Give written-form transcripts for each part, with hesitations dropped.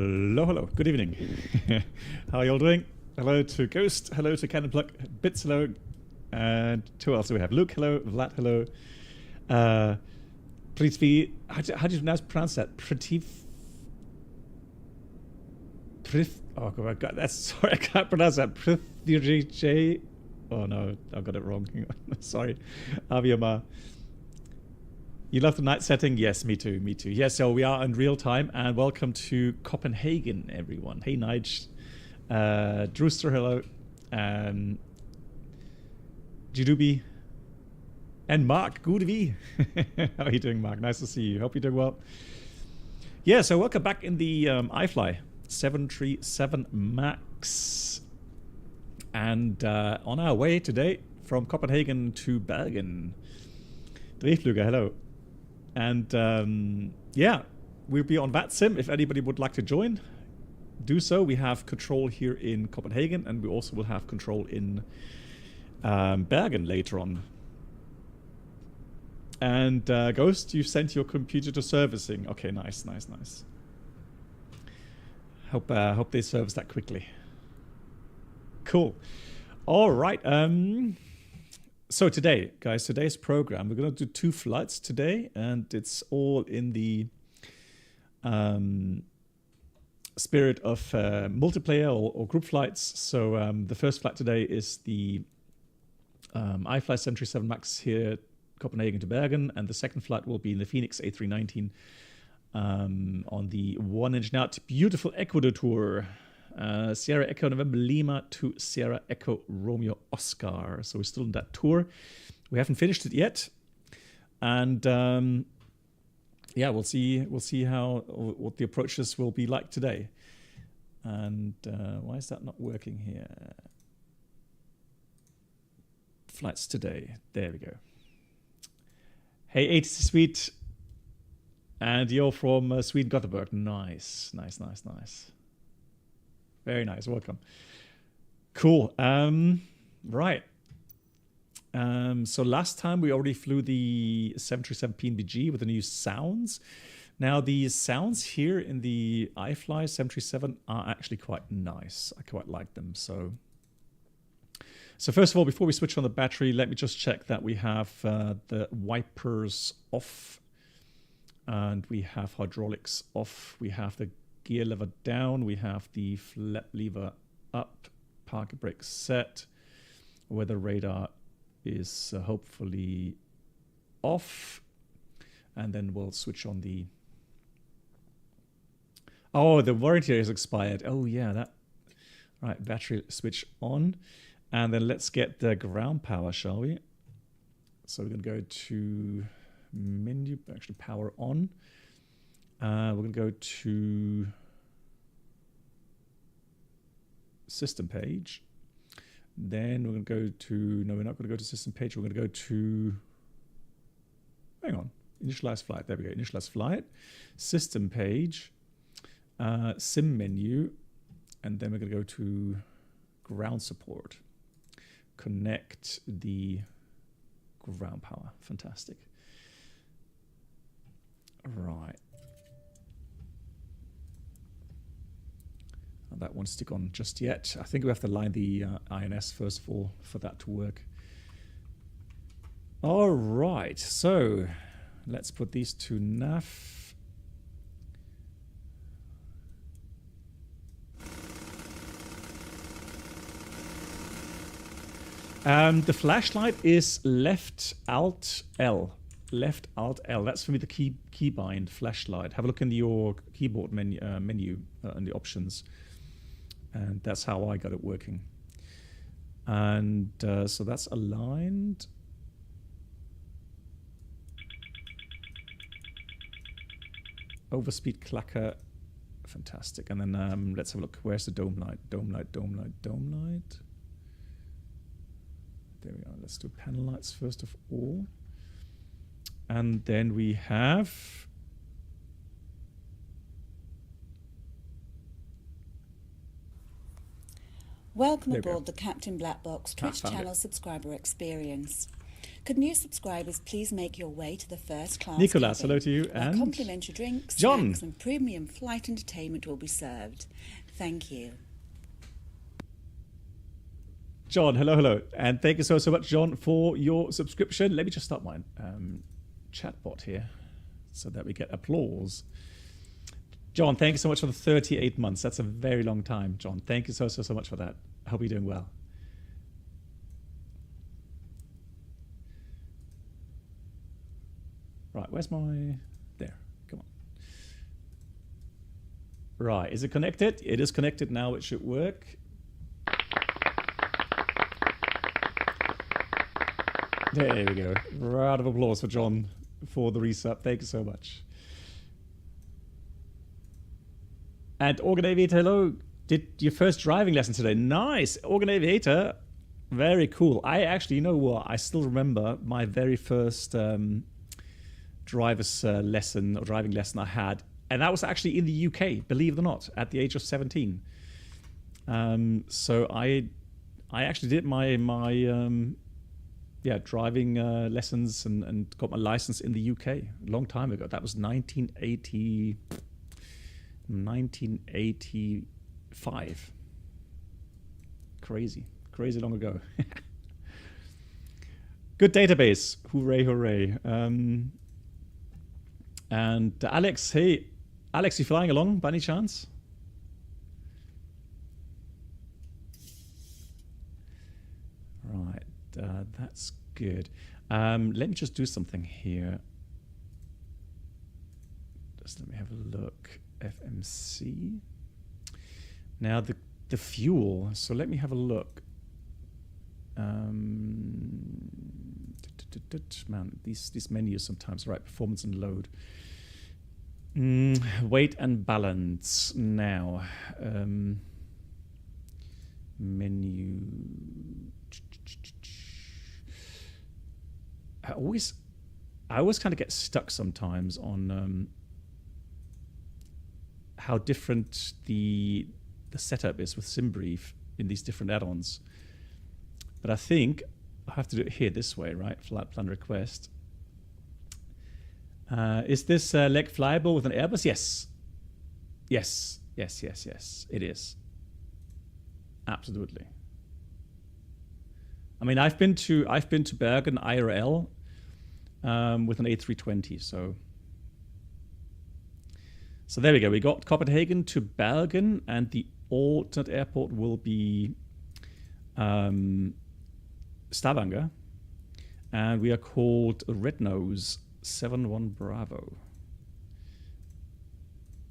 Hello, hello. Good evening. How are you all doing? Hello to Ghost. Hello to Cannon Plug. Bits, hello. And who else do we have? Luke, hello. Vlad, hello. Please be. How do you pronounce that? Oh God, that's sorry. I can't pronounce that. Prithvirij. Oh no, I got it wrong. Sorry. Aviamar. You love the night setting? Yes, me too, me too. Yes, so we are in real time, and welcome to Copenhagen, everyone. Hey, Nige. Drewster, hello. Jidubi. And Mark, good V. How are you doing, Mark? Nice to see you. Hope you're doing well. Yeah, so welcome back in the iFly 737 MAX. And on our way today from Copenhagen to Bergen. Drehflüger, hello. And yeah, we'll be on VATSIM. If anybody would like to join, do so. We have control here in Copenhagen, and we also will have control in Bergen later on. And Ghost, you sent your computer to servicing. Okay, nice, nice, nice. Hope they service that quickly. Cool. All right. So today, guys, today's program, we're going to do 2 flights today, and it's all in the spirit of multiplayer or group flights. So the first flight today is the iFly 737 MAX here, Copenhagen to Bergen, and the second flight will be in the Phoenix A319 on the 1 engine out beautiful Ecuador tour. Sierra Echo November Lima to Sierra Echo Romeo Oscar. So we're still in that tour. We haven't finished it yet, and yeah, we'll see what the approaches will be like today. And why is that not working here? Flights today. There we go. Hey, 80 Sweet, and you're from Sweden, Gothenburg. Nice, nice, nice, nice. Very nice, welcome. Cool. Right. So last time we already flew the 737 PNBG with the new sounds. Now the sounds here in the iFly 737 are actually quite nice. I quite like them. So first of all, before we switch on the battery, let me just check that we have the wipers off, and we have hydraulics off. We have the gear lever down, we have the flap lever up, parking brake set, weather radar is hopefully off, and then we'll switch on the... Oh, the warranty is expired. Oh yeah, that... Right, battery switch on, and then let's get the ground power, shall we? So we're going to go to menu, actually power on. We're going to go to system page. Then we're going to go to, no, we're not going to go to system page. We're going to go to, hang on, initialize flight. There we go, initialize flight. System page, sim menu, and then we're going to go to ground support. Connect the ground power. Fantastic. Right. That won't stick on just yet. I think we have to line the INS first of all for that to work. All right, so let's put these to nav. The flashlight is left Alt L. Left Alt L. That's for me the keybind flashlight. Have a look in your keyboard menu in the options. And that's how I got it working. And so that's aligned. Overspeed clacker. Fantastic. And then let's have a look. Where's the dome light? Dome light, dome light, dome light. There we are. Let's do panel lights first of all. And then we have... Welcome aboard the Captain Black Box Twitch channel subscriber experience. Could new subscribers please make your way to the first class Nicholas, cabin, hello to you. where And complimentary drinks, John. snacks and premium flight entertainment will be served. Thank you. John, hello, hello. And thank you so much, John, for your subscription. Let me just start my chatbot here so that we get applause. John, thank you so much for the 38 months. That's a very long time, John. Thank you so much for that. I hope you're doing well. Right, where's my... There, come on. Right, is it connected? It is connected now. It should work. There we go. Round of applause for John for the resub. Thank you so much. And Organ Aviator, hello. Did your first driving lesson today? Nice. Organ Aviator, very cool. I actually, you know what? I still remember my very first driver's lesson or driving lesson I had. And that was actually in the UK, believe it or not, at the age of 17. So I actually did my driving lessons and got my license in the UK a long time ago. That was 1985. Crazy long ago. Good database. Hooray, hooray. And Alex, hey, Alex, you flying along by any chance? Right. That's good. Let me just do something here. Just let me have a look. FMC. Now the fuel. So let me have a look. Man, these menus sometimes, right? Performance and load. Weight and balance. Now, menu. I always kind of get stuck sometimes on how different the setup is with SimBrief in these different add-ons. But I think I have to do it here this way, right? Flight plan request. Is this leg flyable with an Airbus? Yes. Yes. It is. Absolutely. I mean, I've been to Bergen IRL with an A320, so there we go. We got Copenhagen to Bergen, and the alternate airport will be Stavanger, and we are called Red Nose 71 Bravo.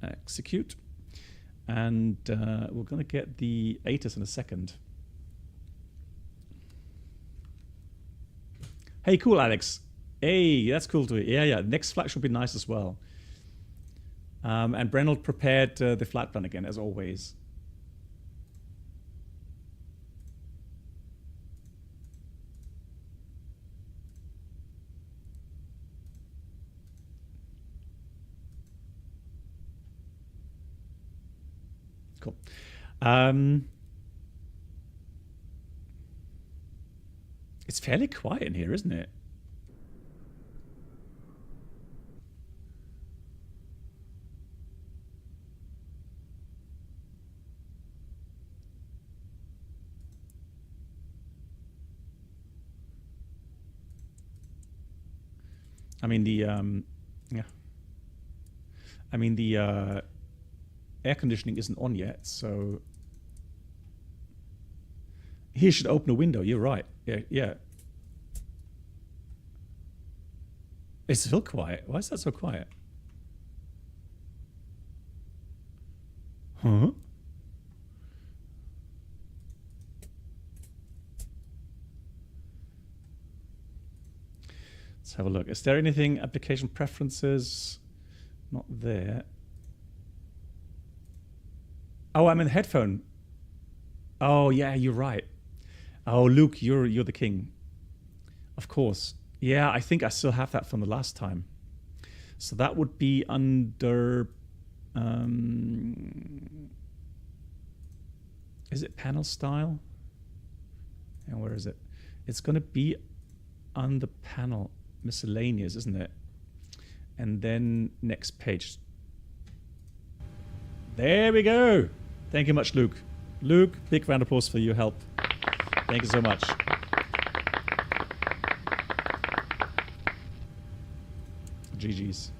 Execute, and we're going to get the ATIS in a second. Hey, cool, Alex. Hey, that's cool to hear. Yeah. Next flight should be nice as well. And Brenold prepared the flight plan again, as always. Cool. It's fairly quiet in here, isn't it? I mean the air conditioning isn't on yet, so he should open a window. You're right. Yeah. It's still quiet. Why is that so quiet? Huh? Let's have a look. Is there anything? Application preferences? Not there. Oh, I'm in headphone. Oh, yeah, you're right. Oh, Luke, you're the king. Of course. Yeah, I think I still have that from the last time. So that would be under... is it panel style? And where is it? It's going to be under panel miscellaneous, isn't it? And then next page. There we go. Thank you much, Luke. Luke, big round of applause for your help. Thank you so much. GG's.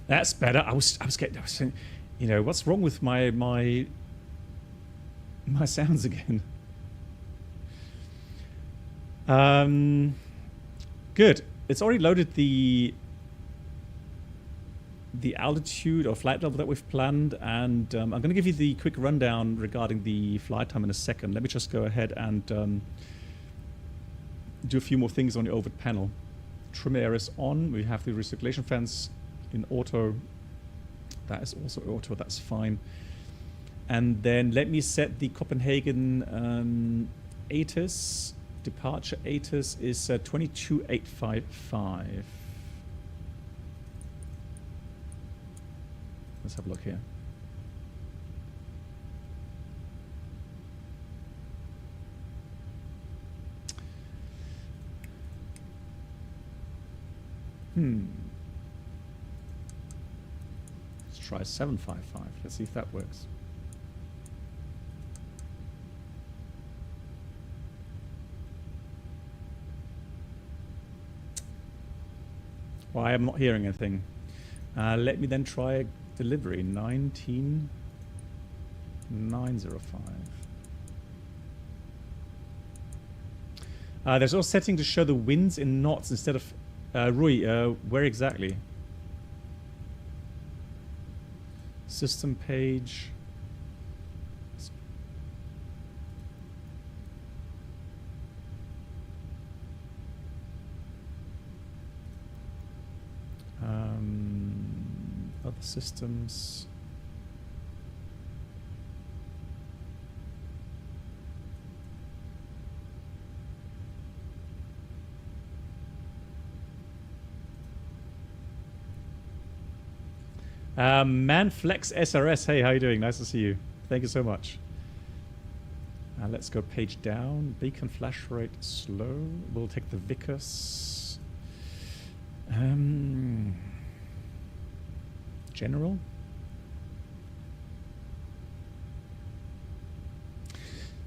That's better. I was saying, you know, what's wrong with my sounds again? Good. It's already loaded the altitude or flight level that we've planned, and I'm going to give you the quick rundown regarding the flight time in a second. Let me just go ahead and do a few more things on the overhead panel. Trim air is on. We have the recirculation fans in auto. That is also auto. That's fine. And then let me set the Copenhagen ATIS. Departure ATIS is 22855. Let's have a look here. Let's try 755. Let's see if that works. Well, I am not hearing anything. Let me then try delivery 19905. There's also setting to show the winds in knots instead of Rui. Where exactly? System page. Other systems. Manflex SRS, hey, how you doing? Nice to see you. Thank you so much. Let's go page down. Beacon flash rate slow. We'll take the Vickers. General.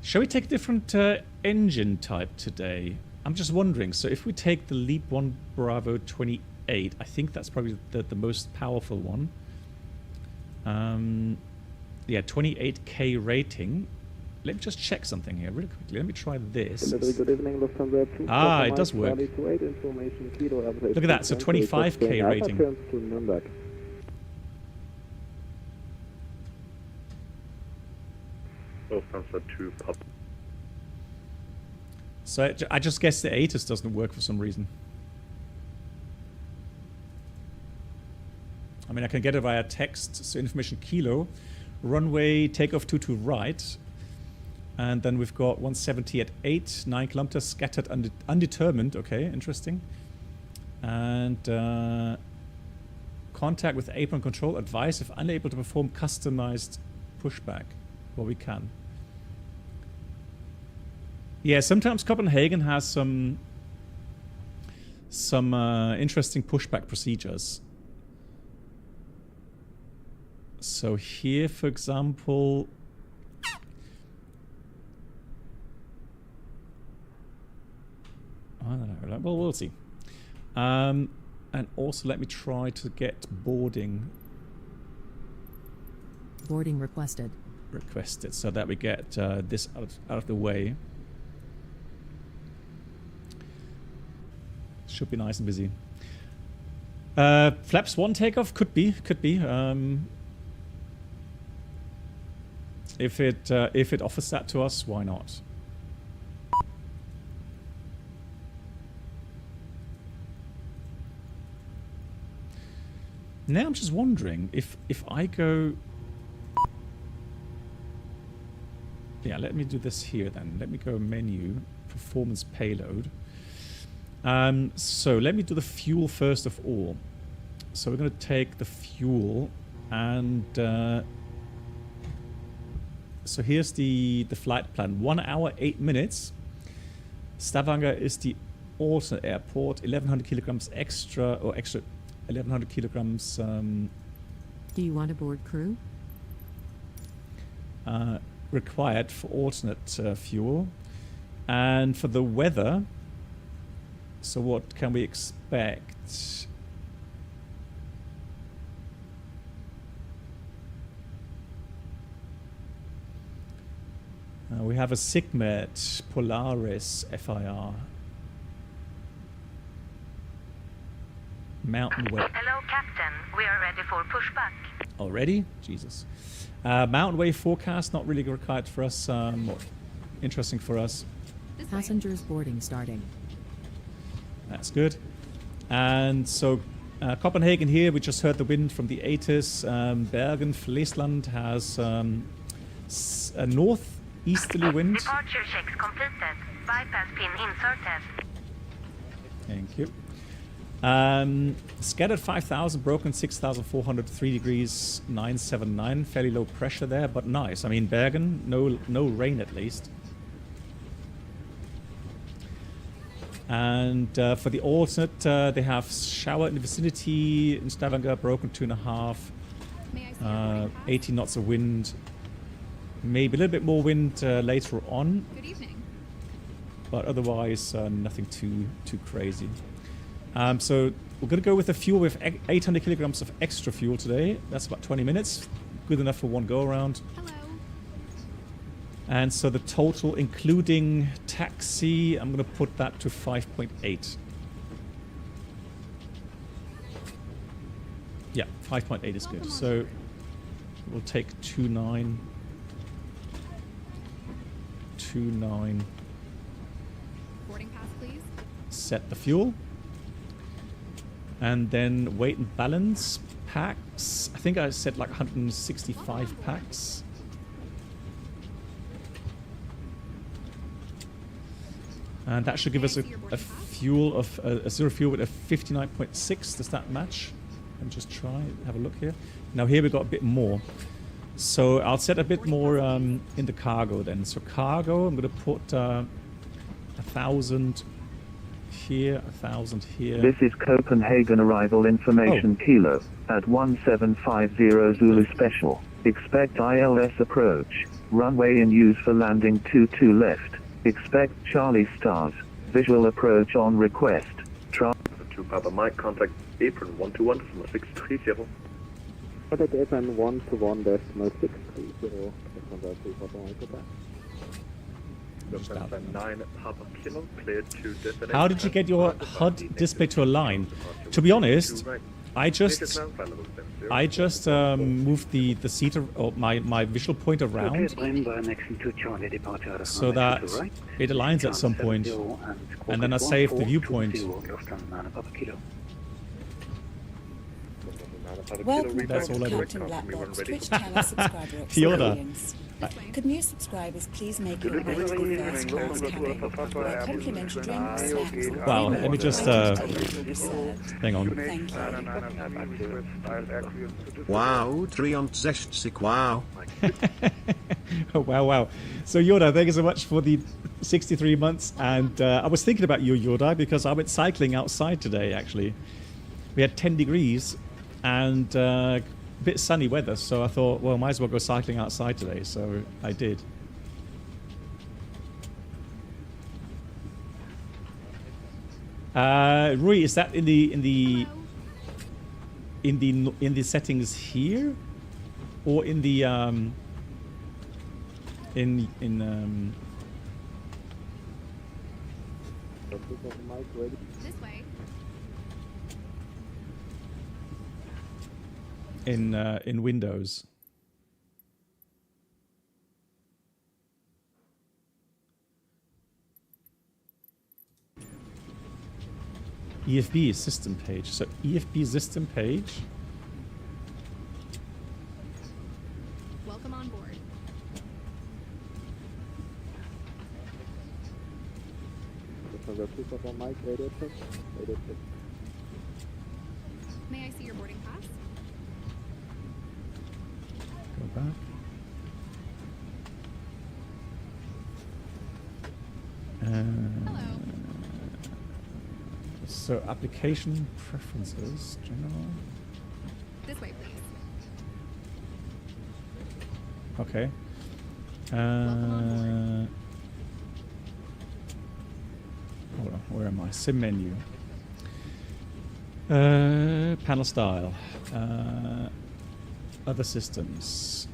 Shall we take a different engine type today? I'm just wondering. So if we take the Leap 1 Bravo 28, I think that's probably the most powerful one. Yeah, 28K rating. Let me just check something here really quickly. Let me try this. Good evening, Lufthansa 2. It does work. Look at that, so 25K rating. Lufthansa 2 pub. So I just guess the ATIS doesn't work for some reason. I mean, I can get it via text, so information kilo, runway takeoff 22 right, and then we've got 170 at 8, 9 kilometers scattered undetermined. Okay, interesting. And contact with apron control. Advice if unable to perform customized pushback. Well, we can. Yeah, sometimes Copenhagen has some interesting pushback procedures. So here, for example, I don't know. Well, we'll see. And also, let me try to get boarding. Boarding requested. Requested, so that we get this out of the way. Should be nice and busy. Flaps 1 takeoff could be. If it offers that to us, why not? Now I'm just wondering if I go. Yeah, let me do this here then. Let me go menu, performance payload. So let me do the fuel first of all. So we're going to take the fuel and so here's the flight plan. 1 hour, 8 minutes. Stavanger is the alternate airport, 1100 kilograms extra, or extra 1100 kilograms Do you want a board crew? required for alternate fuel. And for the weather, so what can we expect? We have a Sigmet Polaris FIR. Mountain Wave. Hello, Captain. We are ready for pushback. Already? Jesus. Mountain Wave forecast, not really required for us. Interesting for us. Passengers boarding starting. That's good. And so Copenhagen here, we just heard the wind from the ATIS. Bergen, Friesland has a northeasterly wind. Departure checks completed. Bypass pin inserted. Thank you. Scattered 5,000, broken 6,400, 3 degrees 979. Fairly low pressure there, but nice. I mean, Bergen, no rain at least. And for the alternate, they have shower in the vicinity in Stavanger, broken 2.5, 18 knots of wind. Maybe a little bit more wind later on. Good evening. But otherwise, nothing too crazy. So we're going to go with the fuel with 800 kilograms of extra fuel today. That's about 20 minutes. Good enough for one go around. Hello. And so the total, including taxi, I'm going to put that to 5.8. Yeah, 5.8 is good. So we'll take 2.9. 2.9. Boarding pass, please. Set the fuel. And then weight and balance packs. I think I said like 165 packs. And that should give us a fuel of a zero fuel with a 59.6. Does that match? Let me just try, have a look here. Now here we've got a bit more. So I'll set a bit more in the cargo then. So cargo, I'm going to put 1,000 here, 1,000 here. This is Copenhagen arrival information Kilo at 1750 Zulu Special. Expect ILS approach. Runway in use for landing 22 left. Expect Charlie stars. Visual approach on request. To Papa Mike, contact apron 121.630. Contact apron 121.630. Papa Mike, goodbye. November 9 Papa Kilo, cleared to destination. How did you get your HUD display to align? To be honest, I just moved the seat or my visual point around so that it aligns at some point, and then I save the viewpoint. Welcome That's aboard all I do. Captain Blackbox Twitch channel subscriber Yoda. experience. Could new subscribers please make your way to the first class cabin, where complimentary drinks, snacks, and Wow, let me just entertainment will be served. hang on. Thank you. Wow, triumphzeshtsik, wow. Oh, wow. So Yoda, thank you so much for the 63 months. And I was thinking about you, Yoda, because I went cycling outside today, actually. We had 10 degrees and a bit sunny weather, so I thought, well, might as well go cycling outside today, so I did. Rui, is that in the settings here, or in the This way. in Windows? EFB system page. So EFB system page. Welcome on board. Papa Mike, radio check. Radio check. May I see your boarding pass? Go back. Hello. So application preferences, general. This way, please. Okay. on Hold on, where am I? Sim menu. Panel style. Other systems.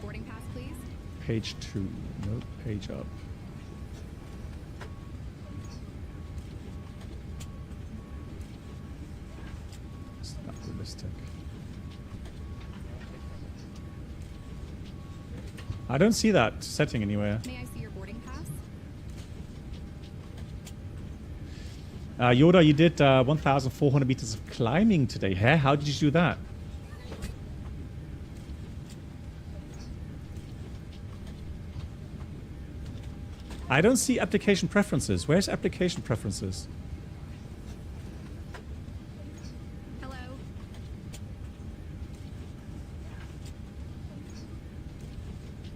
Boarding pass, please. Page 2. Nope, page up. It's not realistic. I don't see that setting anywhere. May I see your boarding pass? Yoda, you did 1,400 meters of climbing today. Huh? How did you do that? I don't see application preferences. Where's application preferences? Hello.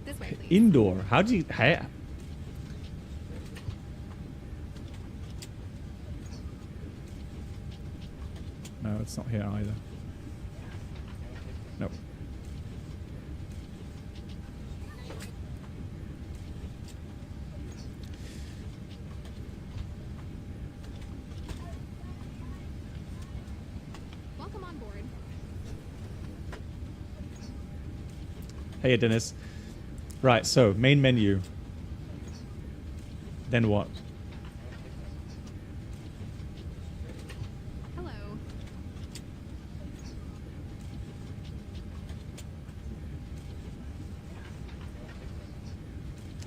This way, please. Indoor. How do you... Hey. No, it's not here either. Nope. Welcome on board. Hey, Dennis. Right, so main menu. Then what? Hello.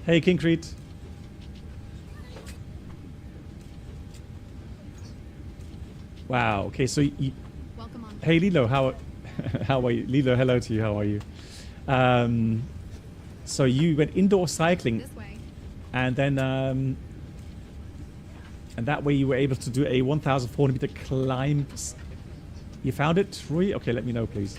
Hey, Kincrete. Wow. Okay, so you, Welcome on board. hey, Lilo, how are you? Lilo, hello to you. How are you? So you went indoor cycling, This way. and then and that way you were able to do a 1,400 meter climb. You found it, Rui? Okay, let me know, please.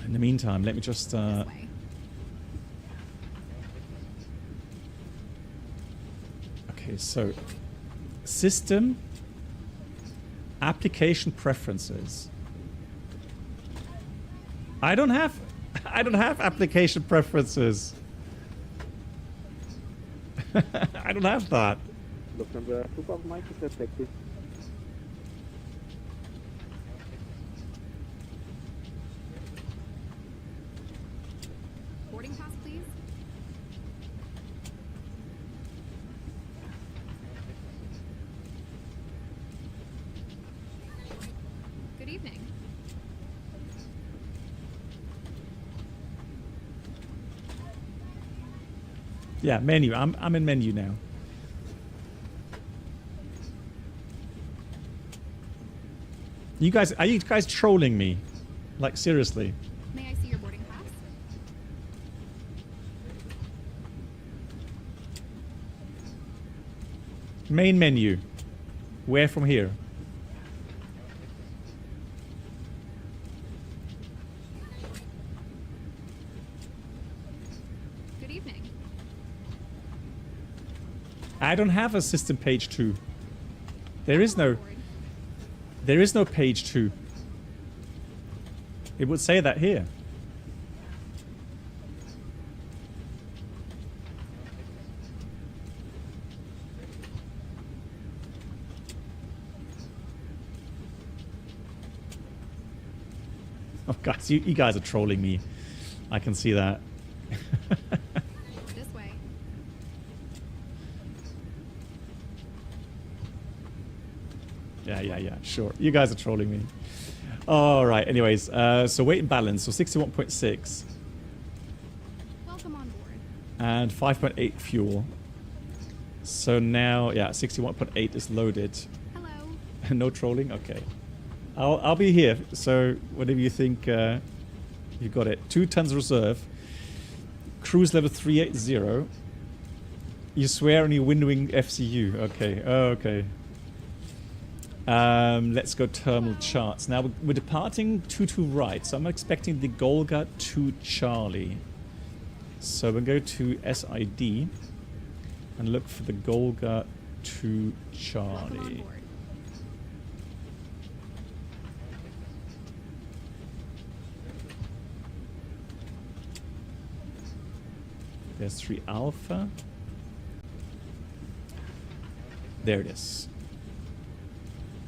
In the meantime, let me just. This way. Okay, so system application preferences. I don't have application preferences. I don't have that. Lufthansa Flughafen Mike is effective. Boarding pass, please. Good evening. Yeah, menu. I'm in menu now. You guys, are you guys trolling me? Like seriously? May I see your boarding pass? Main menu. Where from here? Good evening. I don't have a system page 2. There is Welcome on no. board. There is no page 2. It would say that here. Oh, guys, you guys are trolling me. I can see that. This way. Yeah, sure. You guys are trolling me. All right, anyways, so weight and balance, so 61.6 Welcome on board. and 5.8 fuel. So now, yeah, 61.8 is loaded. Hello. No trolling? Okay. I'll be here, so whatever you think, you got it. 2 tons reserve. Cruise level 380. You swear on your windwing FCU. Okay, okay. Let's go terminal charts. Now we're departing 22 right, so I'm expecting the Golga to Charlie. So we'll go to SID and look for the Golga to Welcome on Charlie. board. There's 3 Alpha. There it is.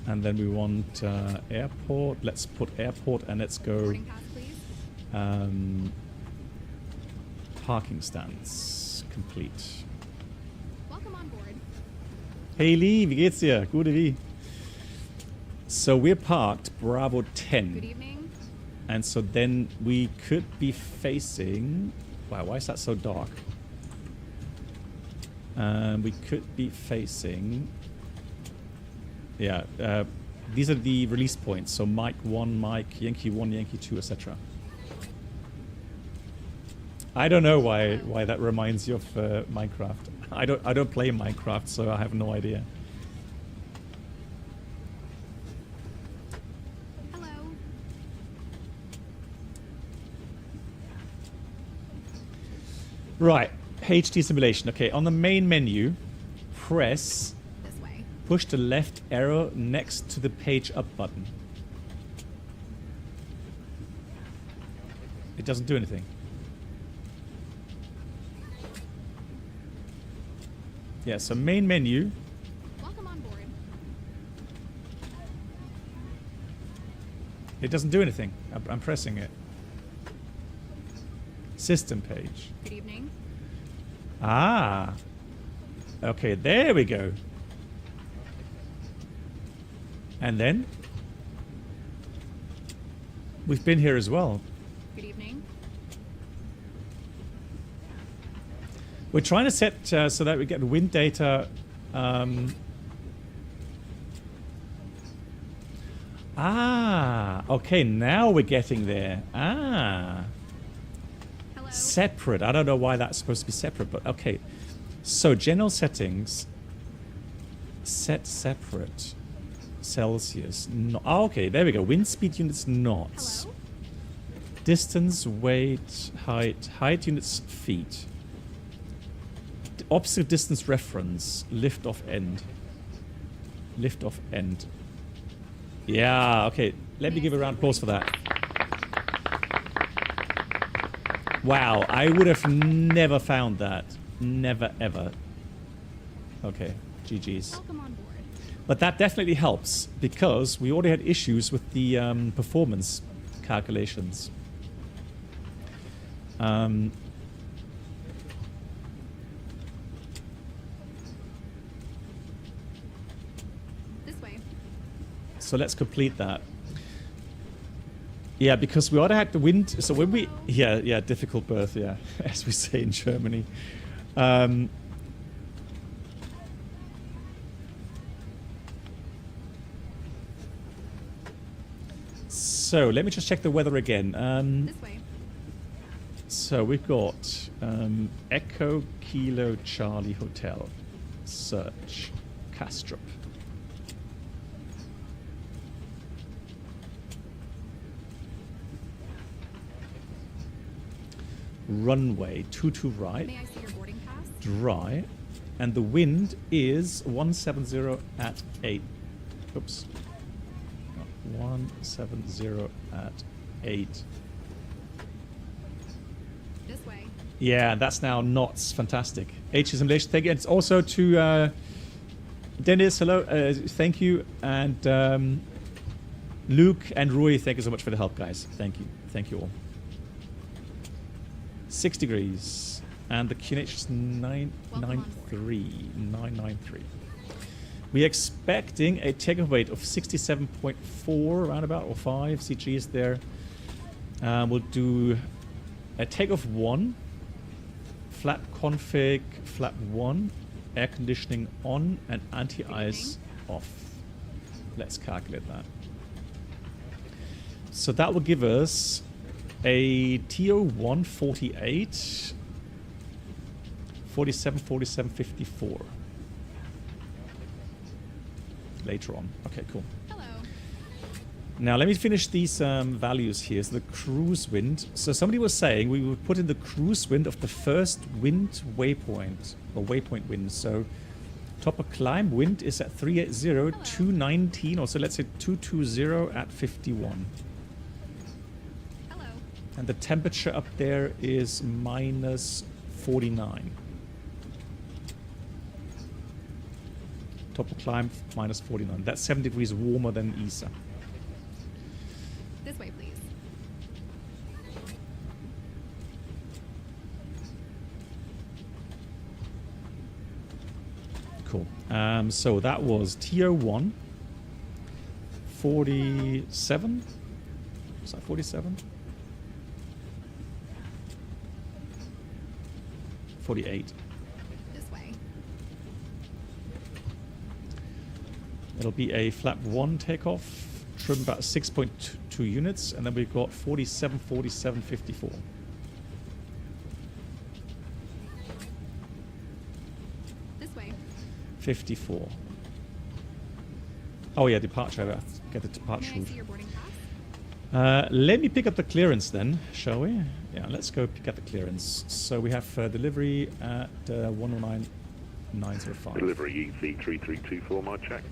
And then we want airport. Let's put airport and let's go Boarding pass, please. parking stands. Complete. Welcome on board. Hey Lee, wie geht's dir? Gute wie? So we're parked Bravo Good 10. evening. And so then we could be facing... Wow, why is that so dark? We could be facing... Yeah, these are the release points. So Mike 1, Mike, Yankee 1, Yankee 2, etc. I don't know why that reminds you of Minecraft. I don't play Minecraft, so I have no idea. Hello. Right, HD simulation. Okay, on the main menu, press, This way. push the left arrow next to the page up button. It doesn't do anything. Yeah, so main menu. Welcome on board. It doesn't do anything. I'm pressing it. System page. Good evening. Ah. Okay, there we go. And then? We've been here as well. Good evening. We're trying to set so that we get wind data. Okay, now we're getting there. Hello. Separate. I don't know why that's supposed to be separate, but okay. So general settings. Set separate. Celsius. No, okay, there we go. Wind speed units knots. Hello. Distance, weight, height. Height units feet. Opposite distance reference. Lift off end. Lift off end. Yeah, okay. Let me give a round of applause for that. Wow, I would have never found that. Never, ever. Okay, GG's. Welcome on board. But that definitely helps, because we already had issues with the performance calculations. This way. So let's complete that. Yeah, because we already had the wind. So when we... Yeah, difficult birth, yeah, as we say in Germany. So let me just check the weather again. This way. So we've got Echo Kilo Charlie Hotel. Search. Kastrup. Runway 22 right. May I see your boarding pass? Dry. And the wind is 170 at 8. Oops. 170 at 8. This way. Yeah, that's now knots. Fantastic. H simulation. Thank you. And it's also to Dennis. Hello. Thank you. And Luke and Rui. Thank you so much for the help, guys. Thank you. Thank you all. 6 degrees. And the QNH is 993. 993. We're expecting a takeoff weight of 67.4, roundabout, or 5 CGs there. We'll do a takeoff 1, flap config, flap 1, air conditioning on, and anti-ice off. Let's calculate that. So that will give us a TO1 48, 47, 47, 54. Later on. Okay, cool. Hello. Now let me finish these values here. So the cruise wind. So somebody was saying we would put in the cruise wind of the first wind waypoint, or waypoint wind. So top of climb wind is at 380, 219, or so let's say 220 at 51. Hello. And the temperature up there is minus 49. Top of climb minus 49. That's 7 degrees warmer than ESA. This way, please. Cool. So that was TO1. 47. Was that 47? 48. This way. It'll be a flap 1 takeoff, trim about 6.2 units, and then we've got 47, 47, 54. This way. 54. Oh yeah, departure. I have to get the departure May I route. see your boarding pass? Let me pick up the clearance then, shall we? Yeah, let's go pick up the clearance. So we have delivery at 109.905. Delivery EC3324, my check.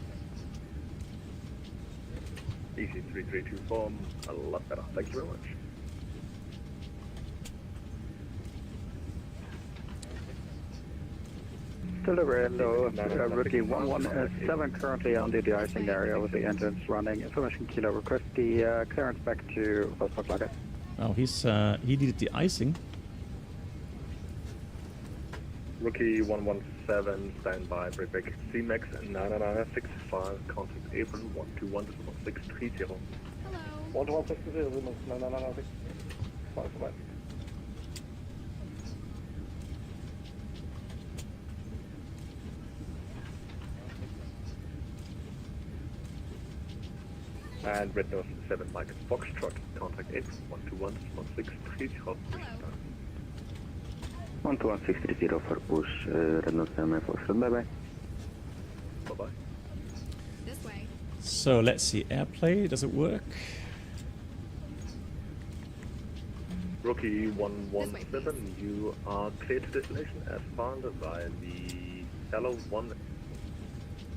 EC3324, a lot better. Thank you very much. Delivery, hello. Rookie 117 currently on the de-icing area with the engines running. Information kilo, request the clearance back to Postmark. Oh, he needed the icing. Rookie 117, standby, break CMAX 9965, contact April 121.630. Hello. 121.630, 9996. Bye. And Red Nose 7 Mike Foxtrot, contact April 121.630. 121.630 for push, Red Nose 7 Foxtrot, bye-bye. Bye-bye. This way. So let's see, airplay, does it work? Rookie 117, you are clear to destination as found by the Hello 1.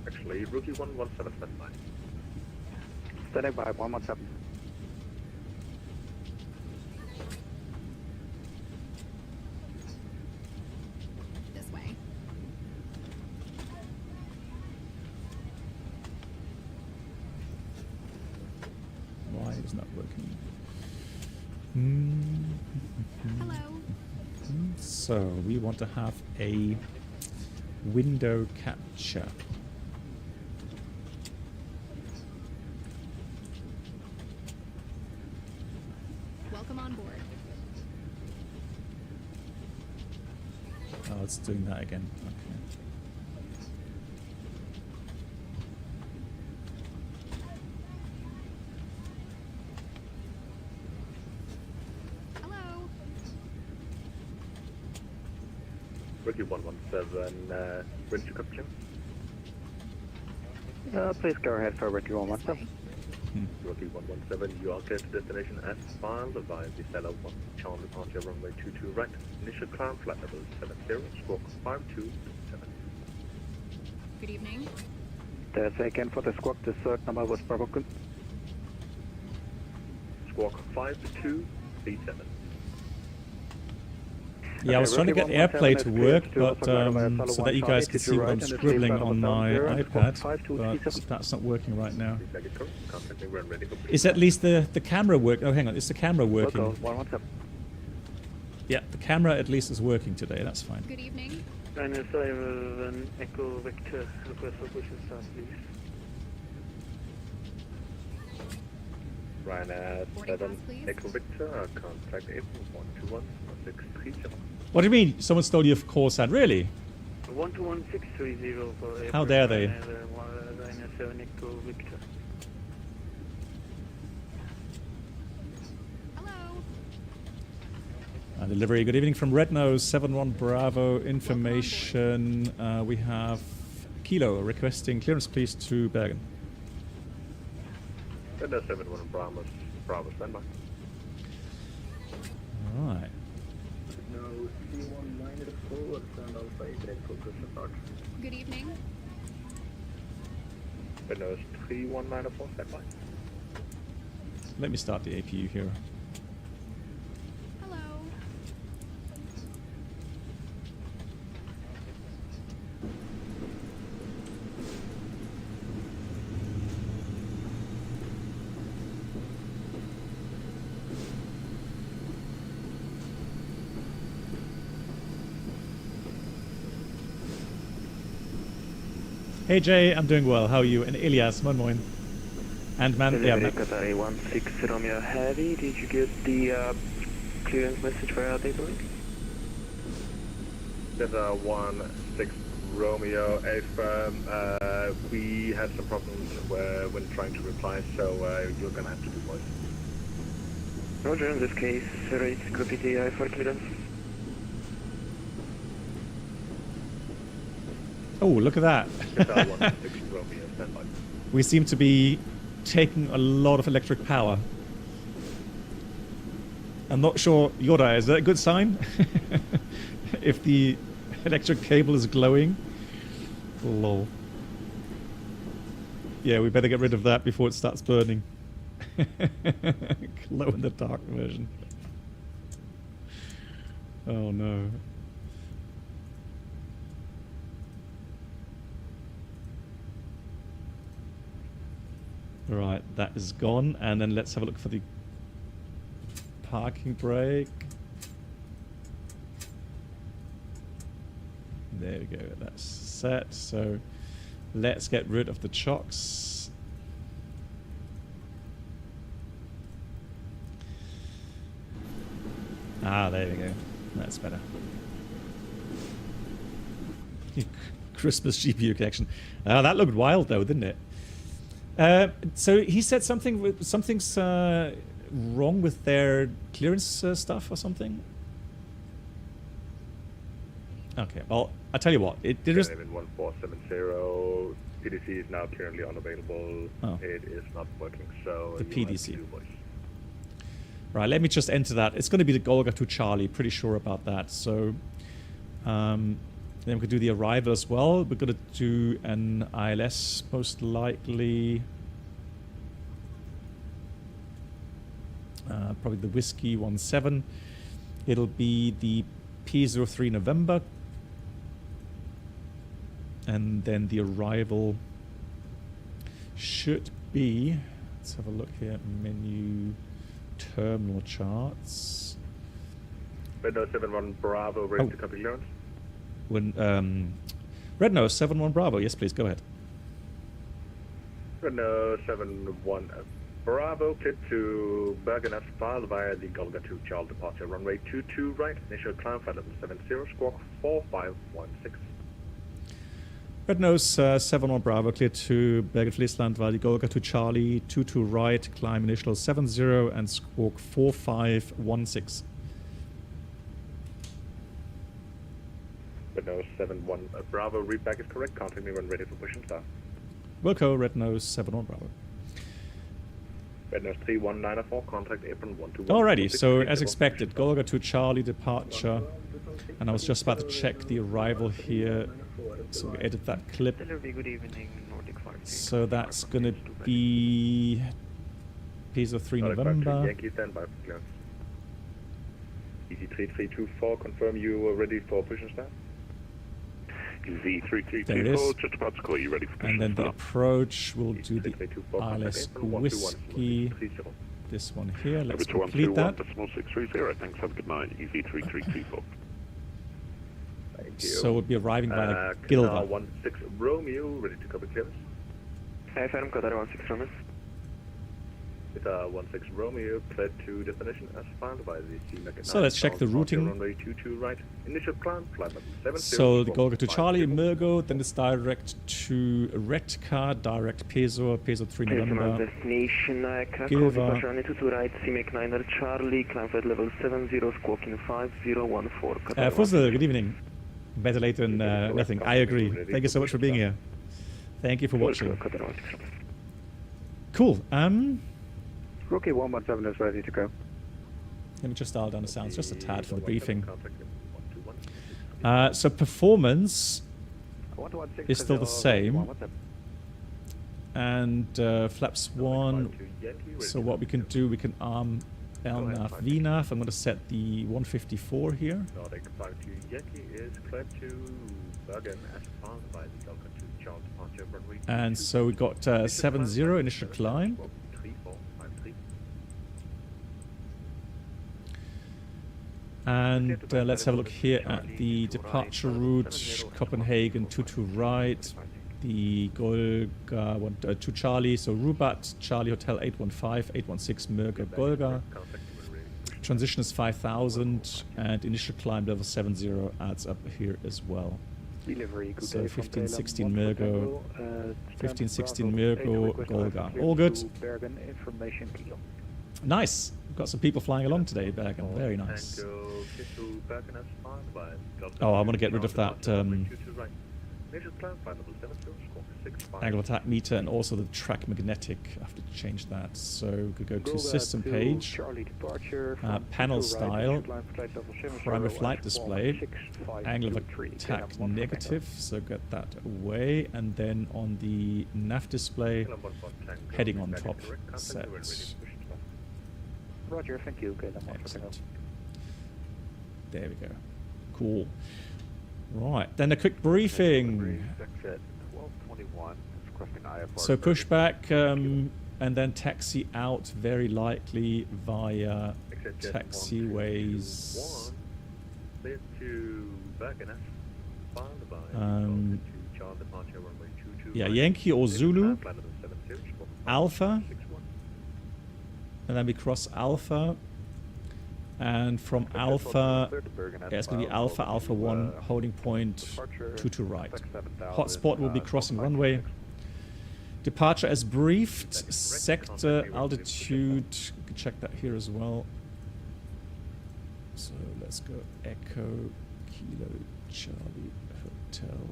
Actually, Rookie 117 standby. Standing by 117. This way. Why is not working? Hello. So we want to have a window capture. Welcome on board. Oh, it's doing that again. Okay. Hello. Rookie 117, ready to capture. Please go ahead for Rookie This 117. way. Rookie 117, you are clear to destination as filed by the Seller 1 Charlie departure runway 22 right. Initial climb flight level 70, squawk 5227. Good evening. There's again for the squawk, the third number was broken. Squawk 5237. Yeah, I was trying to get AirPlay to work, but so that you guys can see what I'm scribbling on my iPad, but that's not working right now. Is at least the camera work? Oh, hang on, is the camera working? 117. Yeah, the camera at least is working today. That's fine. Good evening. 907 Echo Victor, request for push and start, please. Ryanair Boarding 7 pass, please. Echo Victor, contact April 121.630. What do you mean? Someone stole your call sign? Really? 121.630 for April. How dare they? 907 Echo Victor. Hello. Delivery. Good evening from Red Nose 71 Bravo. Information. We have Kilo requesting clearance, please, to Bergen. Windows 71 Bravo, standby. Alright. No, C19 stand on site, focus start. Good evening. Windows 3194, standby. Let me start the APU here. Hello. Hey Jay, I'm doing well. How are you? And Elias, moin moin. And man, yeah, man. Qatar 16 Romeo Heavy, did you get the clearance message for our data link? Delta 16 Romeo Alpha, we had some problems when trying to reply, so you're gonna have to do voice. Roger, in this case, rate copy TI for clearance. Oh, look at that. Delta 16 Romeo, standby. We seem to be taking a lot of electric power. I'm not sure, Yoda, is that a good sign? If the electric cable is glowing? Lol. Yeah, we better get rid of that before it starts burning. Glow in the dark version. Oh no. Right, that is gone, and then let's have a look for the parking brake. There we go, that's set. So let's get rid of the chocks. Ah, there we go. That's better. Christmas GPU connection. That looked wild though, didn't it? So he said something's wrong with their clearance stuff or something. Okay, well, I tell you what, there is 1470 PDC is now currently unavailable. Oh. It is not working, so The you have PDC. to do voice. Right, let me just enter that. It's going to be the Golga to Charlie, pretty sure about that. So then we could do the arrival as well. We're going to do an ILS most likely. Probably the Whiskey 17. It'll be the P03 November. And then the arrival should be, let's have a look here, menu, terminal charts. Windows 71 Bravo, ready to copy clearance. When Red Nose 71 Bravo, yes please, go ahead. Windows 71 Bravo, cleared to Bergen file via the Golga 2 Charles departure, runway 22 right, initial climb flight level 70, squawk 4516. Red Nose 71 Bravo, cleared to Bergen Friesland via the Golga to Charlie 22 right, climb initial 70 and squawk 4516. Windows 71 Bravo, read back is correct, contact me when ready for push and start. Wilco, Red Nose 71 Bravo. Red Nose 3194, contact apron 121. Alrighty, so as expected, Golga to Charlie departure. And I was just about to check the arrival here. So we edit that clip. Good evening, Nordic 5. So that's going to be P03 November. Yankee standby for clearance. EZ3324, confirm you are ready for push and start. EZ3324, just about to call you ready for push And then the start. approach, we'll do the ILS Whiskey. This one here, let's complete that. 630, thanks, have a good night. EZ3324. Thank you. So we'll be arriving via Gilva. 16 Romeo, ready to copy clearance. FM Qatar 16 Romeo. It's 16 Romeo, cleared to destination as found by the CMAC. So let's check the routing. Runway 22 right, initial climb, flight level 70. So the Golga to Charlie, Mirgo, then it's direct to Redcar, direct Peso 3 November. Destination Gilva. departure to right, CMAC 9 Charlie, climb flight level 70, squawking 5014. Fuzzle, good evening. Better late than nothing. I agree. Thank you so much for being here. Thank you for watching. Cool. Rookie 117 is ready to go. Let me just dial down the sounds just a tad for the briefing. So performance is still the same. And flaps 1. So what we can do, we can arm LNAV, VNAV. I'm going to set the 154 here. Nordic 52 Yankee is cleared to Bergen as found by the Delta 2 Charles departure runway. And so we got 70 initial climb. 3453. And let's have a look here at the departure route. Copenhagen 22 right. The Golga 2 Charlie, so Rubat, Charlie Hotel 815, 816 Merger Golga. Transition is 5000 and initial climb level 70 adds up here as well. So 1516 Mergo, 1516 Mergo Golga. All good. Nice. Got some people flying along today, Bergen. Very nice. Oh, I want to get rid of that angle of attack meter and also the track magnetic. I have to change that. So we could go to system page, panel style, primary flight display, angle of attack negative, so get that away, and then on the nav display, heading on top set. Roger, thank you. Okay, excellent. There we go. Cool. Right, then a quick briefing. So pushback and then taxi out, very likely via taxiways. Yeah, Yankee or Zulu, Alpha, and then we cross Alpha. And from Alpha, it's going to be Alpha, Alpha 1, holding point 22 right. Hotspot will be crossing runway. Departure as briefed, sector, altitude, you can check that here as well. So let's go Echo, Kilo, Charlie, Hotel.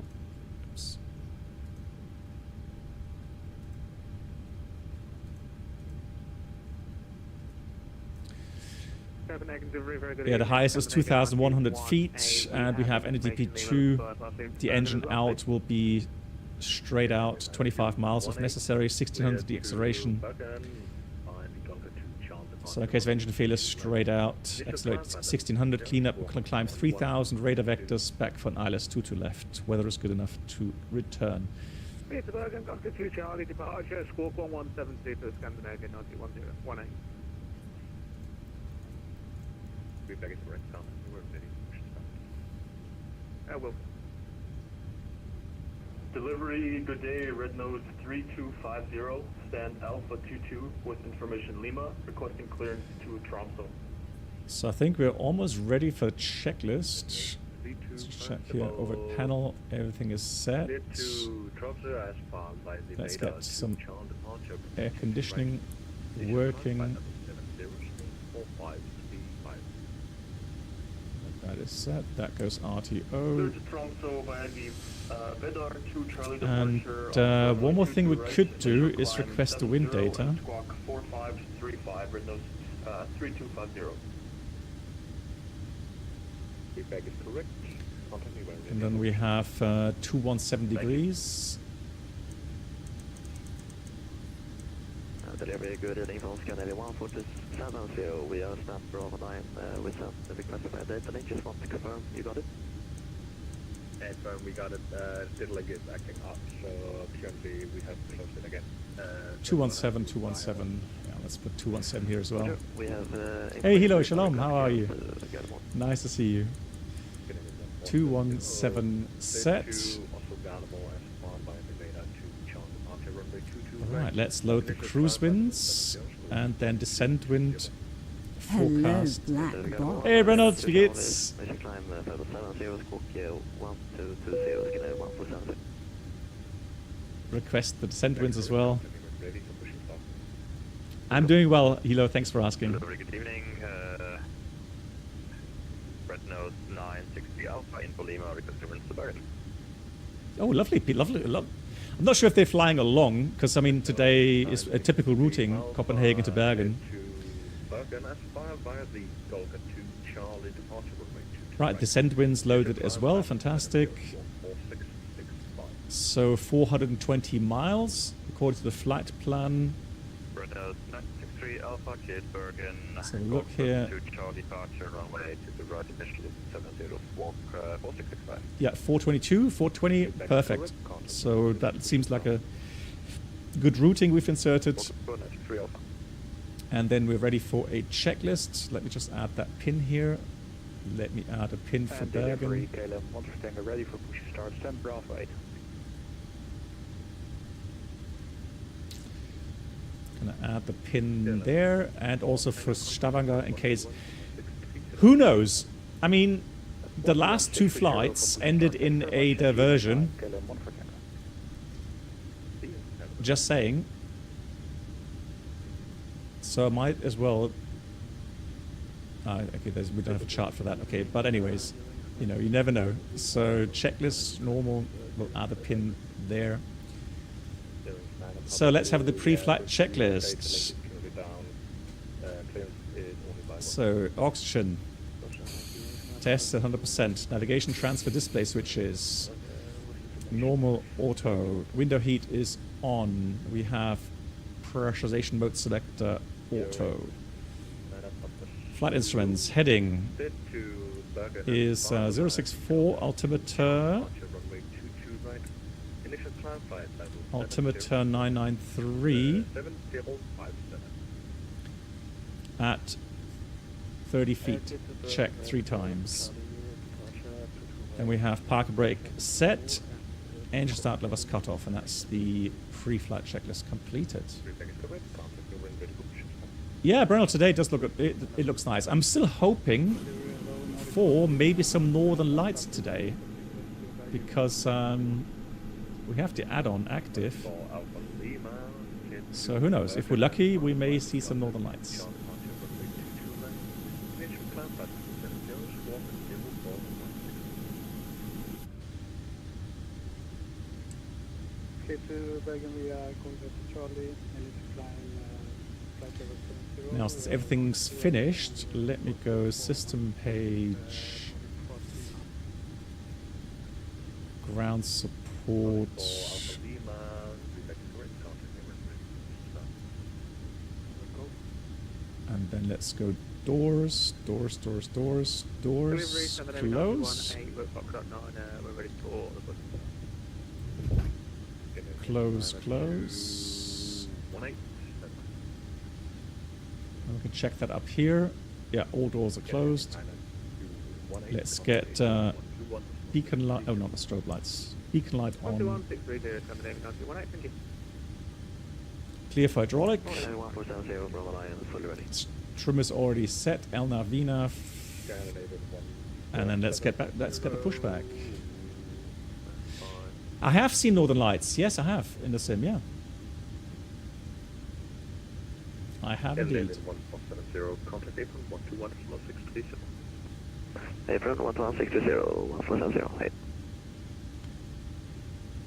Oops. Yeah, the highest is 2,100 feet, and we have NDP2. The engine out will be straight out, 25 miles if necessary, 1600 the acceleration. So in case of engine failure, straight out, accelerate 1600, clean up, we're going to climb 3000, radar vectors, back for an ILS 2 to left. Weather is good enough to return. Bergen, Delta 2 Charlie, departure, squawk 117 to Scandinavian 901018. Be back at the right time. We're ready to start. Will. Delivery, good day, red nose 3250, stand Alpha 22 with information Lima, requesting clearance to Tromsø. So I think we're almost ready for the checklist. Let's check here over panel, everything is set. Let's get some air conditioning working. That is set. That goes RTO. And one more thing we could do is request the wind data. And then we have 217 degrees. Delivery good evening from Scandinavian 147, we are staff Bravo 9, we sent the request by data link, just want to confirm you got it? Confirm we got it, Diddling is acting up, so currently we have closed it again. 217, 217, yeah, let's put 217 here as well. We have, hey, hello, Shalom, how are you? Nice to see you. 217 set. Alright, let's load the cruise winds and then descent wind forecast. Hello, hey Reynolds, wie geht's? Request the descent winds as well. I'm doing well, Hilo, thanks for asking. Good evening, red nose 960 Alpha in Lima, request clearance to Bergen. Oh, lovely, lovely, lovely. I'm not sure if they're flying along, because I mean today is a typical routing, Copenhagen to Bergen. Bergen as far via the Golga 2 Charlie departure runway 22. Right, descent winds loaded as well, fantastic. So 420 miles, according to the flight plan. Alpha Kid Bergen. So look here. Charlie departure runway to the right initially 70 walk 4665. Yeah, 422, 420, perfect. So that seems like a good routing we've inserted. And then we're ready for a checklist. Let me just add that pin here. Let me add a pin for Bergen. Ready for push start, stand Bravo 8. Gonna add the pin there, and also for Stavanger in case. Who knows? I mean, the last 2 flights ended in a diversion. Just saying. So I might as well. Okay, we don't have a chart for that. Okay, but anyways, you know, you never know. So checklist normal. We'll add a pin there. So let's have the pre-flight checklist. So oxygen test at 100%. Navigation transfer display switches. Normal auto. Window heat is on. We have pressurization mode selector auto. Flight instruments heading is 064 altimeter. Altimeter 993 at 30 feet. Check 3 times. Then we have park brake set. Engine start levers cut off, and that's the pre-flight checklist completed. Yeah, Brunel today does look. It looks nice. I'm still hoping for maybe some northern lights today, because we have the add-on active. So who knows? If we're lucky, we may see some northern lights. Okay, to Bergen, we are going to Charlie, and it's flying flight level 70. Now, since everything's finished, let me go system page, ground support, and then let's go doors, close, close. And we can check that up here. Yeah, all doors are closed. Let's get beacon light. Oh, not the strobe lights. Beacon light on. Clear for hydraulic. Trim is already set. LNAV, VNAV. And then let's get back. Let's get the pushback. I have seen northern lights. Yes, I have in the sim. Yeah, I have indeed. Contact April 121.630. April 121.630. Hey.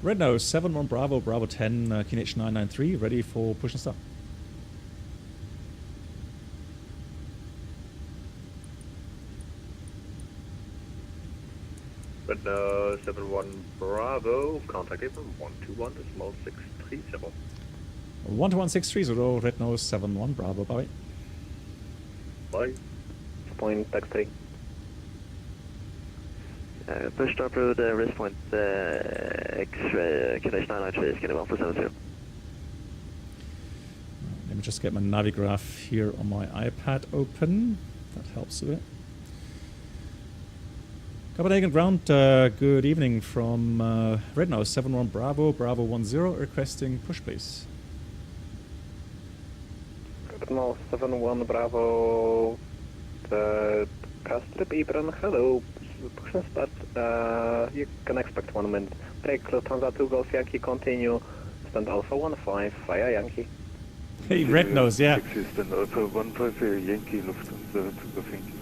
Red Nose 71 Bravo, Bravo 10, QNH 993, ready for push and stop. Red Nose 71 Bravo, contact April 121.630. 121.630, Red Nose 71 Bravo, bye. Bye. Point tax 3. Push start through the wrist point X-ray, QNH 993, scanning 1470. Let me just get my Navigraph here on my iPad open. That helps a bit. Copenhagen ground, good evening from Red Nose 71 Bravo, Bravo 10, requesting push please. Red Nose 71 Bravo, the Castrip Ibran, hello. Push and start, you can expect 1 minute. Break Lufthansa 2 Golf Yankee, continue. Stand Alpha 15, via Yankee. Hey, Red Nose, yeah. Stand Alpha 15, Yankee, Lufthansa 2 Golf Yankee.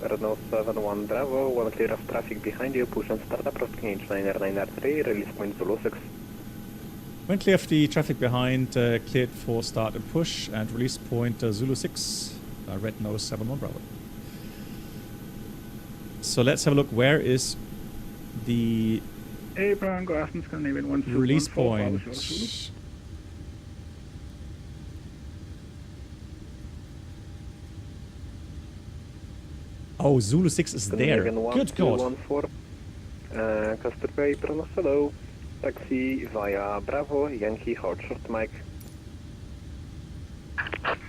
Red Nose 71 Bravo, 1 clear of traffic behind you. Push and start approach QNH 993, release point Zulu 6. When clear of the traffic behind, cleared for start and push, and release point Zulu 6, red nose 71 Bravo. So let's have a look. Where is the release point? Oh, Zulu 6 is there. Good God. Custer Bay, hello. Taxi via Bravo, Yankee, hold short mic.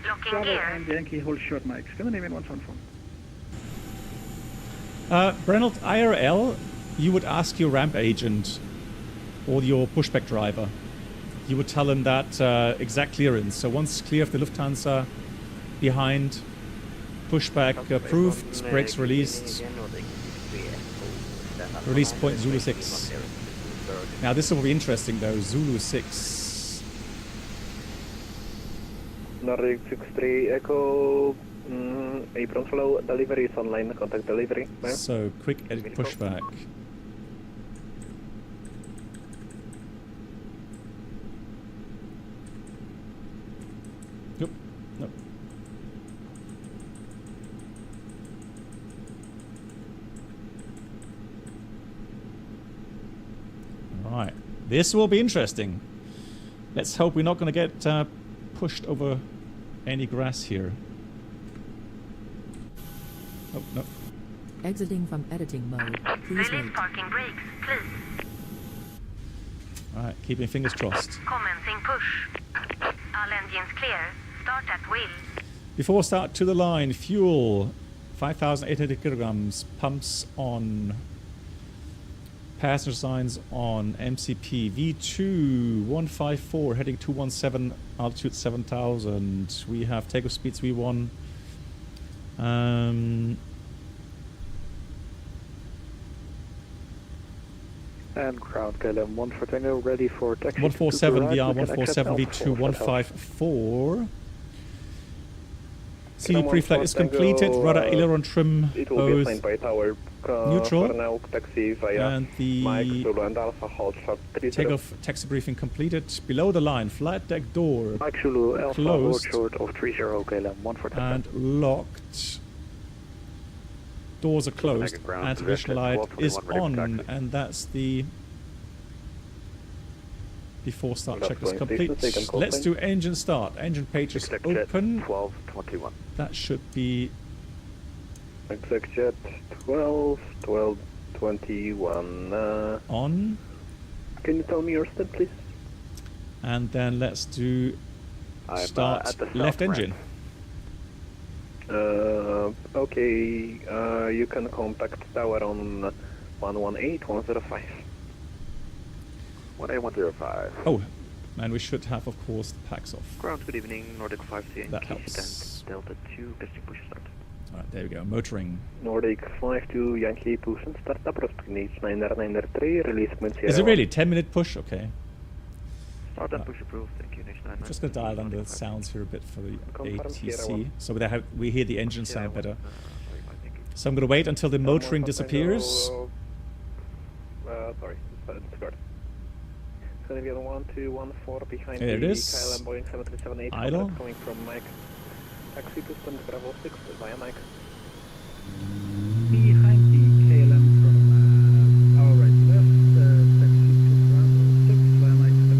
Locking gear. Yankee, hold short mic. Scandinavian 114. Brennelt, IRL, you would ask your ramp agent or your pushback driver. You would tell him that exact clearance. So once clear of the Lufthansa behind, pushback approved, brakes released, release point Zulu 6. Now this will be interesting though, Zulu 6. Nordic 63 Echo, April flow, delivery is online, contact delivery. So quick edit pushback. Nope, nope. Right, this will be interesting. Let's hope we're not going to get pushed over any grass here. Oh, no. Exiting from editing mode. Please wait. Parking brakes, please. Alright, keeping fingers crossed. Commencing push. All engines clear. Start at will. Before start to the line, fuel 5,800 kilograms, pumps on, passenger signs on, MCP V2 154 heading 217, altitude 7,000. We have takeoff speeds V1. And ground KLM 140 ready for taxi. 147 VR 147 V2 154. CU pre-flight is completed. Rudder aileron trim it will be both assigned by tower. neutral. For now, taxi via And the Mike, Zulu and Alpha, hold short 30. takeoff taxi briefing completed. Below the line, flight deck door Mike, Zulu, Alpha, hold closed short of 30 KLM 140. and locked. Doors are closed and vision light is on, and that's the before start check is complete. Let's do engine start. Engine page is open. 1221. That should be EKCH 1221. on. Can you tell me your step, please? And then let's do start left engine. Okay, you can contact tower on 118-105. 18105. Oh, and we should have, of course, the packs off. Ground, good evening, Nordic 5C. That helps. Delta 2, testing push start. Alright, there we go. Motoring. Nordic 52, Yankee push and start approach needs 9993, release point 0. Is it really 10-minute push? Okay. Start and push approved, thank you, Nation 99. I'm just going to dial down the sounds here a bit for the ATC, so we hear the engine sound better. So I'm going to wait until the motoring disappears. Sorry, discard. Scandinavian 1214 behind There it the is. KLM Boeing 737-8 Idle. coming from Mike. Taxi to stand Bravo 6 via Mike. Behind the KLM from our right left, taxi to Bravo 6 via Mike 7.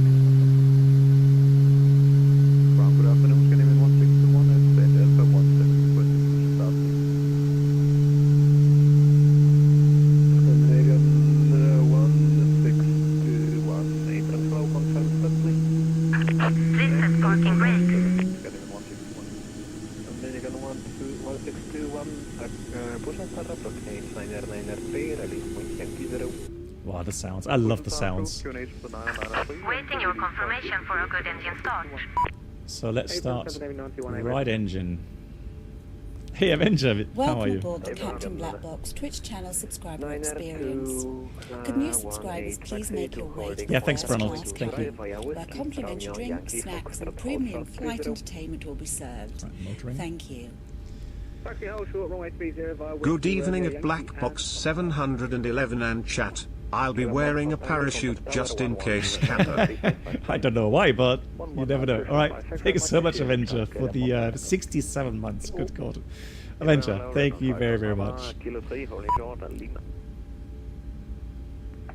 Ground, good afternoon, Scandinavian 1621 at Delta 17 push start. Scandinavian 1621, apron flow, confirm step please. This is parking brakes. Scandinavian 1621, push and start approach, 8993, release point Yankee 0. Wow, the sounds. I love the sounds. Waiting your confirmation for a good engine start. So let's start right engine. Hey Avenger, how are Welcome you? aboard the Captain Black Box Twitch channel subscriber experience. Could new subscribers please make your way to the Yeah, thanks, first Bronald. class Thank cabin, you. where complimentary drinks, snacks and premium flight entertainment will be served. Motoring. Thank you. Good evening at Black Box 711 and chat. I'll be wearing a parachute just in case, Captain. I don't know why, but you never know. All right, thank you so much, Avenger, for the 67 months. Good God. Avenger, thank you very, very much.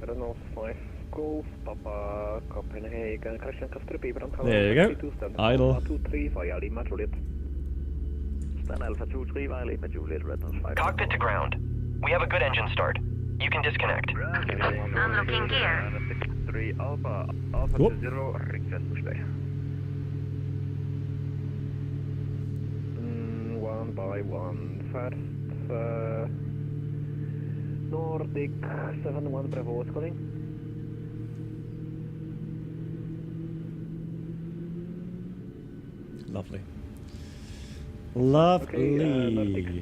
Renault 5 Golf, Papa, Copenhagen, Christian Castro, There you go. Idle. 23 via Lima Juliet. Stand Alpha 23 via Lima Juliet, Renault 5. Cockpit to ground. We have a good engine start. You can disconnect. Unlocking gear. 3 Alpha, Alpha Whoop. 0, request to stay. One by one. First, Nordic 71 Bravo, what's calling? Lovely. Lovely.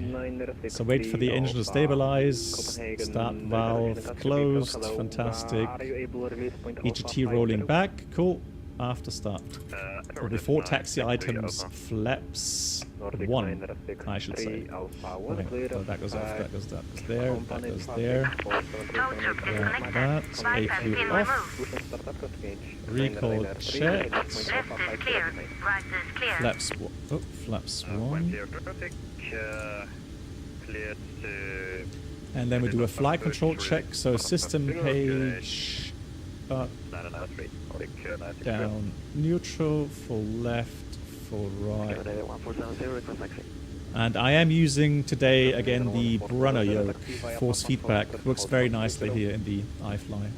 So wait for the engine to stabilize. Start valve closed. Fantastic. EGT rolling back. Cool. After start. Before taxi items, flaps 1, I should say. Okay, so that goes off, that goes there, that goes there. That, AQ off. Recall checked. Left is clear. Right is clear. Flaps 1. And then we do a flight control check, so system page up, down, neutral, full left, full right. And I am using today again the Brunner yoke, force feedback, works very nicely here in the iFly.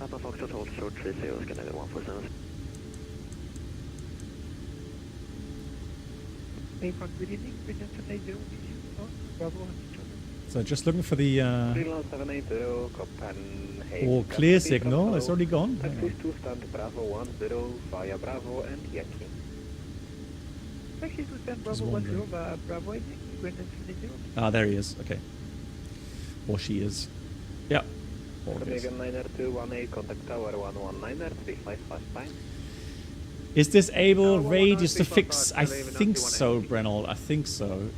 So just looking for the all clear signal. It's already gone. Bravo 10 via Bravo and Yankee. Ah, there he is. Okay. Or she is. Yeah. Copenhagen 90218, contact tower 119er3555. Is this able radius to fix? I think so, Brennell. I think so.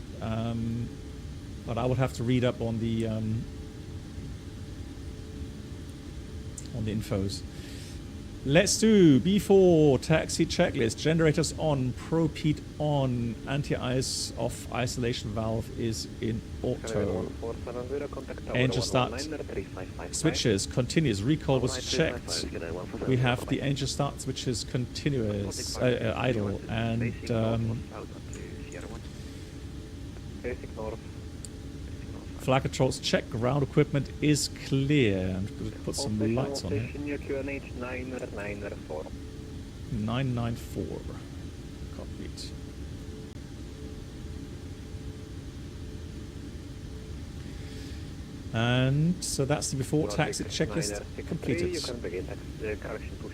But I would have to read up on the infos. Let's do B4 taxi checklist. Generators on, probe heat on, anti-ice off, isolation valve is in auto. Engine start switches continuous. Recall was checked. We have the engine start switches continuous, idle, and flight controls check. Ground equipment is clear. I'm going to put some lights on it. 994. Cockpit. And so that's the before taxi checklist completed. You can begin correction push.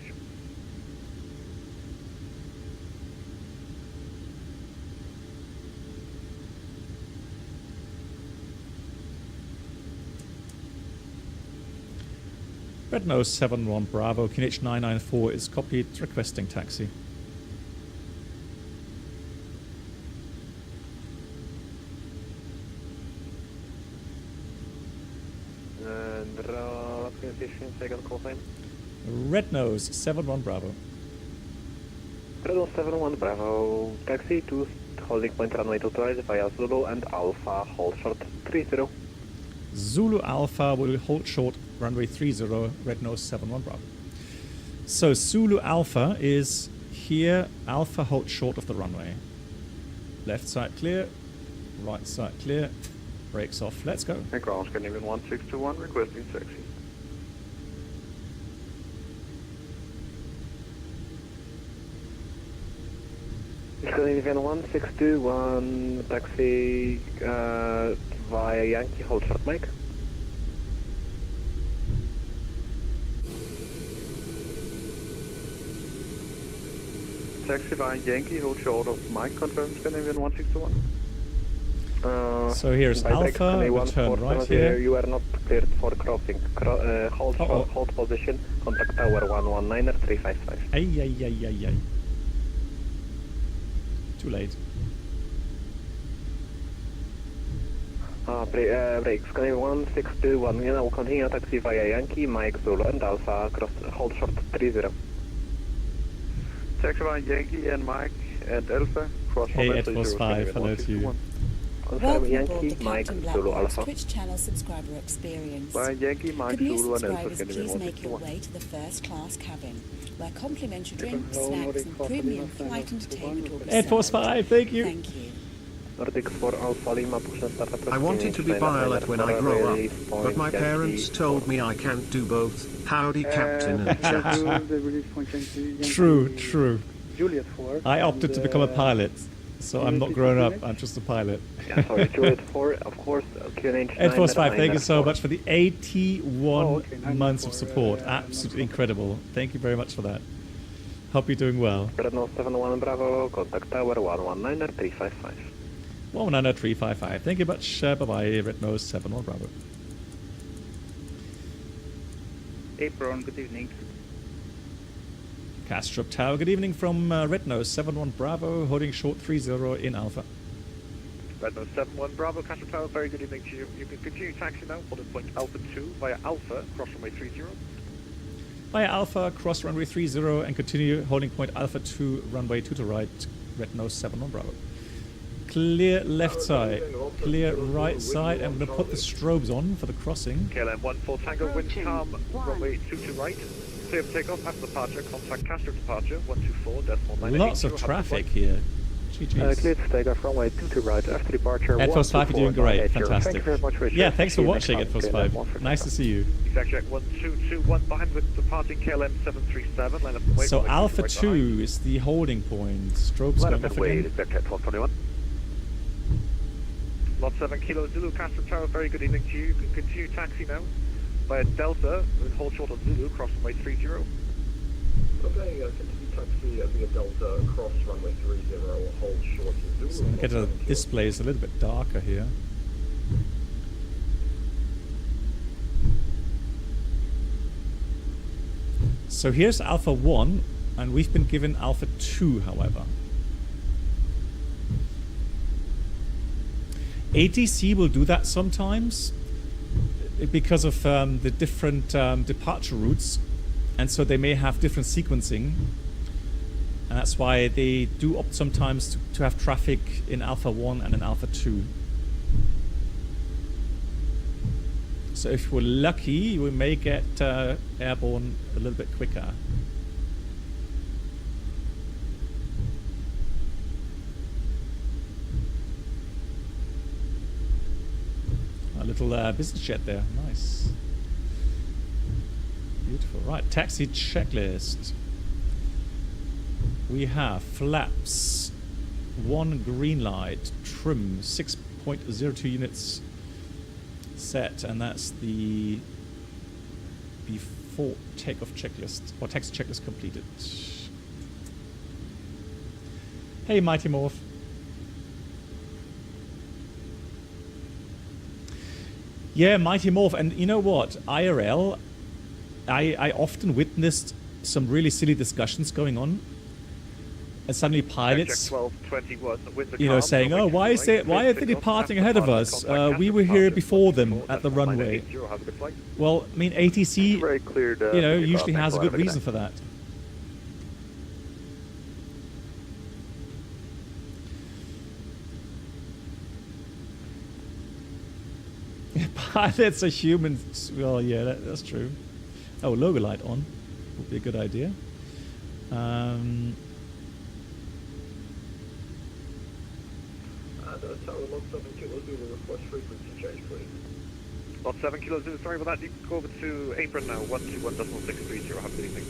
Red Nose 71 Bravo, QNH 994 is copied, requesting taxi. And second call sign. Red Nose 71 Bravo. Red Nose 71 Bravo, taxi to holding point runway 22 via Zulu and Alpha, hold short 30. Zulu Alpha will hold short runway 30, Red Nose 71 Bravo. So Zulu Alpha is here, Alpha hold short of the runway. Left side clear, right side clear, brakes off, let's go. Hey, ground Scandinavian 1621, requesting taxi. Scandinavian 1621, taxi via Yankee, hold short mic. Taxi via Yankee, hold short of mic, confirm Scandinavian 1621. So here's Alpha, return right here. You are not cleared for crossing. Hold short, hold position, contact tower 119er 355. Ay. Too late. Break, Scandinavia 1621, you know, continue taxi via Yankee, Mike Zulu and Alpha, cross, hold short 30. Taxi via Yankee and Mike and Alpha, cross Hey, runway Ed Force 5, hello to you. Welcome Yankee, aboard the Mike Captain Zulu Blackboard's Alpha. Twitch channel subscriber experience. Via Yankee, Mike Could new Zulu and Alpha, subscribers please make your way to the first class cabin, where complimentary drinks, snacks and premium flight entertainment will be Ed Force served. 5, thank you. Thank you. Nordic 4 Alpha Lima, push and start I wanted to be pilot when I grow up, but my parents told me I can't do both. Howdy, Captain and chat. True, true. Juliet 4. I opted to become a pilot, so I'm not grown up, I'm just a pilot. Yeah, sorry, Juliet 4, of course, QNH Ed Force 5, thank you so much for the 81 months of support. Absolutely incredible. Thank you very much for that. Hope you're doing well. Redno 71 Bravo, contact tower 119-355. 19355. Thank you much. Bye-bye, Red Nose 71 Bravo. Apron, good evening. Castrop Tower, good evening from Red Nose 71 Bravo, holding short 30 in Alpha. Red Nose 71 Bravo, Castle Tower, very good evening to you. You can continue taxi now, holding point Alpha 2 via Alpha, cross runway 30. Via Alpha, cross runway 30 and continue holding point Alpha 2, runway 2 to right, Red Nose 71 Bravo. Clear left side, clear right side, and we're going to put the strobes on for the crossing. KLM 14 Tango, wind calm, runway 22 right. Clear for takeoff, after departure, contact Castro departure, 124.9. Lots of traffic here. GG's. Clear to takeoff, runway 22 right, after departure, Ed Force 5, you're doing great, fantastic. Thank you very much, Richard. Yeah, thanks for watching, Ed Force 5. Nice to see you. EKCH 1221, behind with departing KLM 737, line up and wait. So Alpha 2 is the holding point. Strobes going off again. EKCH 1221. Lot 7 Kilo Zulu, Castro Tower, very good evening to you. You can continue taxi now via Delta, with hold short of Zulu, cross runway 30. Okay, continue taxi via Delta, across runway 30, hold short of Zulu. So get the display is a little bit darker here. So here's Alpha 1, and we've been given Alpha 2, however. ATC will do that sometimes because of the different departure routes, and so they may have different sequencing, and that's why they do opt sometimes to have traffic in Alpha 1 and in Alpha 2. So if we're lucky, we may get airborne a little bit quicker. A little business jet there, nice. Beautiful. Right, taxi checklist. We have flaps, 1 green light, trim, 6.02 units set, and that's the before takeoff checklist, or taxi checklist completed. Hey, Mighty Morph. Yeah, Mighty Morph, and you know what? IRL, I often witnessed some really silly discussions going on, and suddenly pilots, you know, saying, "Oh, why are they departing ahead of us? We were here before them at the runway." Well, I mean, ATC, you know, usually has a good reason for that. Pilots are humans. Well, yeah, that's true. Oh, logo light on would be a good idea. Lot 7 Kilo Zulu, sorry about that. You can go over to apron now, 121.630. Have a good evening.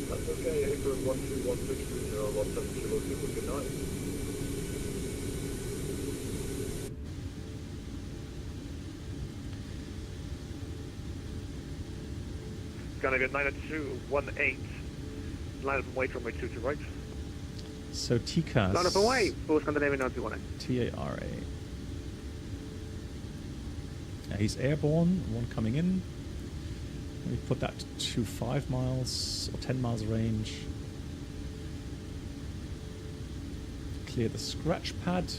That's okay, apron 121.630, lot 7 Kilo Zulu, good night. Gonna get 90218. Line up and wait runway 2 to right. So TCAS. Line up and wait. Full Scandinavian 921. TARA. Yeah, he's airborne. One coming in. Let me put that to 5 miles or 10 miles range. Clear the scratch pad.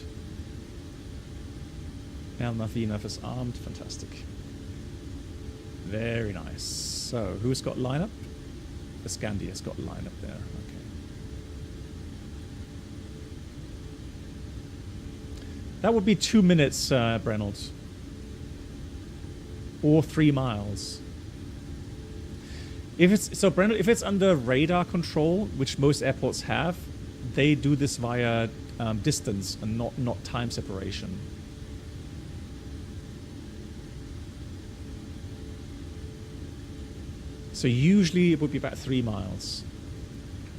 Now Navina is armed. Fantastic. Very nice. So, who's got lineup? The Scandia's got lineup there. Okay. That would be 2 minutes, Brennald. Or 3 miles. If it's so, Brennald, if it's under radar control, which most airports have, they do this via distance and not time separation. So usually it would be about 3 miles.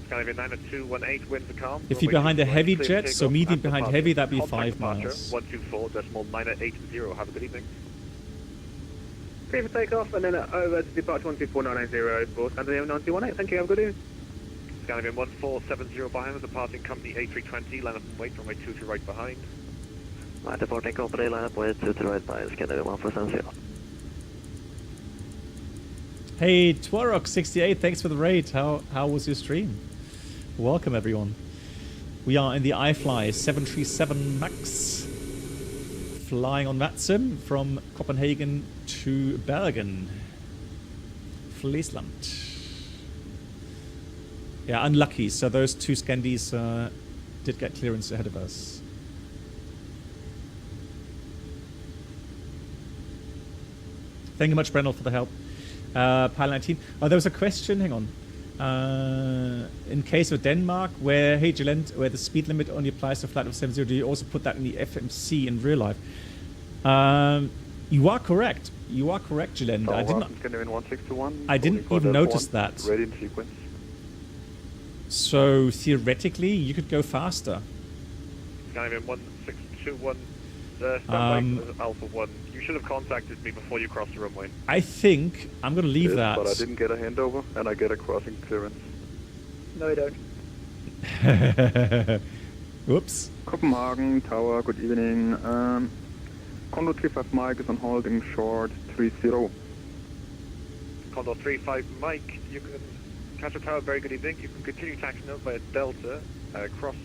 Skyline 90218, winds are calm. If you're behind a heavy jet, so medium behind heavy, that'd be 5 miles. 124.980. Have a good evening. Clear for takeoff, and then over to departure 124990 for Skyline 9218. Thank you, have a good evening. Skyline 1470 behind, departing company A320, line up and wait, runway 2 to right behind. Right, departing company, line up wait 2 to right behind, Skyline 1470. Hey, Twarok68, thanks for the raid. How was your stream? Welcome, everyone. We are in the iFly 737 MAX, flying on VATSIM from Copenhagen to Bergen, Friesland. Yeah, unlucky. So those 2 Scandies did get clearance ahead of us. Thank you much, Brennell, for the help. Pilot 19. Oh, there was a question. Hang on. In case of Denmark, where where the speed limit only applies to flight of 70, do you also put that in the FMC in real life? You are correct. You are correct, Gilend. I didn't even notice that. Ready in sequence. So theoretically, you could go faster. Skyline 1621. Alpha 1. You should have contacted me before you crossed the runway. I think I'm going to leave that. But I didn't get a handover, and I get a crossing clearance. No, you don't. Whoops. Copenhagen Tower, good evening. Condor 35 Mike is on holding short 30. Condor 35 Mike, you can catch a tower, very good evening. You can continue taxiing over via Delta, cross.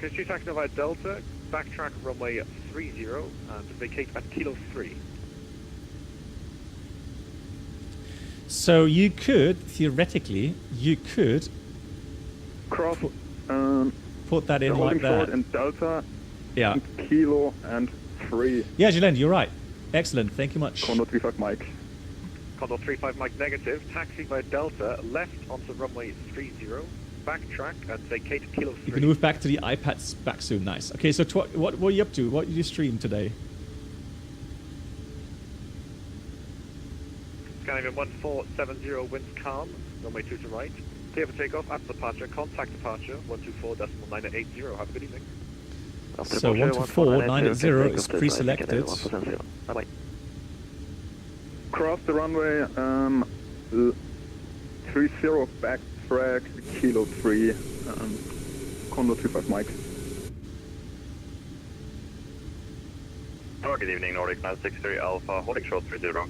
Continue taxiing over via Delta, backtrack runway 30, and vacate at Kilo 3. So you could, theoretically, cross, put that in like that. In Delta, yeah. Kilo and 3. Yeah, Gilend, you're right. Excellent, thank you much. Condor 35 Mike. Condor 35 Mike negative, taxi via Delta, left onto runway 30, backtrack and vacate Kilo 3. You can move back to the iPads back soon, nice. Okay, so what are you up to? What did you stream today? Skyline 1470, winds calm, runway 2 to right. Clear for takeoff, at departure, contact departure, 124.980, have a good evening. So 124.980 is pre-selected. Bye-bye. Cross the runway 30, backtrack, Kilo 3, Condor 35 Mike. Oh, good evening, Nordic 963 Alpha, holding short 30.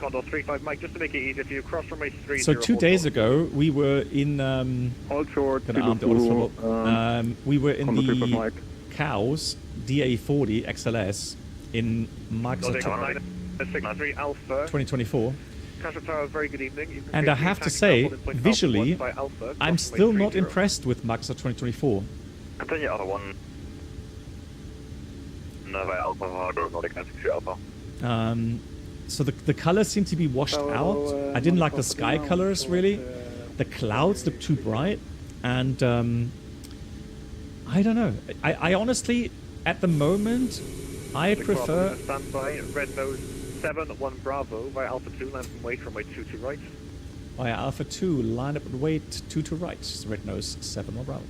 Condor 35 Mike, just to make it easier for you, cross runway 30. So 2 days ago, we were in all short, we were in the Cows DA40 XLS in Microsoft 2024. Very good evening. And I have to say, visually, I'm still not impressed with Microsoft 2024. Continue Alpha 1. Nova Alpha, Nordic 963 Alpha. So the colors seem to be washed out. I didn't like the sky colors, really. The clouds look too bright. And I don't know. I honestly, at the moment, I prefer... Standby, red nose 7-1 Bravo via Alpha 2, land and wait from way 2 to right. Via Alpha 2, line up and wait 2 to right. Red nose 7-1 Bravo.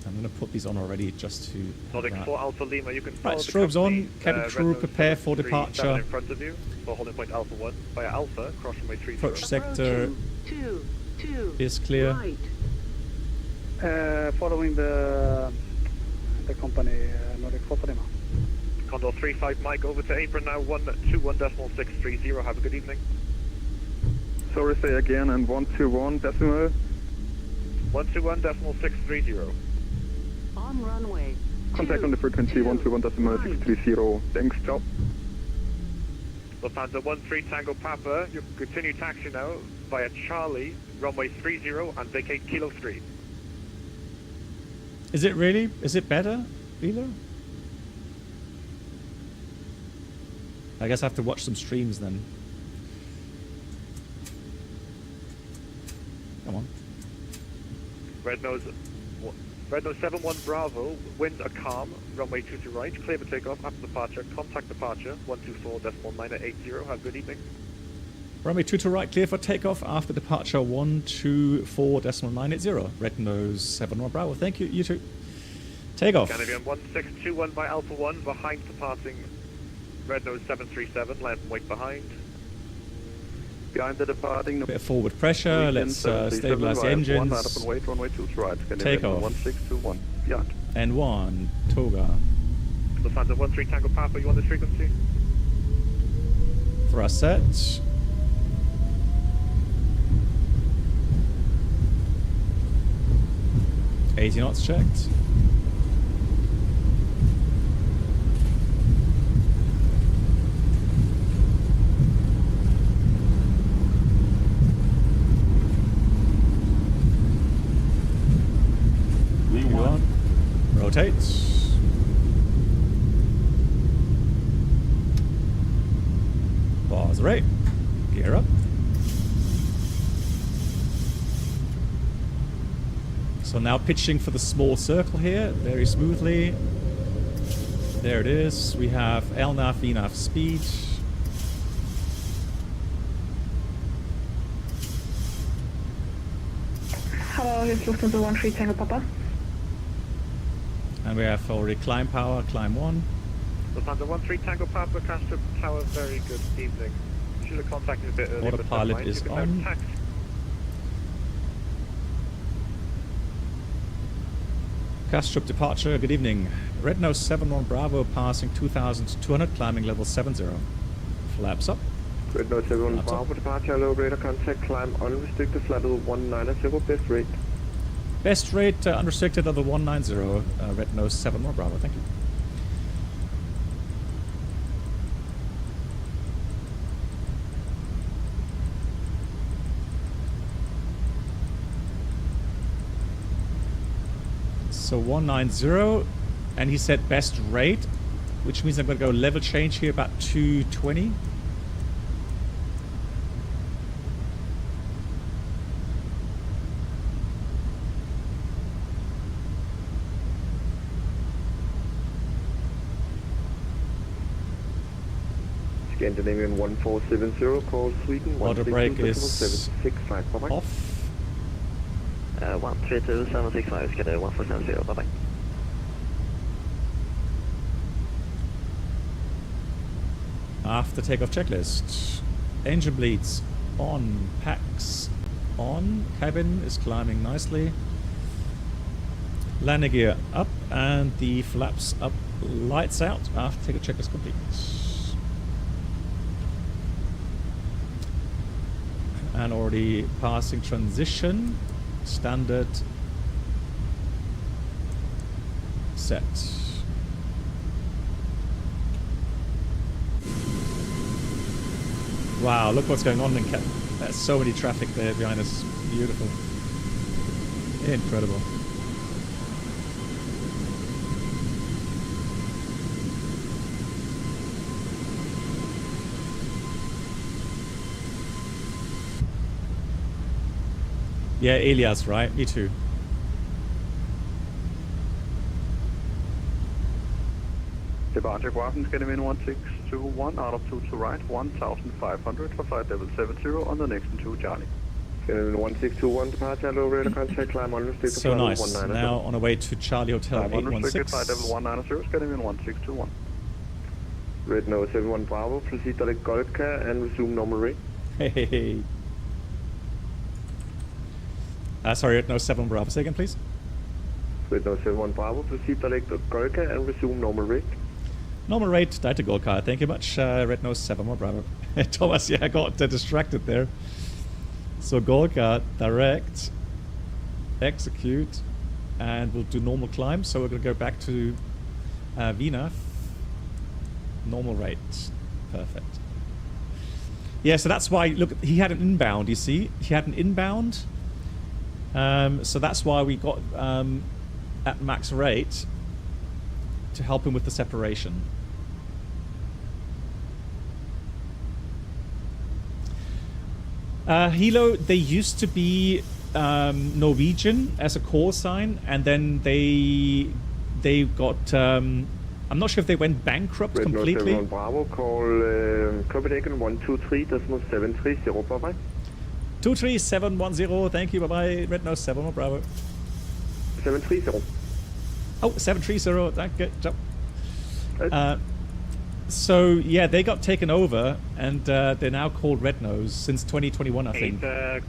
I'm going to put these on already just to... Nordic 4 Alpha Lima, you can follow right, strobes on, cabin crew, prepare for departure. In front of you, for holding point Alpha 1 via Alpha, cross runway 30. Approach sector is clear. Right. Following the company, Nordic 4 Lima. Condor 35 Mike, over to apron now, 121.630, have a good evening. Sorry, say again, and 121 decimal. 121.630. On runway. Contact on the frequency 121.630. Thanks, ciao. Lufthansa 13 Tango Papa, you continue taxi now via Charlie, runway 30 and vacate Kilo 3. Is it really? Is it better, Wheeler? I guess I have to watch some streams then. Come on. Red Nose 71 Bravo, winds are calm, runway 22 right, clear for takeoff, after departure, contact departure, 124.980, have a good evening. Runway 22 right, clear for takeoff, after departure, 124.980, Red Nose 71 Bravo, thank you, you too. Takeoff. Scandinavian 1621 by Alpha 1, behind departing Red Nose 737, land and wake behind. Behind the departing. Bit of forward pressure, let's stabilize the engines. Runway 2 right. Takeoff. 1621. Beyond. N1, Toga. Lufthansa 13 Tango Papa, you on this frequency? Thrust set. $80 knots checked. V1. Rotate. Pause rate. Gear up. So now pitching for the small circle here, very smoothly. There it is. We have LNAV, VNAV speed. Hello, here's Lufthansa 13 Tango Papa. And we have already climb power, climb 1. Lufthansa 13 Tango Papa, Castro Tower, very good evening. Should have contacted a bit earlier. Autopilot is on. Castrop departure, good evening. Red Nose 71 Bravo passing 2,200, climbing level 70. Flaps up. Red Nose 71 Bravo departure, low radar contact, climb unrestricted, flight level 190, best rate. Best rate unrestricted level 190, Red Nose 71 Bravo, thank you. So 190, and he said best rate, which means I'm going to go level change here about 220. Scandinavian 1470, call Sweden. Auto brake is 765, bye-bye. off. 132.765, schedule 1470, bye-bye. After takeoff checklist. Engine bleeds on, packs on, cabin is climbing nicely. Landing gear up and the flaps up, lights out after takeoff checklist complete. And already passing transition. Standard set. Wow, look what's going on in Cap. There's so many traffic there behind us. Beautiful. Incredible. Yeah, Elias, right? Me too. Departure Bergen, Scandinavian 1621, out of 2 to right, 1,500 for flight level 70 on the next 2 Charlie. Scandinavian 1621, departure, low radar contact, climb unrestricted, So flight nice. level 190. Now on our way to Charlie Hotel Climb unrestricted, 816. flight level 190, Scandinavian 1621. Red Nose 71 Bravo, proceed direct Golka and resume normal rate. Hey. Sorry, no 7 Bravo. Say again, please. Red Nose 71 Bravo, proceed direct Golka and resume normal rate. Normal rate, direct to Golka. Thank you much, Red Nose 7 Bravo. Thomas, yeah, I got distracted there. So Golka, direct, execute, and we'll do normal climb. So we're going to go back to VNAV. Normal rate. Perfect. Yeah, so that's why, look, he had an inbound, you see? He had an inbound. So that's why we got at max rate to help him with the separation. Hilo, they used to be Norwegian as a call sign, and then they got I'm not sure if they went bankrupt completely. Bravo, call Copenhagen 123.730, bye-bye. 23710, thank you, bye-bye. Red Nose 7, Bravo. 730. Oh, 730, thank you. So, yeah, they got taken over, and they're now called Red Nose since 2021, I think.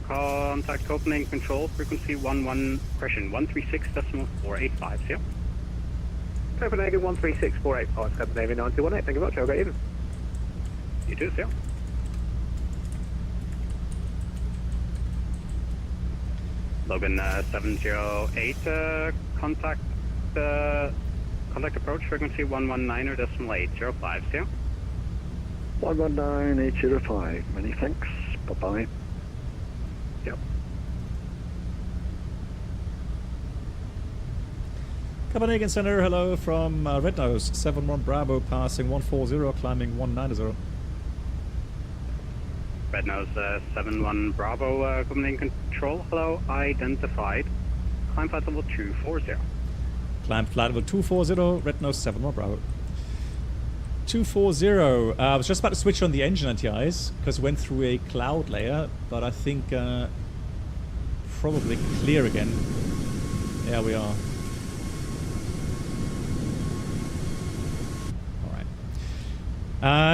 Contact Copenhagen Control, frequency 136.485, yeah? Copenhagen 136.485, Copenhagen 9218, thank you very much, I'll get in. You too, yeah. Logan 708, contact approach, frequency 119.805, yeah? 119.805, many thanks, bye-bye. Yep. Copenhagen Center, hello from Red Nose 71 Bravo, passing 140, climbing 190. Red Nose 71 Bravo, Copenhagen Control, hello, identified, climb flight level 240. Climb flight level 240, Red Nose 71 Bravo. 240, I was just about to switch on the engine anti-ice, because it went through a cloud layer, but I think probably clear again. There we are.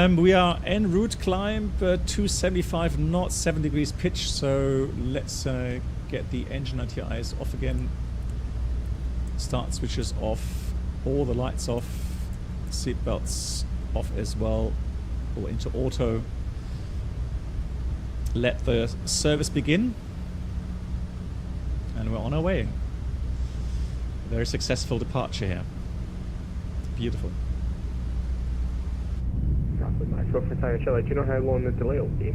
We are en route, climb 275 knots, 7 degrees pitch, so let's get the engine anti-ice off again. Start switches off, all the lights off, seat belts off as well, or into auto. Let the service begin, and we're on our way. Very successful departure here. Beautiful. Do you know how long the delay will be?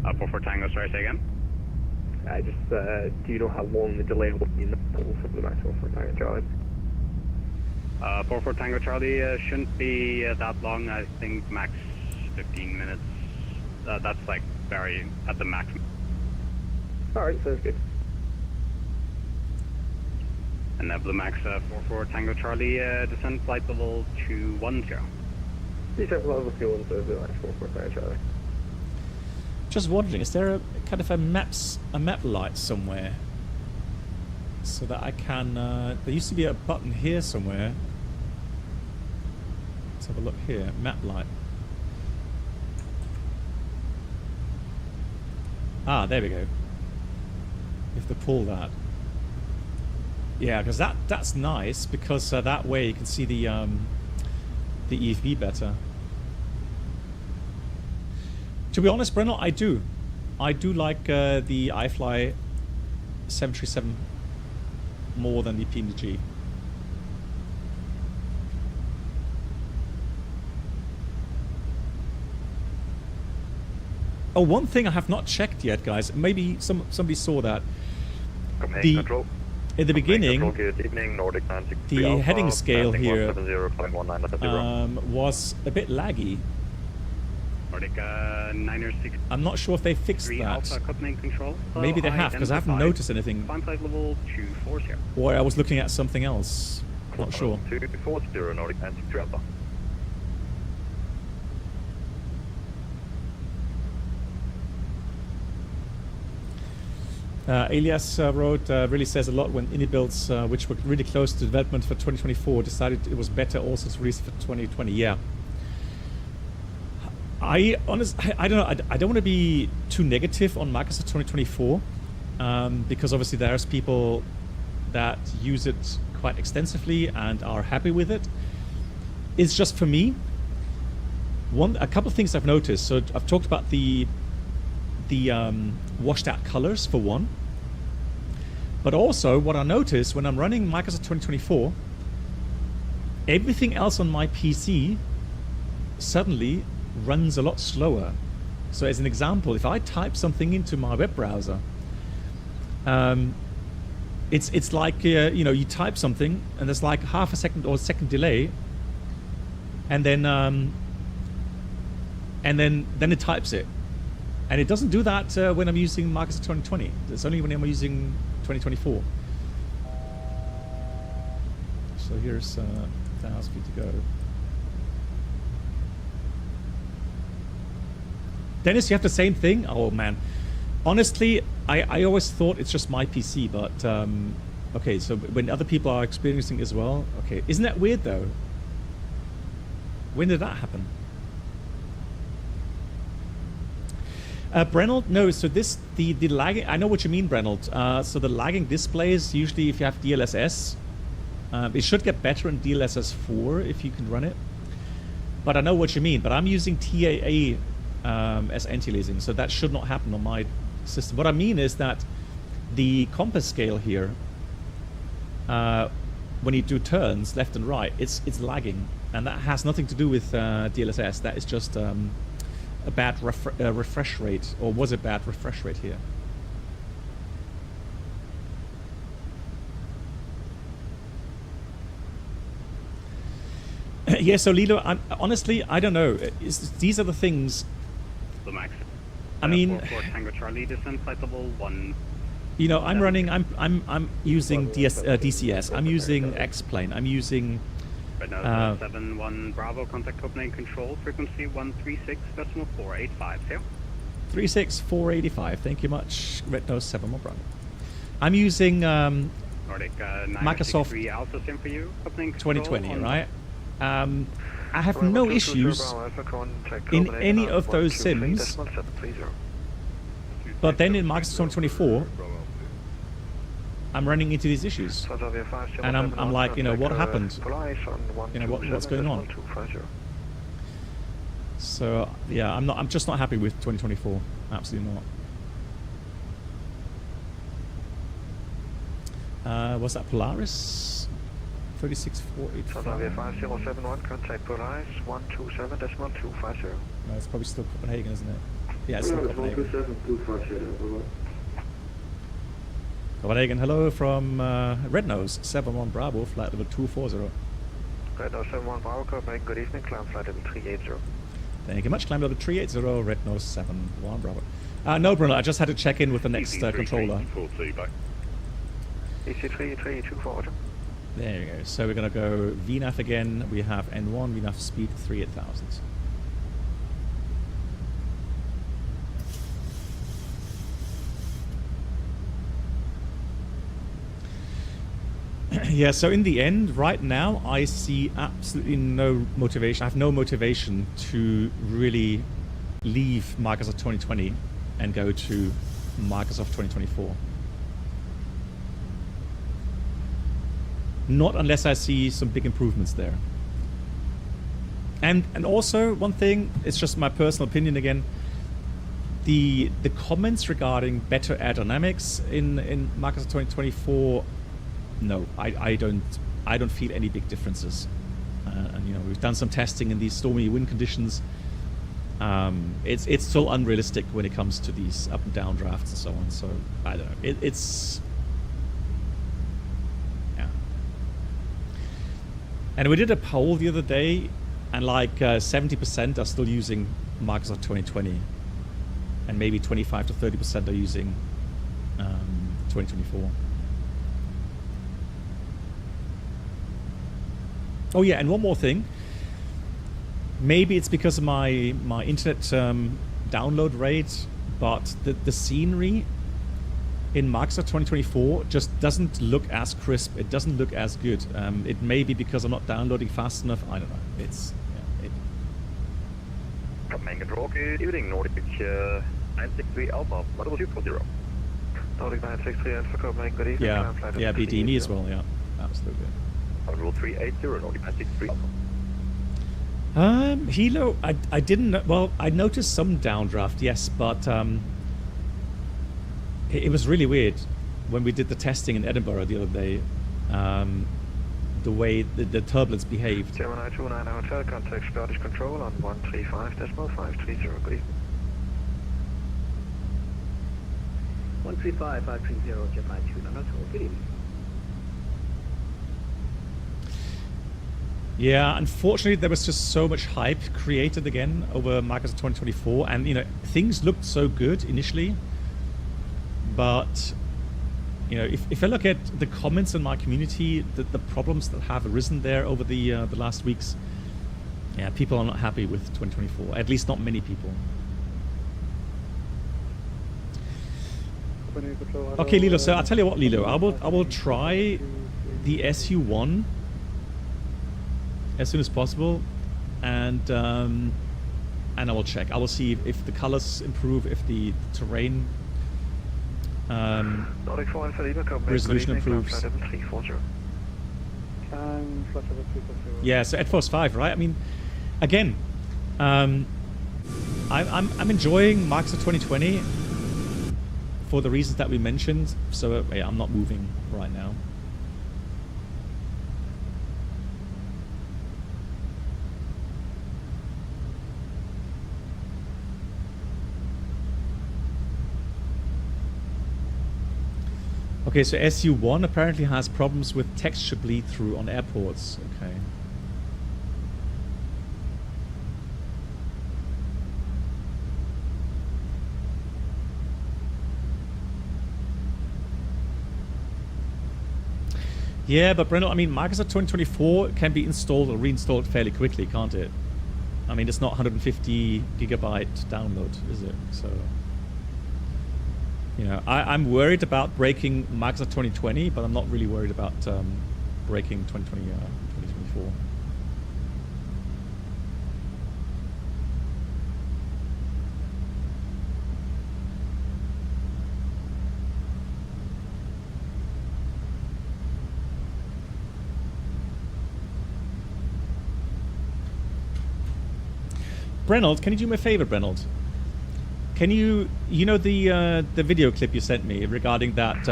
44 Tango, sorry, say again? Do you know how long the delay will be in the pool for the maximum for Tango Charlie? 44 Tango Charlie shouldn't be that long, I think max 15 minutes. That's like very at the maximum. Alright, sounds good. And Blue Max 44 Tango Charlie, descend flight level 210. Descent level 210, Blue Max 44 Tango Charlie. Just wondering, is there a kind of a map light somewhere, so that I can? There used to be a button here somewhere. Let's have a look here. Map light. Ah, there we go. You have to pull that. Yeah, because that's nice, because that way you can see the EFB better. To be honest, Brennan, I do like the iFly 737 more than the PNG. Oh, one thing I have not checked yet, guys. Maybe somebody saw that. Control. In the beginning, the heading scale here was a bit laggy. I'm not sure if they fixed that. Maybe they have, because I haven't noticed anything. Or I was looking at something else. Not sure. 240 Nordic 93 Alpha. Elias wrote, really says a lot when indie builds, which were really close to development for 2024, decided it was better also to release for 2020. Yeah. I don't know. I don't want to be too negative on Microsoft 2024, because obviously there's people that use it quite extensively and are happy with it. It's just for me. A couple of things I've noticed. So I've talked about the the washed out colors for one. But also what I notice when I'm running Microsoft 2024, everything else on my PC suddenly runs a lot slower. So as an example, if I type something into my web browser, it's like you know, you type something and there's like half a second or a second delay, and then it types it, and it doesn't do that when I'm using Microsoft 2020. It's only when I'm using 2024. So here's 1,000 feet to go. Dennis, you have the same thing? Oh man, honestly, I always thought it's just my PC, but okay, so when other people are experiencing as well, okay, isn't that weird though? When did that happen? Brenold, no, so this, the lagging, I know what you mean, Brenold. So the lagging displays, usually if you have DLSS, it should get better in DLSS 4 if you can run it. But I know what you mean, but I'm using TAA as anti-aliasing, so that should not happen on my system. What I mean is that the compass scale here, when you do turns left and right, it's lagging, and that has nothing to do with DLSS. That is just a bad refresh rate, or was a bad refresh rate here. Yeah, so Lilo, honestly, I don't know. These are the things. The max. I mean, for Tango Charlie descent flight level 1. You know, I'm running. I'm using DCS. I'm using X-plane. I'm using. Right now, 71 Bravo, contact Copenhagen control, frequency 136.485. 36485. Thank you much. Red Nose 71 Bravo. I'm using Nordic Microsoft Alpha Sim for you, 2020, right? I have no issues in any of those sims, but then in Microsoft 2024, I'm running into these issues, and I'm like, you know, what happened? You know, what's going on? So yeah, I'm just not happy with 2024. Absolutely not. Was that Polaris? 36485. Contact Polaris 127.250. No, it's probably still Copenhagen, isn't it? Yeah, it's still Copenhagen. Copenhagen, hello from Red Nose 71 Bravo, flight level 240. Red Nose 71 Bravo, Copenhagen, good evening, climb flight level 380. Thank you much, climb level 380, Red Nose 71 Bravo. No, Bruno, I just had to check in with the next controller. EC324. There you go. So we're going to go VNAV again. We have N1, VNAV speed 38,000. Yeah, so in the end, right now, I see absolutely no motivation. I have no motivation to really leave Microsoft 2020 and go to Microsoft 2024. Not unless I see some big improvements there. And also, one thing, it's just my personal opinion again, the comments regarding better aerodynamics in Microsoft 2024, no, I don't feel any big differences. And you know, we've done some testing in these stormy wind conditions. It's still unrealistic when it comes to these up and down drafts and so on. So I don't know. It's yeah. And we did a poll the other day, and like 70% are still using Microsoft 2020, and maybe 25 to 30% are using 2024. Oh yeah, and one more thing. Maybe it's because of my internet download rate, but the scenery in Microsoft 2024 just doesn't look as crisp. It doesn't look as good. It may be because I'm not downloading fast enough. I don't know. It's yeah. Copenhagen Control, good evening. Nordic 963 Alpha, level 240. Nordic 963 Alpha, Copenhagen, good evening. Yeah, BD as well. Yeah, absolutely. Level 380, Nordic 963 Alpha. Hilo, I didn't know, well, I noticed some downdraft, yes, but it was really weird when we did the testing in Edinburgh the other day. The way the turbulence behaved. Gemini 29 Hotel, contact Scottish Control on 135.530, good evening. 135.530, Gemini 29 Hotel, good evening. Yeah, unfortunately there was just so much hype created again over Microsoft 2024, and you know, things looked so good initially, but you know, if I look at the comments in my community, the problems that have arisen there over the last weeks, yeah, people are not happy with 2024. At least not many people. Okay, Lilo. So I'll tell you what, Lilo. I will try the SU1 as soon as possible, and I will check. I will see if the colors improve, if the terrain. Resolution improves. Yeah, so at Force 5, right? I mean, again, I'm enjoying Microsoft 2020 for the reasons that we mentioned. So yeah, I'm not moving right now. Okay, so SU1 apparently has problems with texture bleed through on airports. Okay. Yeah, but Brendel, I mean, Microsoft 2024 can be installed or reinstalled fairly quickly, can't it? I mean, it's not 150 gigabyte download, is it? So, you know, I'm worried about breaking Microsoft 2020, but I'm not really worried about breaking 2024. Brenold, can you do me a favor, Brenold? Can you know the video clip you sent me regarding that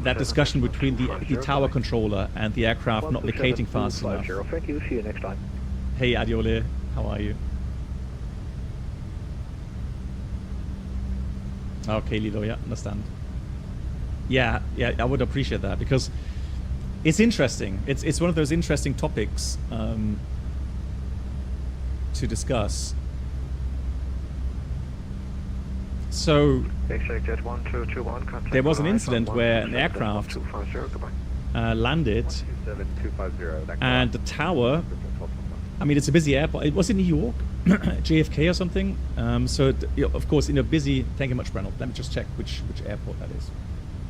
that discussion between the tower controller and the aircraft not locating fast enough? Thank you. See you next time. Hey Adiole, how are you? Okay, Lido, yeah, understand. Yeah, I would appreciate that because it's interesting. It's one of those interesting topics to discuss. So there was an incident where an aircraft landed and the tower, I mean, it's a busy airport. It was in New York, JFK or something. So of course, in a busy, thank you much, Brennell. Let me just check which airport that is.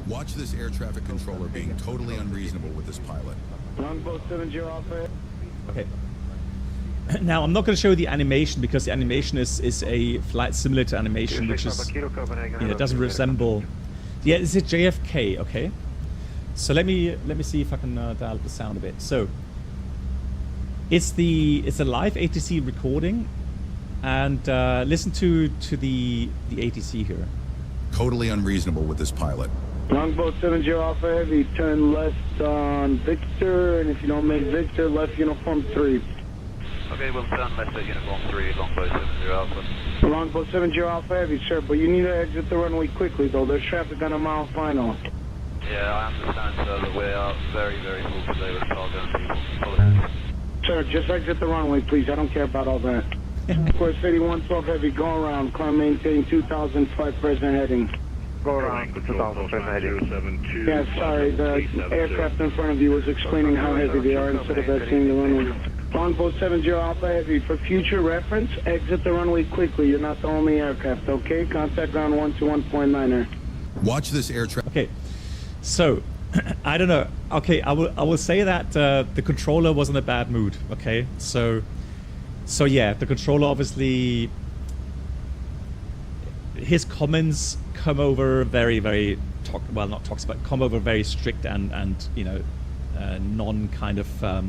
Watch this air traffic controller being totally unreasonable with this pilot. Longboat 70 off air. Okay. Now, I'm not going to show the animation because the animation is a flight simulator animation, which is, it doesn't resemble. Yeah, is it JFK? Okay. So let me see if I can dial up the sound a bit. So it's a live ATC recording, and listen to the ATC here. Totally unreasonable with this pilot. Longboat 70 off heavy, turn left on Victor, and if you don't make Victor, left uniform 3. Okay, we'll turn left at uniform 3, longboat 70 Alpha. Longboat 70 Alpha heavy, sir, but you need to exit the runway quickly, though. There's traffic on a mile final. Yeah, I understand, sir, that we are very, very full today with cargo and people. Apologies. Sir, just exit the runway, please. I don't care about all that. Of course, 8112 heavy, go around. Climb, maintain 2005 present heading. Go around 2005 heading. Yeah, sorry, the aircraft in front of you was explaining how heavy they are instead of exiting the runway. Longboat 70 Alpha Heavy, for future reference, exit the runway quickly. You're not the only aircraft, okay? Contact ground 121.9er. Watch this air traffic. Okay, so I don't know. Okay, I will say that the controller was in a bad mood. Okay, so yeah, the controller obviously, his comments come over very, very not toxic, but come over very strict and you know, non kind of.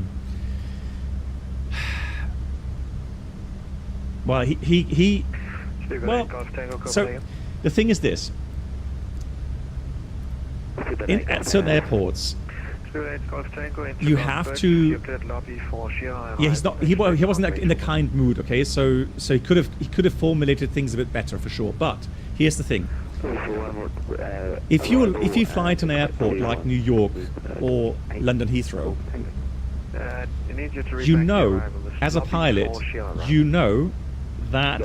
Well, he well, so the thing is this. At certain airports, you have to. Yeah, he's not. He wasn't in the kind mood. Okay, so he could have formulated things a bit better for sure. But here's the thing: if you fly to an airport like New York or London Heathrow, you know, as a pilot, you know that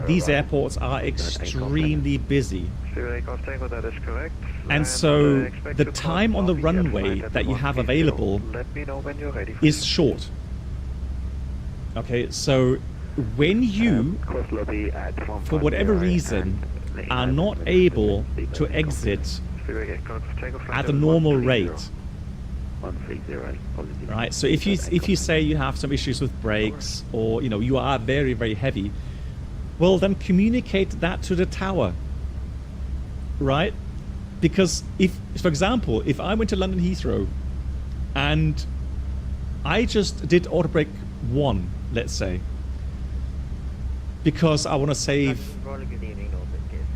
these airports are extremely busy. And so the time on the runway that you have available is short. Okay, so when you, for whatever reason, are not able to exit at a normal rate, right? So if you say you have some issues with brakes, or you are very, very heavy, well then communicate that to the tower, right? Because if, for example, if I went to London Heathrow and I just did auto brake 1, let's say, because I want to save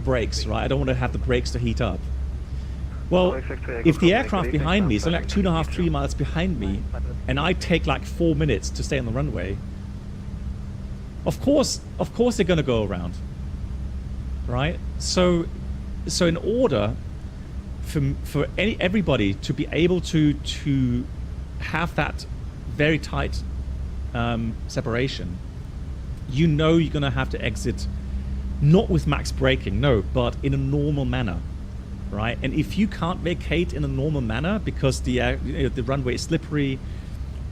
brakes, right? I don't want to have the brakes to heat up. Well, if the aircraft behind me is only like 2.5, 3 miles behind me, and I take like 4 minutes to stay on the runway, of course they're going to go around, right? So in order for everybody to be able to have that very tight separation, you're going to have to exit not with max braking, no, but in a normal manner, right? And if you can't vacate in a normal manner because the runway is slippery,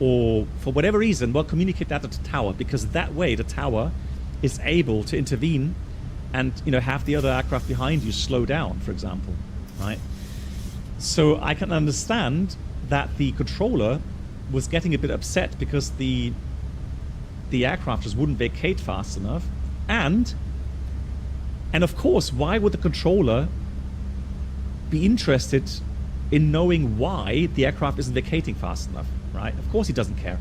or for whatever reason, well, communicate that to the tower, because that way the tower is able to intervene and have the other aircraft behind you slow down, for example, right? So I can understand that the controller was getting a bit upset because the aircraft just wouldn't vacate fast enough, and of course, why would the controller be interested in knowing why the aircraft isn't vacating fast enough, right? Of course he doesn't care.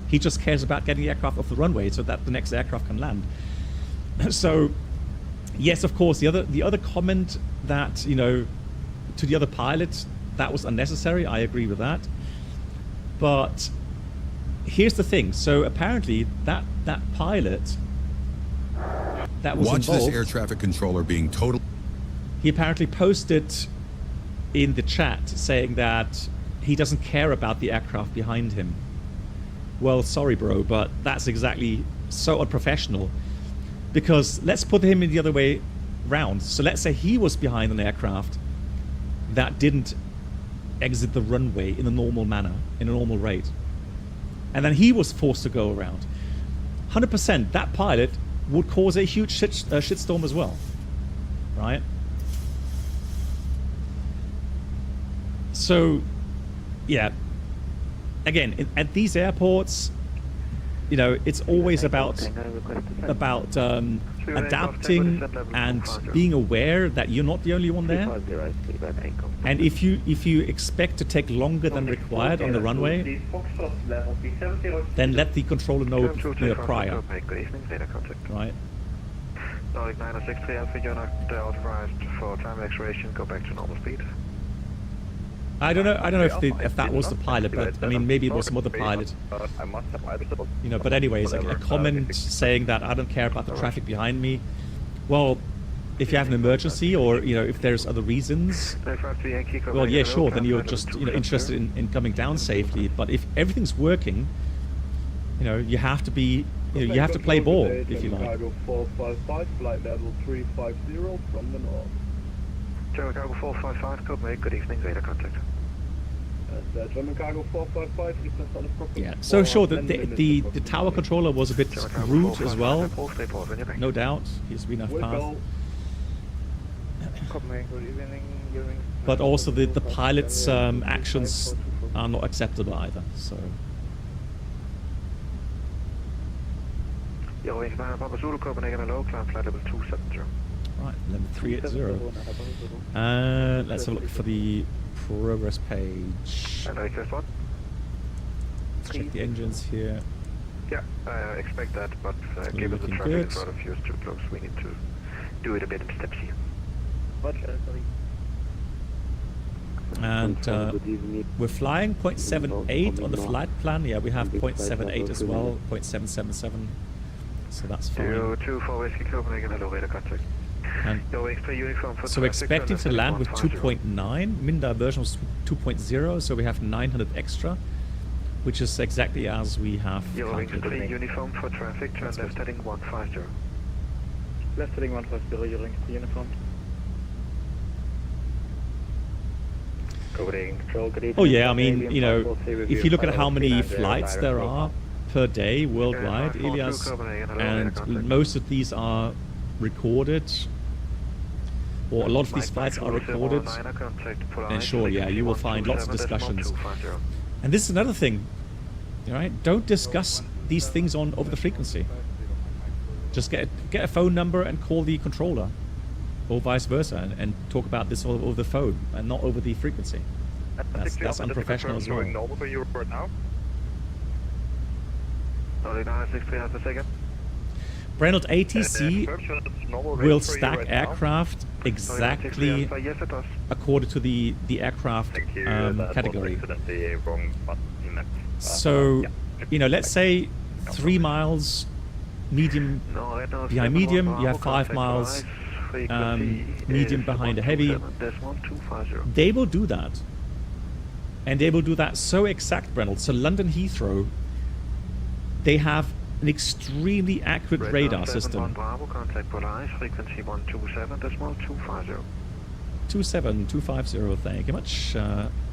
He just cares about getting the aircraft off the runway so that the next aircraft can land. So yes, of course, the other comment that, to the other pilot, that was unnecessary. I agree with that. But here's the thing. So apparently that pilot that was involved, watch this air traffic controller being total. He apparently posted in the chat saying that he doesn't care about the aircraft behind him. Well, sorry, bro, but that's exactly so unprofessional. Because let's put him in the other way round. So let's say he was behind an aircraft that didn't exit the runway in a normal manner, in a normal rate, and then he was forced to go around. 100% that pilot would cause a huge shitstorm as well, right? So, yeah, again, at these airports, it's always about adapting and being aware that you're not the only one there. And if you expect to take longer than required on the runway, then let the controller know prior. Right? Nordic 963 Alpha, you're not authorized for time acceleration. Go back to normal speed. I don't know if that was the pilot, but I mean maybe it was some other pilot. But anyways, a comment saying that I don't care about the traffic behind me. Well, if you have an emergency, or if there's other reasons, well, yeah, sure, then you're just interested in coming down safely. But if everything's working, you have to be you have to play ball, if you like. Cargo 455, flight level 350 from the north. German Cargo 455, Copenhagen, good evening, Zeta contact. German Cargo 455, request on the property. Yeah, so sure, the tower controller was a bit rude as well, no doubt, he's been off path. But also the pilot's actions are not acceptable either, so... Papa Zulu, Copenhagen, hello, climb flight level 270. Right, level 380. Let's have a look for the progress page. And request one. Check the engines here. Yeah, expect that, but give us a traffic in front of you is too close. We need to do it a bit in steps here. And we're flying 0.78 on the flight plan. Yeah, we have 0.78 as well, 0.777. So that's fine. 024 Whiskey Copenhagen, hello, radar contact. And uniform for so we're expecting to land with 2.9. Min diversion was 2.0, so we have 900 extra, which is exactly as we have calculated. Uniform for traffic, turn left heading 150. Left heading 150, you're linked to uniform. Oh yeah, I mean, you know, if you look at how many flights there are per day worldwide, Elias, and most of these are recorded, or a lot of these flights are recorded, and sure, yeah, you will find lots of discussions. And this is another thing, all right? Don't discuss these things on over the frequency. Just get a phone number and call the controller, or vice versa, and talk about this all over the phone and not over the frequency. That's unprofessional as well. Normal for you right now. Brennelt ATC will stack aircraft exactly according to the aircraft category. So, you know, let's say 3 miles medium behind medium, you have 5 miles medium behind a heavy. They will do that. And they will do that so exact, Brennelt. So London Heathrow, they have an extremely accurate radar system. 27250, thank you much.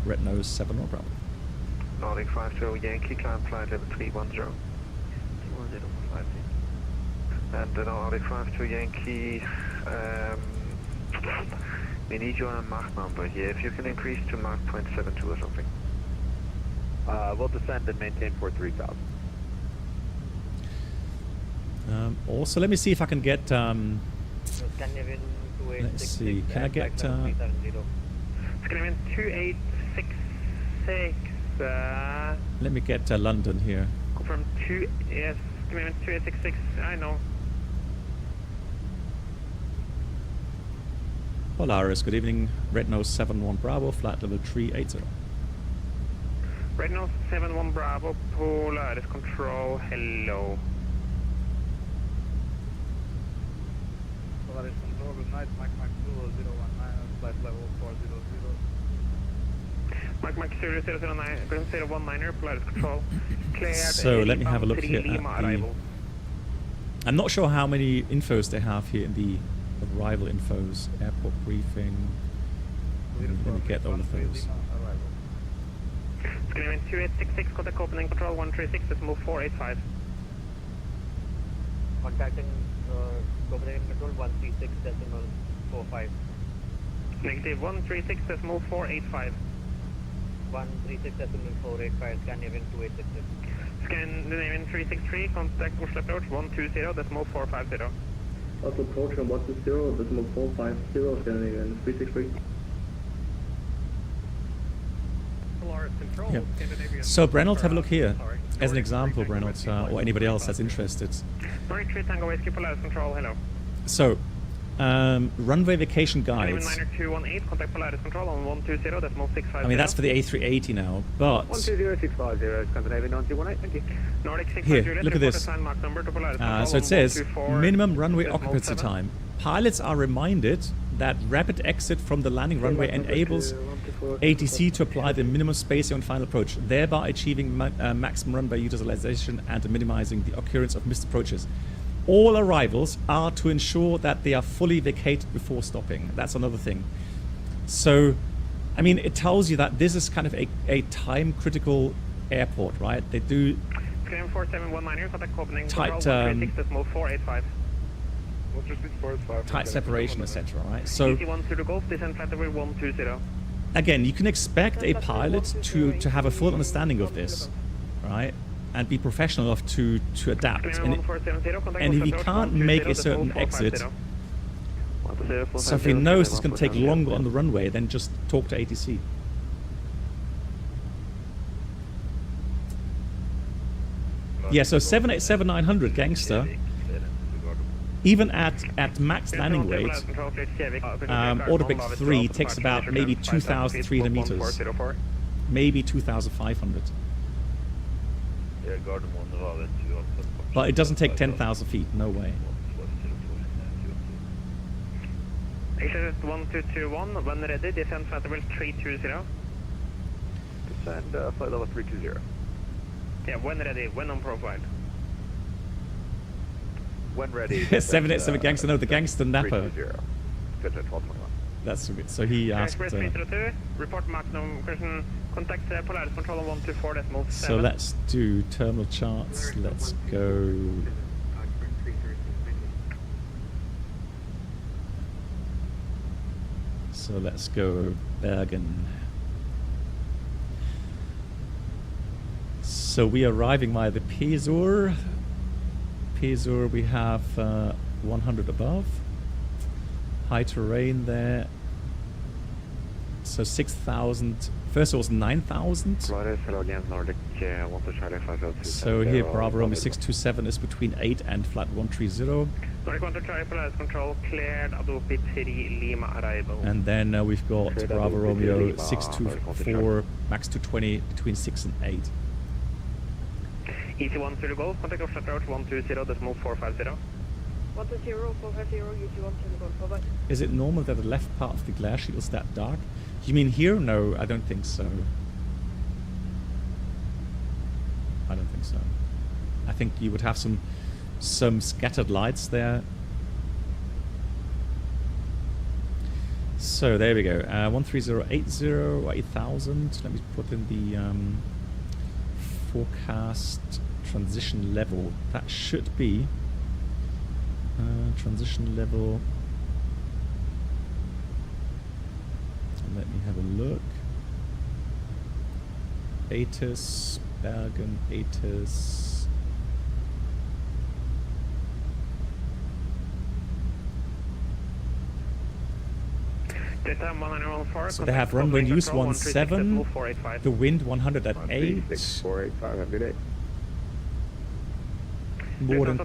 Red Nose 7, no problem. Nordic 50 Yankee, climb flight level 310. And the Nordic 52 Yankee, we need you on a Mach number here. If you can increase to Mach 0.72 or something. We'll descend and maintain for 3000. Also, let me see if I can get. Let's see. Can I get? Scandinavian 2866. Let me get London here. Confirm 2. Yes, Scandinavian 2866. I know. Polaris, good evening. Red Nose 71 Bravo, flight level 380. Red Nose 71 Bravo, Polaris control, hello. Polaris control, good night, Mike 2019, flight level 400. Mike 0009, Polaris control, cleared. So let me have a look here at the... I'm not sure how many infos they have here in the arrival infos, airport briefing. Let me get all of those. Scandinavian 2866, contact Copenhagen control 136, let's move 485. Contacting Copenhagen control 136.45. Negative 136, let's move 485. 136.485, Scandinavian 2866. Scandinavian 363, contact Oslo approach 120, let's move 450. Oslo approach on 120, let's move 450, Scandinavian 363. Yeah. So Brennelt, have a look here. As an example, Brennelt, or anybody else that's interested. So, runway vacation guides. I mean, that's for the A380 now, but... Here, look at this. So it says, minimum runway occupancy time. Pilots are reminded that rapid exit from the landing runway enables ATC to apply the minimum spacing on final approach, thereby achieving maximum runway utilization and minimizing the occurrence of missed approaches. All arrivals are to ensure that they are fully vacated before stopping. That's another thing. So, I mean, it tells you that this is kind of a time-critical airport, right? They do tight separation, etc., right? So, again, you can expect a pilot to have a full understanding of this, right? And be professional enough to adapt. And if he can't make a certain exit, so if he knows it's going to take longer on the runway, then just talk to ATC. Yeah, so 787-900 Gangster Even at max landing weight, Autopic 3 takes about maybe 2,300 meters, maybe 2,500. But it doesn't take 10,000 feet, no way. EKCH 1221, when ready, descend flight level 320. Descend flight level 320. Yeah, when ready, when on profile. When ready. 787 Gangster, no, the Gangster Napper. Good, 1221. That's so good. So he asked. Report maximum question. Contact Polaris control on 124.7. So let's do terminal charts. Let's go. So let's go Bergen. So we are arriving via the Pesur. Pesur, we have 100 above. High terrain there. So 6,000. First it was 9,000. So here Bravo Romeo 627 is between 8 and flight 130. Control cleared. Adobe 3 Lima arrival. And then we've got Bravo Romeo 624 max 220 between 6 and 8. EC10 Golf, contact offset approach 120.450. 120.450, EC10 Golf, Is it normal that the left part of the glass shield is that dark? You mean here? No, I don't think so. I don't think so. I think you would have some scattered lights there. So there we go. 13080 or 8000. Let me put in the forecast transition level. That should be transition level. Let me have a look. ATIS, Bergen, ATIS. So they have runway news 17, the wind 100 at 8. More than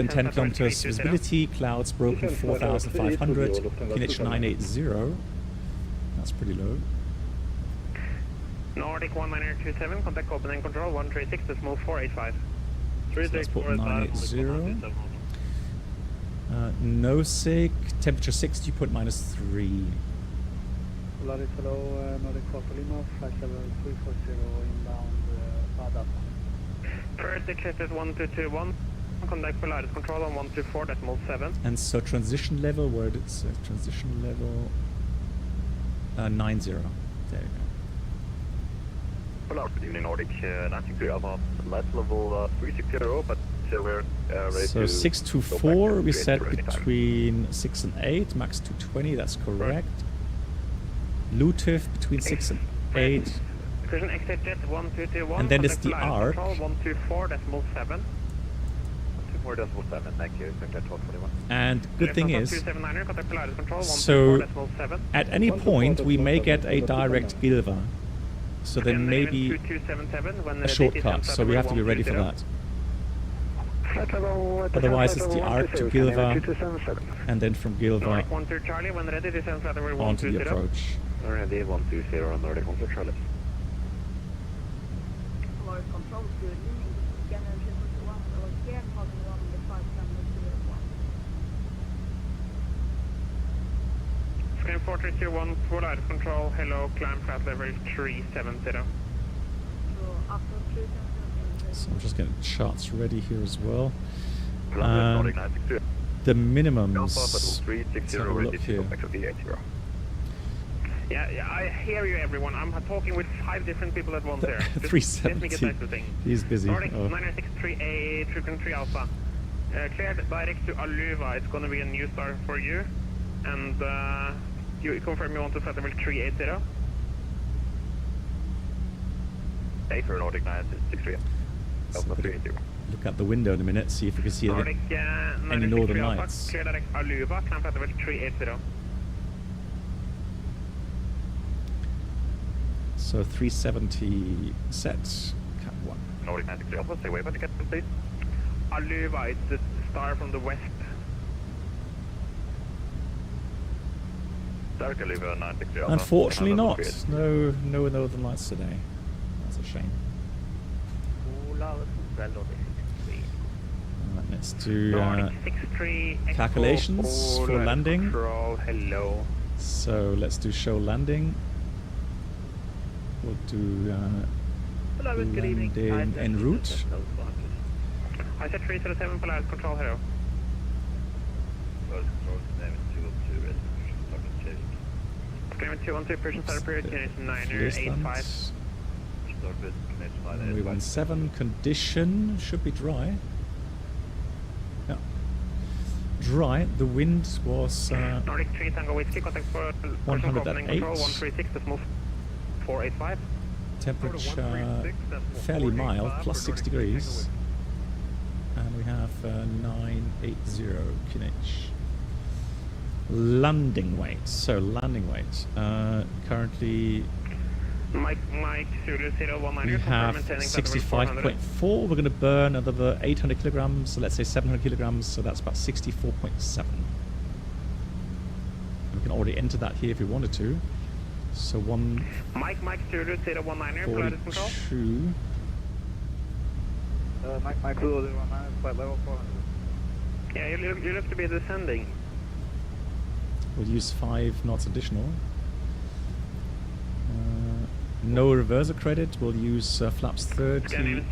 10 kilometers visibility, clouds broken 4,500, QNH 980. That's pretty low. Nordic 1927, contact Copenhagen control 136, decimal 485. So let's put 980. No sig, temperature 60, put -3. Polaris, hello, Nordic Papa Lima, flight level 340 inbound Badab. First EKCH 1221, contact Polaris control on 124.7. And so transition level, where did it say? Transition level 90. There you go. Polaris, good evening, Nordic 93 Alpha, flight level 360, but we're ready so 624, we set between 6 and 8, max 220, that's correct. Lutif between 6 and 8. And then it's the arc. 124.7. 124.7, thank you. And good thing is, so at any point we may get a direct Gilva. So there may be a shortcut, so we have to be ready for that. Otherwise it's the arc to Gilva, and then from Gilva onto the approach. Ready 120 on Nordic 1 Charlie. Screen 4301, Polaris control, hello, climb flight level 370. So I'm just getting charts ready here as well. The minimums. Let's have a look here. Yeah, I hear you, everyone. I'm talking with 5 different people at once here. 370. He's busy. Nordic 963A, frequency 3 Alpha. Cleared direct to Aluva. It's going to be a new start for you. And you confirm you want to flight level 380? Hey, for Nordic 963. Look out the window in a minute, see if we can see any northern lights. Clear direct Aluva, climb flight level 380. So 370 set, Cap 1. Nordic 963 Alpha, stay away by the captain, please. Aluva, it's star from the west. Unfortunately not. No northern lights today. That's a shame. Alright, let's do calculations for landing. Hello. So let's do show landing. We'll do landing en route. I said 307 Polaris control, hello. Screaming 212, Persian starter period, units 985. Runway 17, condition should be dry. Yeah. Dry, the wind was Nordic 3 Tango Whiskey, contact for 108. 136, decimal 485. Temperature fairly mild, plus 6 degrees. And we have 980 QNH. Landing weight. So landing weight. Currently Mike Zulu 019. we have 65.4. We're going to burn another 800 kilograms. So let's say 700 kilograms. So that's about 64.7. We can already enter that here if we wanted to. So Mike Zulu 019. Polaris control. 42. Mike Zulu 019, quite level 400. Yeah, you look to be descending. We'll use 5 knots additional. No reverser credit. We'll use flaps 30.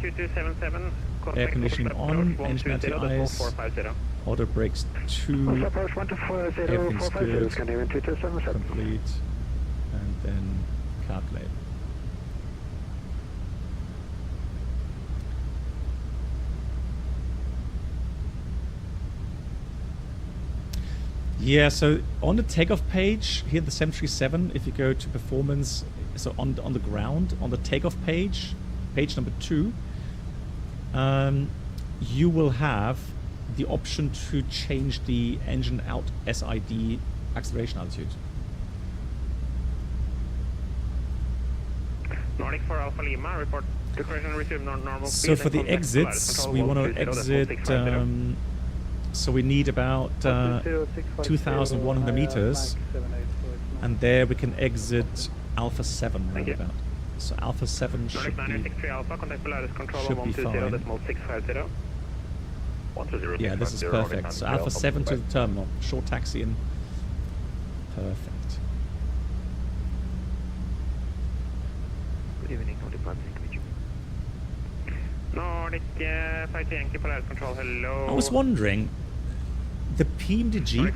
Air conditioning on. Engine anti-ice. Auto brakes 2. Everything's good. Complete. And then calculate. Yeah, so on the takeoff page here, the 737, if you go to performance, so on the ground, on the takeoff page, page number 2, you will have the option to change the engine out SID acceleration altitude. Nordic for Alpha Lima, report decoration resume normal speed. So for the exits, we want to exit. So we need about 2,100 meters, and there we can exit Alpha 7 right about. So Alpha 7 should be fine. Yeah, this is perfect. So Alpha 7 to the terminal, short taxi in. Perfect. Good evening, Nordic 1, Nordic 5 Yankee Polaris control, hello. I was wondering, the PMDG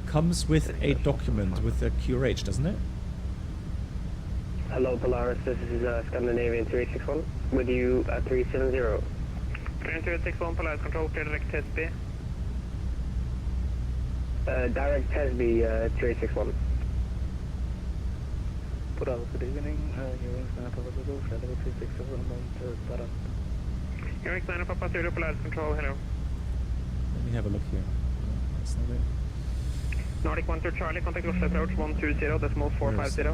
comes with a document with a QRH, doesn't it? Hello Polaris, this is Scandinavian 361 with you at 370. 361 Polaris control, clear direct test B. Direct test B 361. Polaris, good evening. Hearing Santa Papa Zulu, flight level 367, start up. Hearing Santa Papa Zulu, Polaris control, hello. Let me have a look here. That's not it. Nordic 1 to Charlie, contact Oslo approach 120, decimal 450.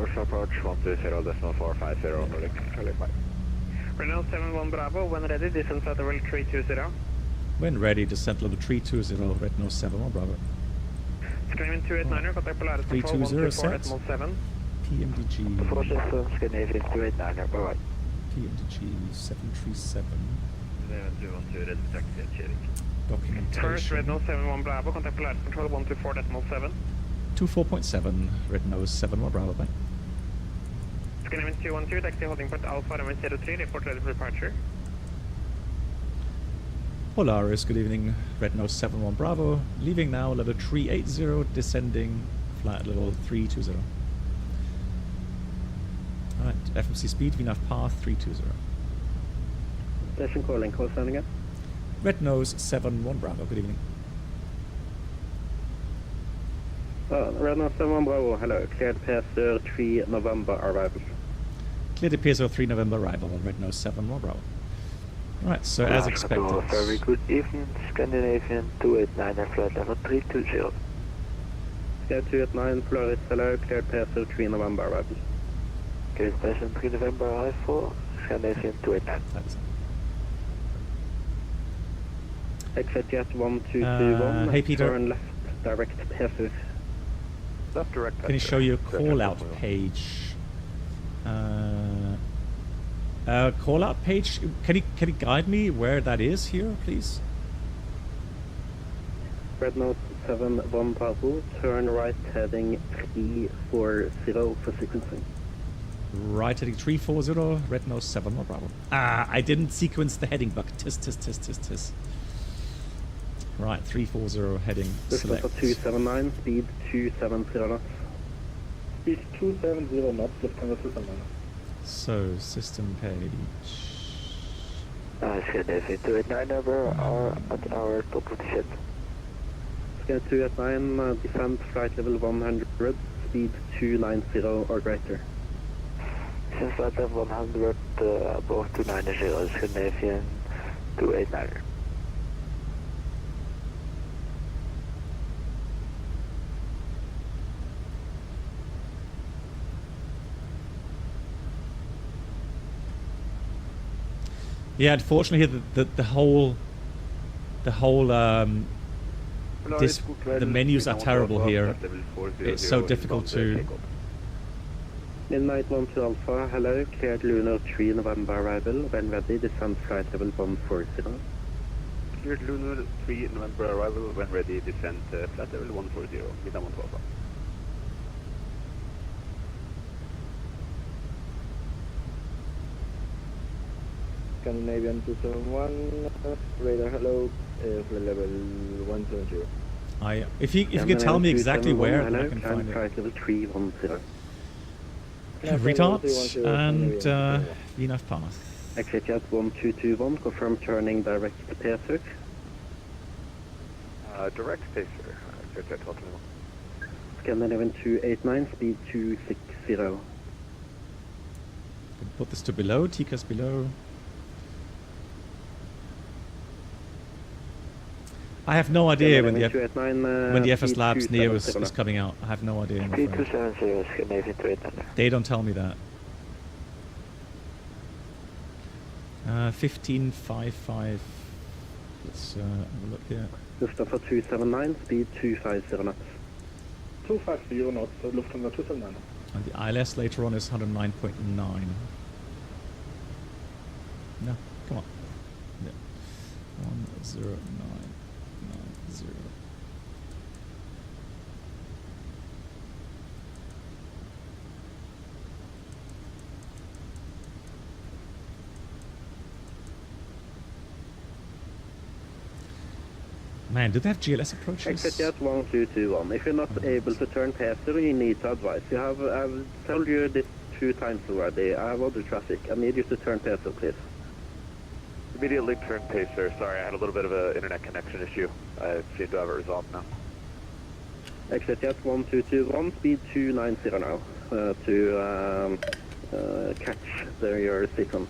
Oslo approach 120, decimal 450, Nordic Charlie 5. Renault 71 Bravo, when ready, descent at level 320. When ready, descent level 320, Renault 71 Bravo. Screaming 289er, contact Polaris control 124, decimal 7. PMDG. Scandinavian 289er, bye-bye. PMDG 737. Documentation. First, Renault 71 Bravo, contact Polaris control 124, decimal 7. 24.7, Renault 71 Bravo, bye. Scandinavian 212, taxi holding port Alpha, runway 03, report ready for departure. Polaris, good evening, Renault 71 Bravo, leaving now, level 380, descending, flight level 320. Alright, FMC speed, VNAV path 320. Station calling, call sign again. Red Nose 71 Bravo, good evening. Red Nose 71 Bravo, hello, cleared PSR 3 November arrival. Cleared PSR 3 November arrival on Red Nose 71 Bravo. Alright, so as expected. Very good evening, Scandinavian 289 flight level 320. Cleared 289, Polaris, hello, cleared PSR 3 November arrival. Cleared PSR 3 November arrival, Scandinavian 289. EKCH 1221. Hey, Peter. Turn left, direct Pesu. Left direct. Can you show your call-out page? Call-out page. Can you guide me where that is here, please? Red Nose 71 Bravo. Turn right, heading 340 for sequencing. Right heading 340. Red Nose 7 Bravo. I didn't sequence the heading, but tis. Right, 340 heading. Select. 279, speed 270 knots. Speed 270 knots, Lufthansa 279. So, system page. Scandinavia 289 over at our top of the ship. Scandinavia 289, descend flight level 100, speed 290 or greater. Since flight level 100, above 290, Scandinavian 289. Yeah, unfortunately, the whole the menus are terrible here. It's so difficult to. Midnight 12 Alpha, hello, cleared Lunar 3 November arrival, when ready, descend flight level 140. Cleared Lunar 3 November arrival, when ready, descend flight level 140, Midnight 12 Alpha. Scandinavian 271, radar hello, level 170. If you can tell me exactly where, then I can find it. Flight level 310. Retard and VNAV path. EKCH 1221, confirm turning direct pacer. Direct pacer, EKCH 1221. Scandinavian 289, speed 260. Put this to below, TCAS below. I have no idea when the FS Labs Neo is coming out. I have no idea. They don't tell me that. 1555. Let's have a look here. Lufthansa 279, speed 250 knots. 250 knots, Lufthansa 279. And the ILS later on is 109.9. No, come on. Yeah. 109. 0. Man, do they have GLS approaches? EKCH 1221. If you're not able to turn pacer, you need to advise. I've told you this 2 times already. I have other traffic. I need you to turn pacer, please. Immediately turn pacer. Sorry, I had a little bit of an internet connection issue. I seem to have it resolved now. EKCH 1221, speed 290 now, to catch your sequence.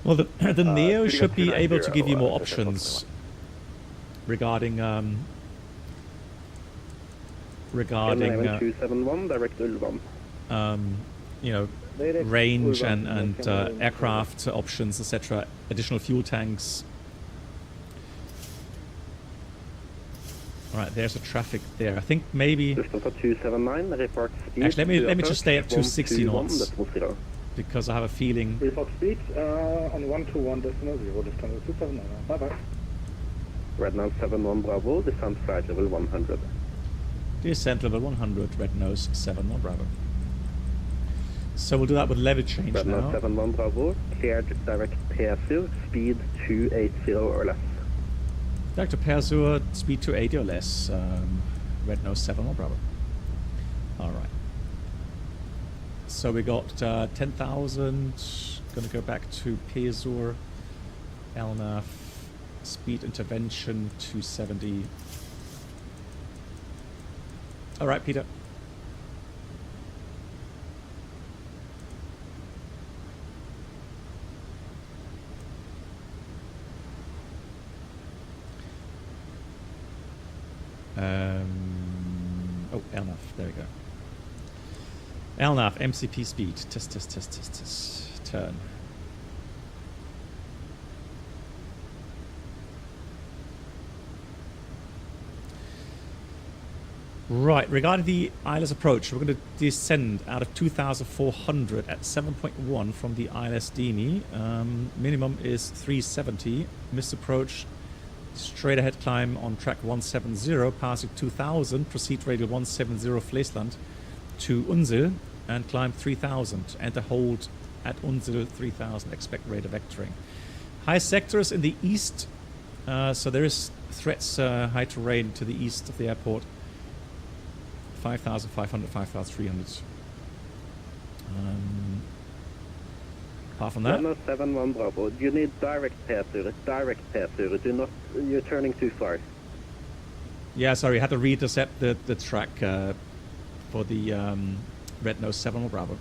Well, the Neo should be able to give you more options regarding 271, direct Ulvan. You know, range and aircraft options, etc. Additional fuel tanks. All right, there's a traffic there. I think maybe. 279, report speed. Actually, let me just stay at 260 knots because I have a feeling. Report speed on 121.0, Lufthansa 279. Bye bye. Red Nose 71 Bravo, descent flight level 100. Descent level 100, Red Nose 71 Bravo. So we'll do that with level change now. Red Nose 71 Bravo, cleared direct Persur, speed 280 or less. Direct Persur, speed 280 or less. Red Nose 71 Bravo. All right. So we got 10,000. Gonna go back to Persur. LNAV. Speed intervention 270. All right, Peter. Oh, LNAV. There we go. LNAV, MCP speed. Test. Turn. . Right, regarding the ILS approach, we're going to descend out of 2,400 at 7.1 from the ILS Dini. Minimum is 370. Missed approach, straight ahead climb on track 170, passing 2,000, proceed radial 170 Fleesland to Unsil and climb 3,000. Enter hold at Unsil 3,000, expect radar vectoring. High sectors in the east, so there is threats, high terrain to the east of the airport. 5,500, 5,300. Apart from that, 71 Bravo. You need direct pass-through. Direct pass-through. Do not. You're turning too far. yeah, sorry, I had to re-intercept the track for the Red Nose 7 Bravo.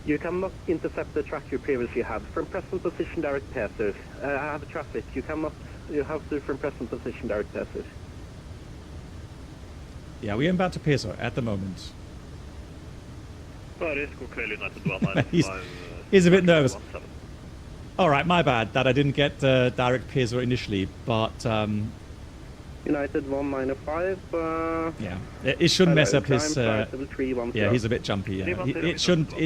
You cannot intercept the track you previously had. From present position, direct pass-through. I have traffic. You cannot. You have to from present position, direct pass-through. Yeah, we are about to Peso at the moment. He's a bit nervous. All right, my bad that I didn't get direct Peso initially, but United 195. Yeah, it shouldn't mess up his. Yeah, he's a bit jumpy. Yeah. It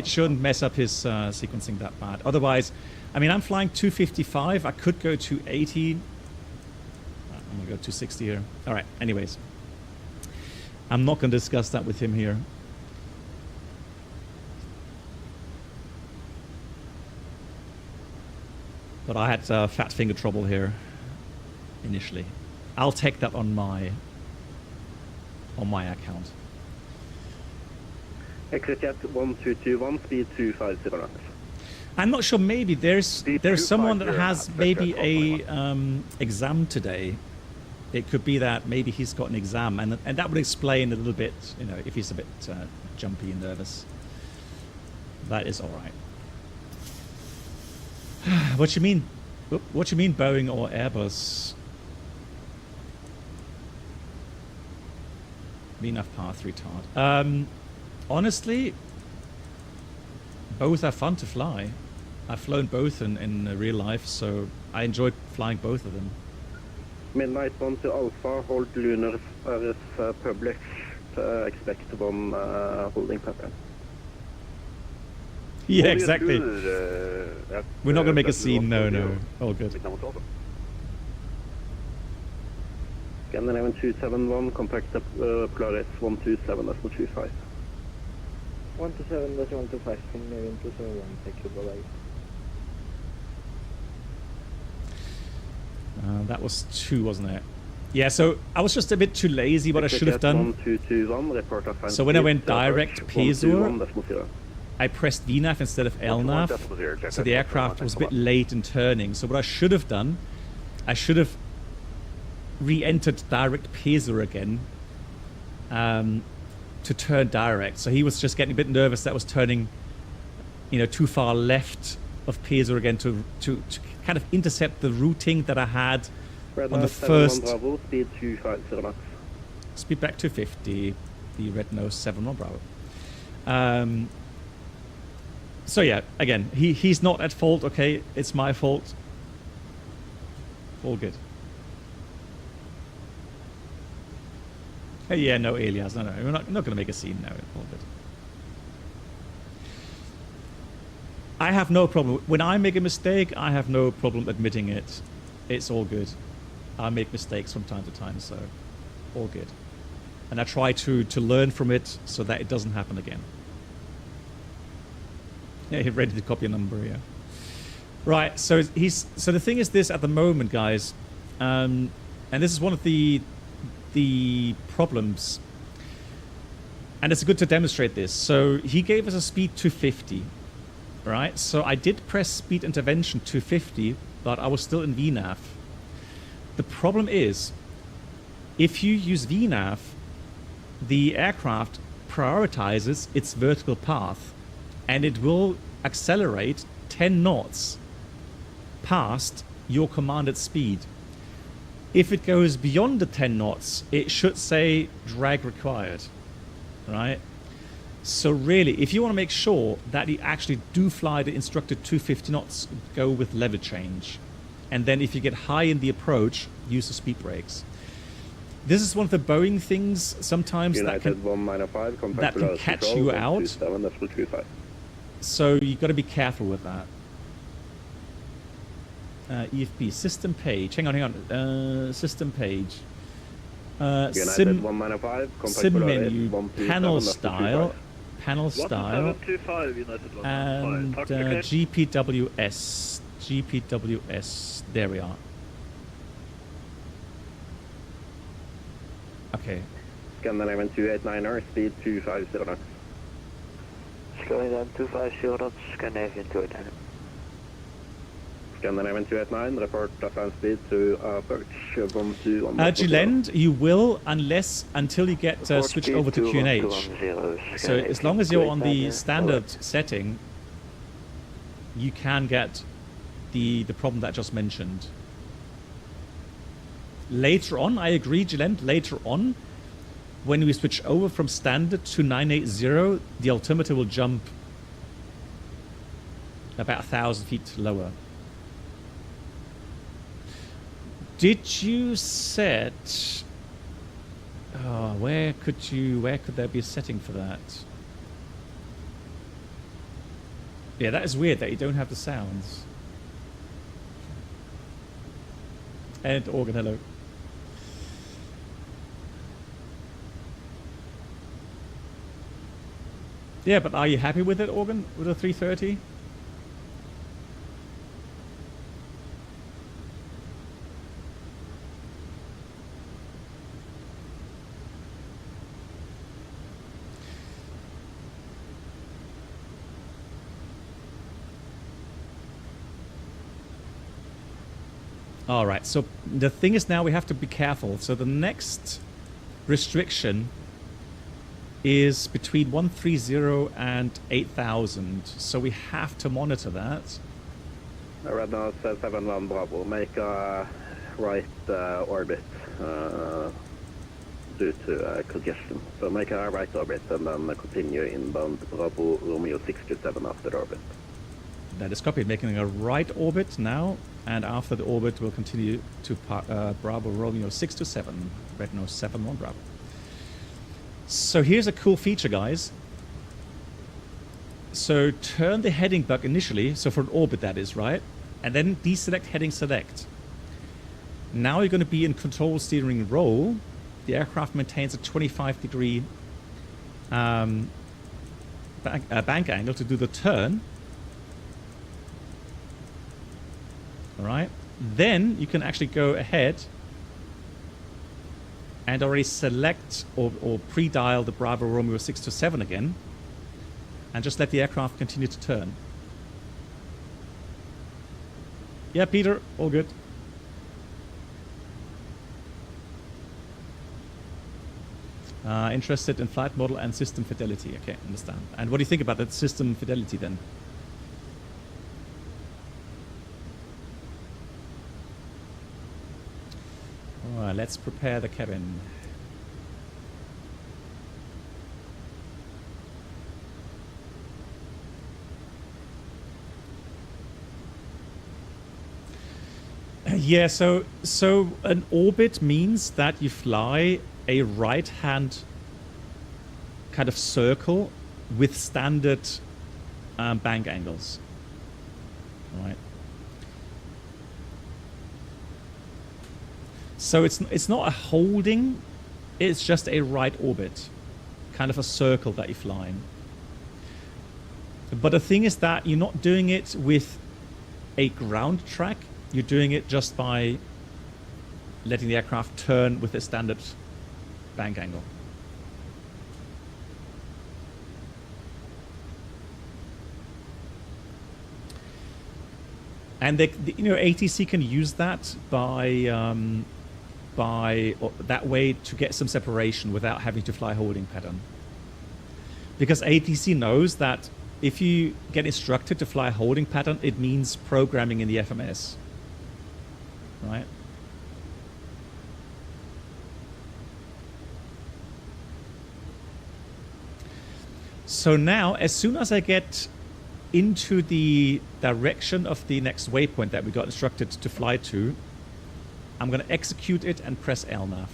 shouldn't mess up his sequencing that bad. Otherwise, I mean, I'm flying 255. I could go 280. I'm gonna go 260 here. All right. Anyways, I'm not gonna discuss that with him here. But I had fat finger trouble here initially. I'll take that on my account. EKCH 1221, speed 250 knots. I'm not sure. Maybe there's someone that has maybe a exam today. It could be that maybe he's got an exam, and that would explain a little bit. You know, if he's a bit jumpy and nervous. That is all right. What you mean? What you mean, Boeing or Airbus? VNAV path retard. Honestly, both are fun to fly. I've flown both in real life, so I enjoyed flying both of them. Midnight 1 to Alpha, hold lunar as public, expect one holding pattern. Yeah, exactly. We're not going to make a scene, no. All good. Scandinavian 271, contact Polaris 127.25. 127.125, Scandinavian 271, thank you, bye-bye. That was 2, wasn't it? Yeah, so I was just a bit too lazy, what I should have done. So when I went direct Pesur, I pressed VNAV instead of LNAV, so the aircraft was a bit late in turning. So what I should have done, I should have re-entered direct Pesur again to turn direct. So he was just getting a bit nervous that I was turning, too far left of Pesur again to kind of intercept the routing that I had on the first. Speed 250 knots. Speed back to 50. The Red Nose 71 Bravo. So yeah, again, he's not at fault. Okay, it's my fault. All good. Hey, yeah, no alias. No, we're not going to make a scene now. All good. I have no problem. When I make a mistake, I have no problem admitting it. It's all good. I make mistakes from time to time, so all good. And I try to learn from it so that it doesn't happen again. Yeah, he's ready to copy a number, yeah. Right, so the thing is this at the moment, guys, and this is one of the problems, and it's good to demonstrate this. So he gave us a speed 250, right? So I did press speed intervention 250, but I was still in VNAV. The problem is, if you use VNAV, the aircraft prioritizes its vertical path, and it will accelerate 10 knots past your commanded speed. If it goes beyond the 10 knots, it should say drag required, right? So really, if you want to make sure that you actually do fly the instructed 250 knots, go with lever change. And then if you get high in the approach, use the speed brakes. This is one of the Boeing things sometimes United that can, 195, that can catch you out. So you've got to be careful with that. EFP system page. Hang on. System page. Sim menu. Panel style. And GPWS. GPWS. There we are. Okay. Scandinavian 289er, speed 250 knots. Scandinavian 250 knots, Scandinavian 289. Scandinavian 289, report land speed to approach from 2 on Gilend, you will until you get switched over to QNH. So as long as you're on the standard setting, you can get the problem that I just mentioned. Later on, I agree, Gilend, later on, when we switch over from standard to 980, the altimeter will jump about 1,000 feet lower. Did you set... Oh, where could there be a setting for that? Yeah, that is weird that you don't have the sounds. And Organ, hello. Yeah, but are you happy with it, Organ? With a 330? All right, so the thing is now we have to be careful. So the next restriction is between 130 and 8,000. So we have to monitor that. Right now, 71 Bravo, make a right orbit due to congestion. So make a right orbit and then continue inbound Bravo Romeo 627 after the orbit. That is copied, making a right orbit now, and after the orbit we'll continue to Bravo Romeo 627, Red Nose 71 Bravo. So here's a cool feature, guys. So turn the heading bug initially, so for an orbit that is, right? And then deselect heading select. Now you're going to be in control steering roll. The aircraft maintains a 25-degree bank angle to do the turn. All right. Then you can actually go ahead and already select or pre-dial the Bravo Romeo 627 again, and just let the aircraft continue to turn. Yeah, Peter, all good. Interested in flight model and system fidelity. Okay, understand. And what do you think about that system fidelity then? Alright, let's prepare the cabin. Yeah, so an orbit means that you fly a right-hand kind of circle with standard bank angles. All right. So it's not a holding, it's just a right orbit, kind of a circle that you fly in. But the thing is that you're not doing it with a ground track, you're doing it just by letting the aircraft turn with a standard bank angle. And ATC can use that by that way to get some separation without having to fly holding pattern. Because ATC knows that if you get instructed to fly a holding pattern, it means programming in the FMS. Right? So now, as soon as I get into the direction of the next waypoint that we got instructed to fly to, I'm going to execute it and press LNAV.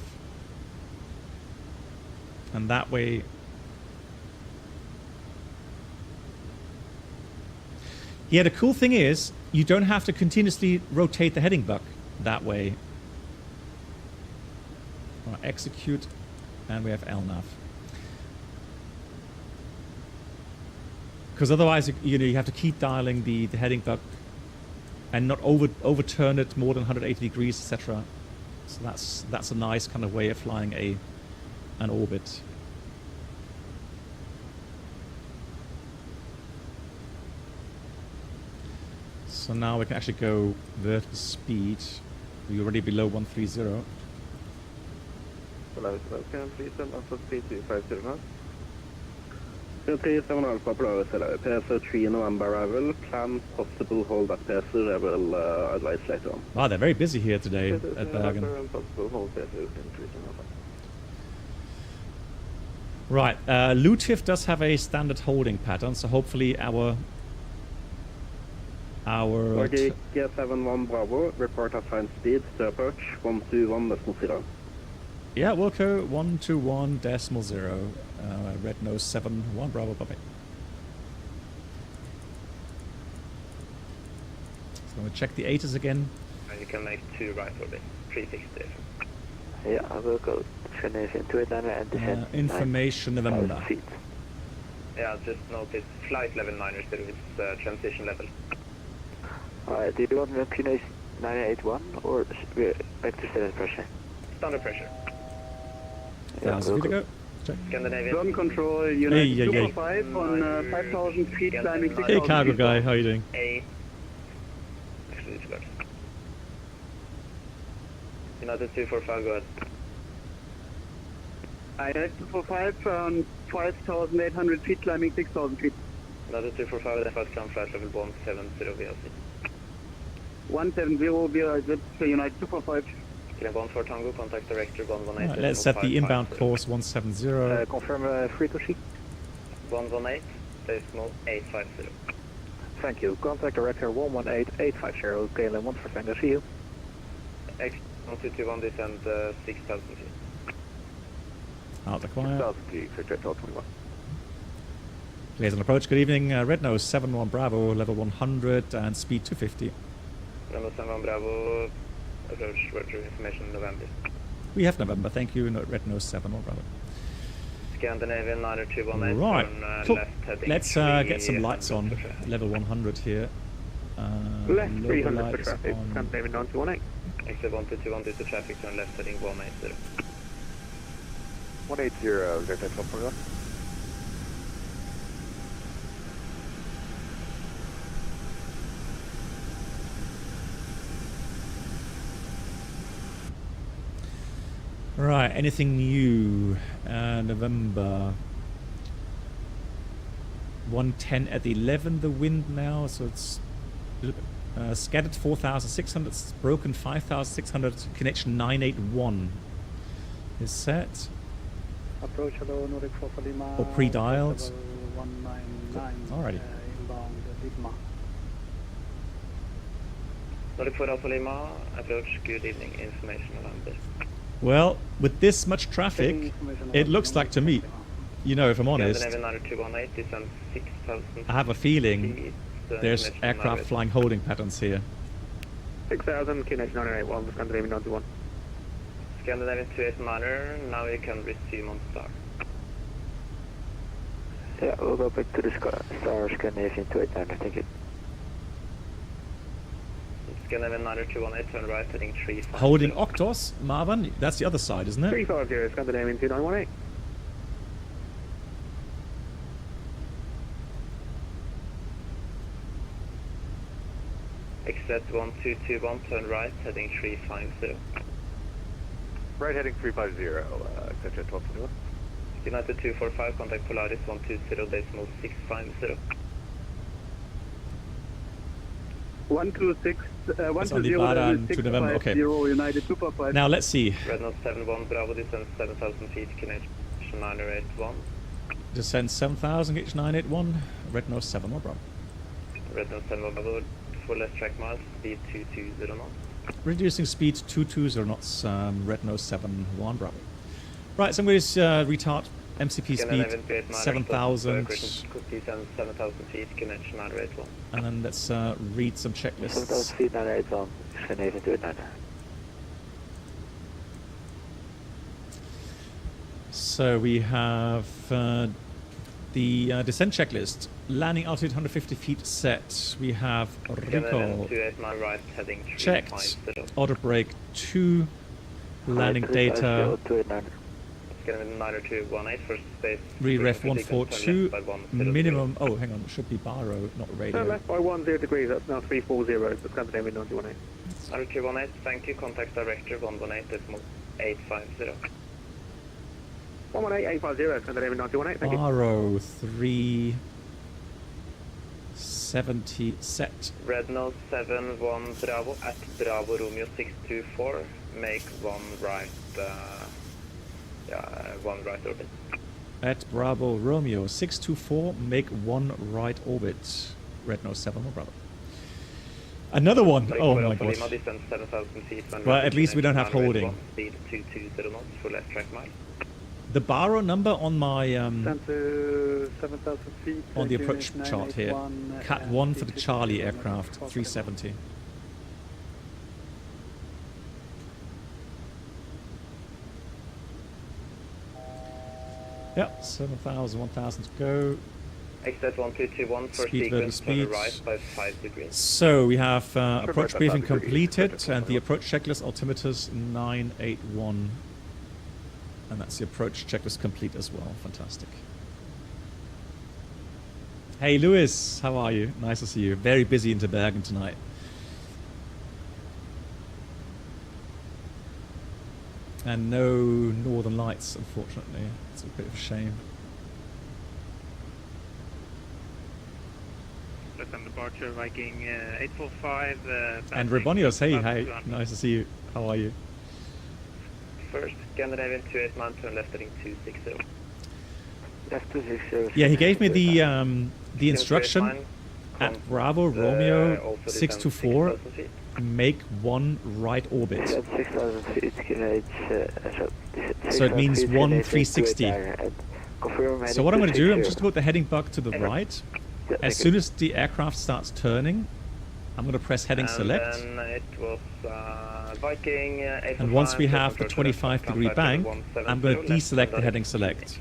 And that way... Yeah, the cool thing is, you don't have to continuously rotate the heading buck that way. Right, execute, and we have LNAV. Because otherwise, you have to keep dialing the heading buck and not overturn it more than 180 degrees, etc. So that's a nice kind of way of flying an orbit. So now we can actually go vertical speed. We're already below 130. Hello, can please send us a speed 250 now? 37 Alpha Bravo, PSO 3 November arrival, plan possible hold at PSO level, advice later on. Wow, they're very busy here today at Bergen. Possible hold PSO. Right, Lutif does have a standard holding pattern, so hopefully our G71 Bravo, report assigned speed to approach 121.0. Yeah, Wilco 121.0. Red nose 71 Bravo Puppy. So we'll check the ATIS again. And you can make 2 right orbit, 360. Yeah, I will go Scandinavian 289 and descend. Information November. Yeah, just notice flight level 9 instead of its transition level. Alright, do you want me to QNH 981 or back to standard pressure? Standard pressure. Yeah, feet to go. Check. Scandinavian. Ground control, United 245 on 5,000 feet, climbing 6,000 Hey, cargo feet. guy, how are you doing? Actually, it's good. United 245, go ahead. United 245 on 5,800 feet, climbing 6,000 feet. United 245, the first ground flight level 170 VLC. 170 VLC, United 245. Clear 14 Tango, contact director 118. Right, let's set the inbound course 170. Confirm frequency. 118, decimal 850. Thank you. Contact director 118850, KLM 1 for Tango, see you. X1221, descend 6,000 feet. Out the quiet. 6,000 feet, Sector 21. Clears on approach, good evening. Red nose 71 Bravo, level 100 and speed 250. Red nose 71 Bravo, approach virtual information November. We have November, thank you. Red nose 71 Bravo. Scandinavian 90218. Right, cool. Left heading. Let's get some lights on level 100 here. Left local 300 for lights traffic, on. Scandinavian 9218. Exit 1221 due to traffic, turn left heading 180. 180, get that from Right, anything new? November 110 at 11, the wind now, so it's scattered 4,600, broken 5,600, connection 981 is set. Approach hello, Nordic 4 for Lima. Or pre-dialed. 199. Alrighty. Inbound Lima. Nordic 4 Alpha Lima, approach, good evening, information November. Well, with this much traffic, it looks like to me, you know, if I'm honest, Scandinavian 9218, descend 6,000 I have a feeling feet, there's connection aircraft 981. flying holding patterns here. 6,000, connection 981, Scandinavian 91. Scandinavian 289, now you can resume on start. Yeah, we'll go back to the star Scandinavian 289, thank you. Scandinavian 9218, turn right heading 35. Holding Octos, Marvin, that's the other side, isn't it? 350, Scandinavian 2918. Exit 1221, turn right heading 350. Right heading 350, exit 1221. United 245, contact Polaris 120, decimal 650. 126, That's on the Baran to November, okay. United 245. Now let's see. Red Nose 71, Bravo, descend 7,000 feet, connection 981. Descend 7,000, H981, Red Nose 7 or Bravo. Red Nose 71, Bravo, for less track miles, speed 220 knots. Reducing speed 220 knots, Red Nose 7 1 Bravo. Right, so I'm going to retard MCP speed 7,000. 7,000 feet, connection at rate 1. And then let's read some checklists. 7,000 feet, 98 on. Scandinavian 289. So we have the descent checklist. Landing altitude 150 feet set. We have recall. Right, heading checked. Auto brake 2. Landing data. Re-ref 142. Minimum. Oh, hang on. It should be baro, not radio. Left by 10 degrees. That's now 340. But Scandinavian 918. 218. Thank you. Contact director 118.850. 118.850. Scandinavian 918. Thank you. Baro 370 set. Red nose 71 Bravo at Bravo Romeo 624. Make one right. One right orbit. At Bravo Romeo 624, make one right orbit. Red nose 7 or Bravo. Another one. Oh my god. Well, at least we don't have holding. Speed 220 knots for left track mile. The baro number on my 7,000 feet. on the approach chart here. Cat 1 for the Charlie aircraft 370. Yep, 7,000, 1,000 to go. Exit 1221 for speed, sequence speed. Right by 5 degrees. So we have approach briefing completed and the approach checklist altimeters 981. And that's the approach checklist complete as well. Fantastic. Hey Lewis, how are you? Nice to see you. Very busy into Bergen tonight. And no northern lights, unfortunately. It's a bit of a shame. Listen, departure Viking 845. And Rebonios, hey, hi. Nice to see you. How are you? First, Scandinavian 289, turn left heading 260. Left 260. Yeah, he gave me the instruction at Bravo Romeo 624. Make one right orbit. 6,000 feet, so it means 360. So what I'm going to do, I'm just going to put the heading bug to the right. As soon as the aircraft starts turning, I'm going to press heading select. And it was Viking and once we have the 25-degree bank, I'm going to deselect the heading select.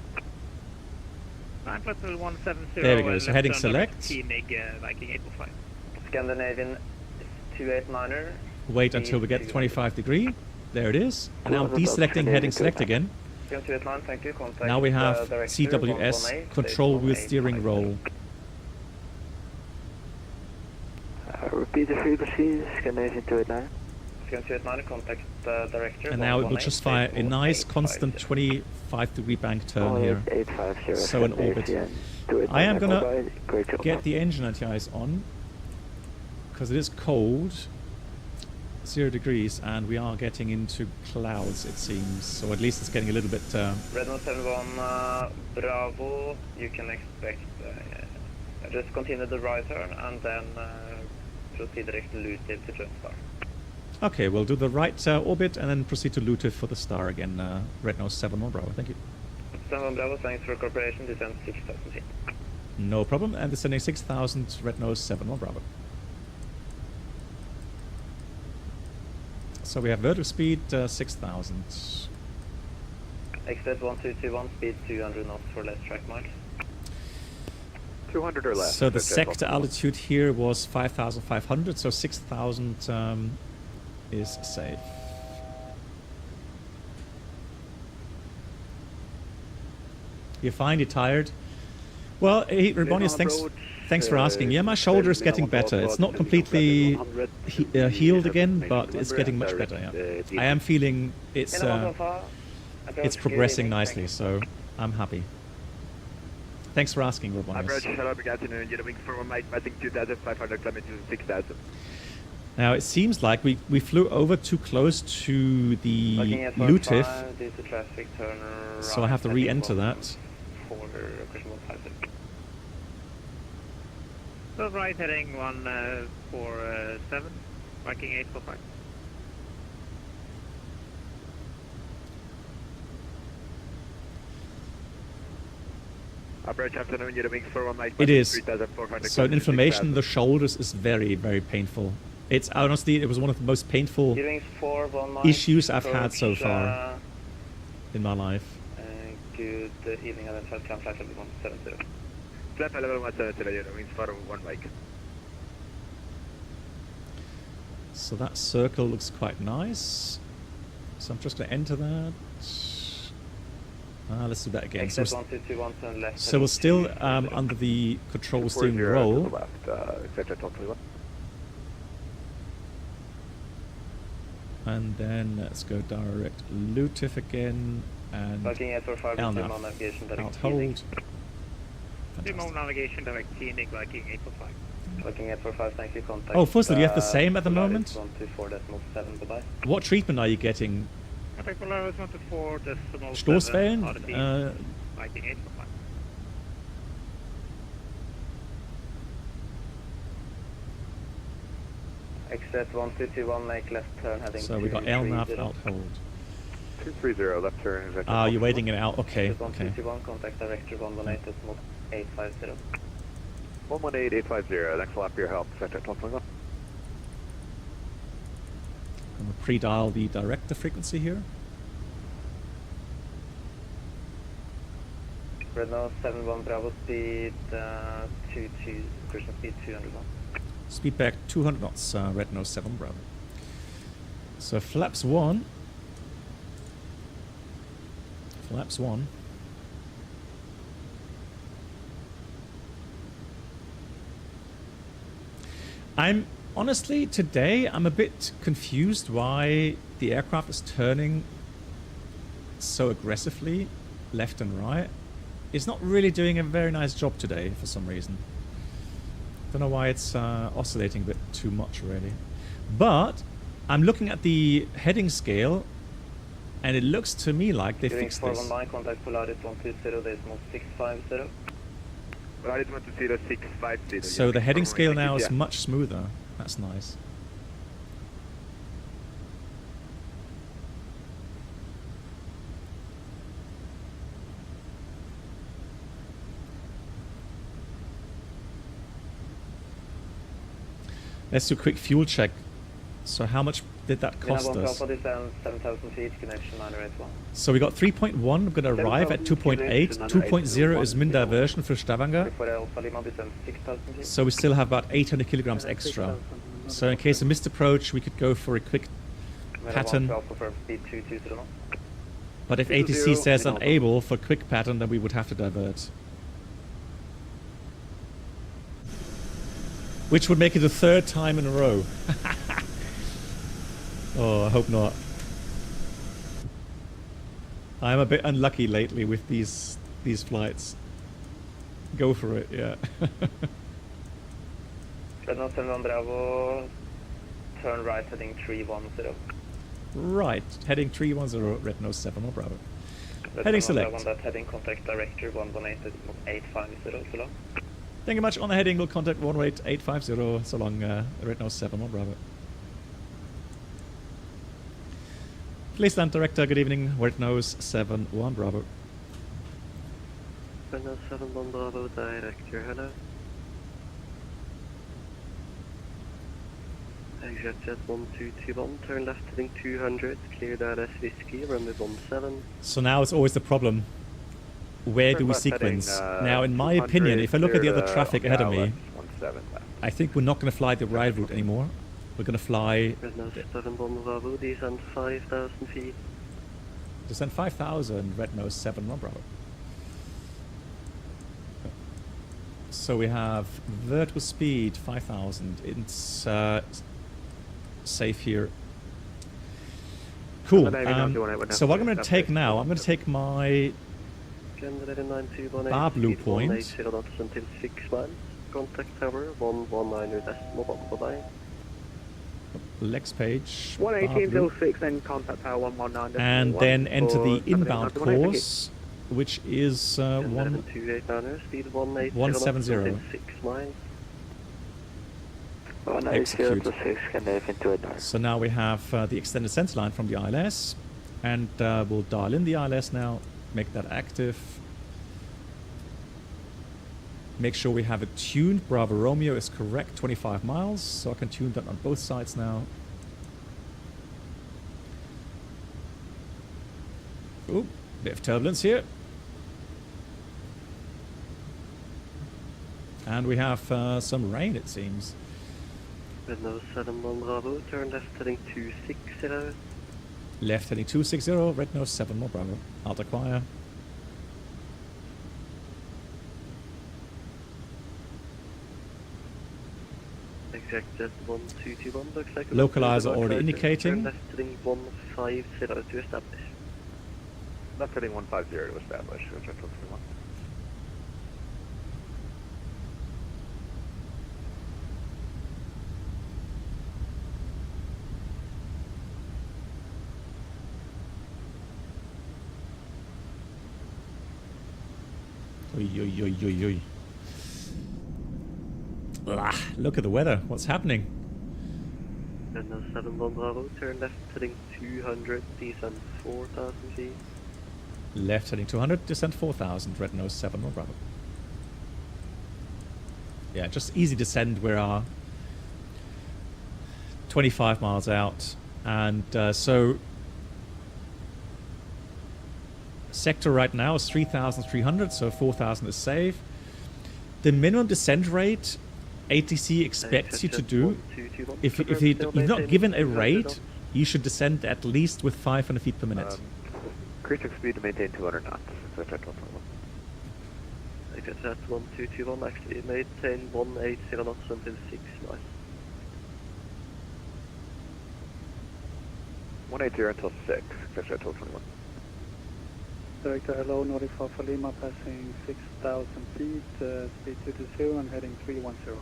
There we go, so heading select. Scandinavian 289er. Wait until we get 25 degree. There it is. And now I'm deselecting heading select again. Now we have CWS, control wheel steering roll. Repeat the frequency, Scandinavian 289. Scandinavian 289, contact director. And now it will just fire a nice constant 25-degree bank turn here. So an orbit. I am going to get the engine anti-ice on, because it is cold, 0 degrees, and we are getting into clouds, it seems. So at least it's getting a little bit... Red 71 Bravo, you can expect... just continue the right turn and then proceed directly Lutiv to join star. Okay, we'll do the right orbit and then proceed to Lutiv for the star again. Red nose 71 Bravo, thank you. 71 Bravo, thanks for cooperation, descend 6,000 feet. No problem, and descending 6,000, Red nose 71 Bravo. So we have vertical speed 6,000. Exit 1221, speed 200 knots for left track miles. 200 or less. So the sector altitude here was 5,500, so 6,000 is safe. You find it tired? Well, hey, Rebonius, thanks for asking. Yeah, my shoulder is getting better. It's not completely healed again, but it's getting much better. Yeah. I am feeling it's progressing nicely, so I'm happy. Thanks for asking, Rebonius. Now it seems like we flew over too close to the Lutiv, so I have to re-enter that. So right heading 147, Viking 845. Approach afternoon, you're wings for 1 Mike. It is. So an inflammation in the shoulders is very, very painful. It's honestly, it was one of the most painful issues I've had so far in my life. Good evening, Alan. Come flight level 170. Flight level 170, you're wings for 1 Mike. So that circle looks quite nice. So I'm just going to enter that. Let's do that again. So we're still under the control steering roll. And then let's go direct Lutif again and LNAV out hold. Navigation direct T-Nick Viking 845. Looking at 45, thank you, contact. Oh, firstly, do you have the same at the moment? 124.7, goodbye. What treatment are you getting? Contact Polaris 124.7. Stoßwellen? Viking 845. Exit 1221, make left turn heading. So we got LNAV out hold. 230, left turn. Ah, you're waiting it out. Okay. Okay. 1221, contact director 118, smoke 850. 118850, thanks a lot for your help. Sector 1221. I'm going to pre-dial the director frequency here. Renault 71 Bravo, speed 22, cruising speed 200 knots. Speed back 200 knots, Renault 7 Bravo. So flaps 1. Flaps 1. I'm honestly, today, I'm a bit confused why the aircraft is turning so aggressively left and right. It's not really doing a very nice job today for some reason. Don't know why it's oscillating a bit too much really. But I'm looking at the heading scale and it looks to me like they fixed this. 419, contact Polaris 120, there's more 650. Polaris 120, 650. So the heading scale now is much smoother. That's nice. Let's do a quick fuel check. So how much did that cost us? 7,000 feet, connection 981. So we got 3.1, we're going to arrive at 2.8. 2.0 is min diversion for Stavanger. So we still have about 800 kilograms extra. So in case of missed approach, we could go for a quick pattern. But if ATC says unable for quick pattern, then we would have to divert. Which would make it the 3rd time in a row. Oh, I hope not. I'm a bit unlucky lately with these flights. Go for it, yeah. Renault 71 Bravo, turn right heading 310. Right, heading 310, Renault 71 Bravo. Renault Heading select. On that heading, contact director 118, 850, so long. Thank you much. On the heading, we'll contact 11850, so long, Renault 71 Bravo. Please land director, good evening, Renault 71 Bravo. Renault 71 Bravo, director, hello. Exit jet 1221, turn left heading 200, cleared ILS Whiskey, runway 17. So now it's always the problem. Where do we sequence? Now, in my opinion, if I look at the other traffic ahead of me, I think we're not going to fly the ride route anymore. We're going to fly... Bravo, descend 5,000 feet. Descend 5,000, Renault 71 Bravo. So we have vertical speed 5,000. It's safe here. Cool. So what I'm going to take now, I'm going to take my bar blue point. Contact tower 119.1, Lex page. 118.06 and contact tower 119. And then enter the inbound course, which is 170. Execute. So now we have the extended center line from the ILS, and we'll dial in the ILS now, make that active. make sure we have it tuned. Bravo Romeo is correct, 25 miles, so I can tune that on both sides now. Ooh, bit of turbulence here. And we have some rain, it seems. Windows 71 Bravo, turn left heading 260. Left heading 260, red nose 7 more Bravo. Out acquire. Exact jet 1221, looks like a Localizer already indicating. Turn left heading 150 to establish. Left heading 150 to establish, jet 1221. Oi, oi, oi, oi, oi. Ah, look at the weather. What's happening? Windows 71 Bravo, turn left heading 200, descend 4,000 feet. Left heading 200, descent 4,000, red nose 7 more Bravo. Yeah, just easy descend. We are 25 miles out, and so sector right now is 3,300, so 4,000 is safe. The minimum descent rate ATC expects you to do, if you're not given a rate, you should descend at least with 500 feet per minute. Cruising speed to maintain 200 knots. So jet 121. Exit jet 1221, actually maintain 180 knots until 6 miles. 180 until 6, jet 1221. Director, hello, Nordic 4 for Lima, passing 6,000 feet, speed 220 and heading 310.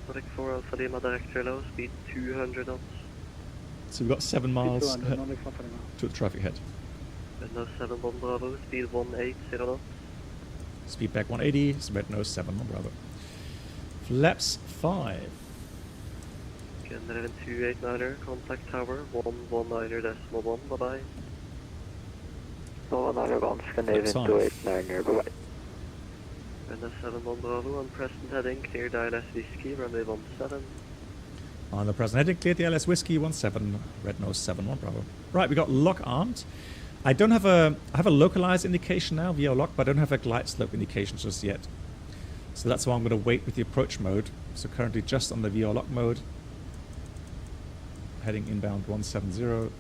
Nordic 4 Alpha Lima, director, hello, speed 200 knots. So we've got 7 miles Speed 200, Nordic 4 for Lima. to the traffic head. Windows 71 Bravo, speed 180 knots. Speed back 180, red nose 7 more Bravo. Flaps 5. Again, 11289er, contact tower 119.1, bye bye. 191, Scandinavian 289er, bye bye. Windows 71 Bravo, on present heading, clear ILS Whiskey, runway 17. On the present heading, clear the LS Whiskey 17, red nose 7 1 Bravo. Right, we got lock armed. I don't have I have a localized indication now via lock, but I don't have a glide slope indication just yet. So that's why I'm going to wait with the approach mode. So currently just on the VO lock mode. Heading inbound 170.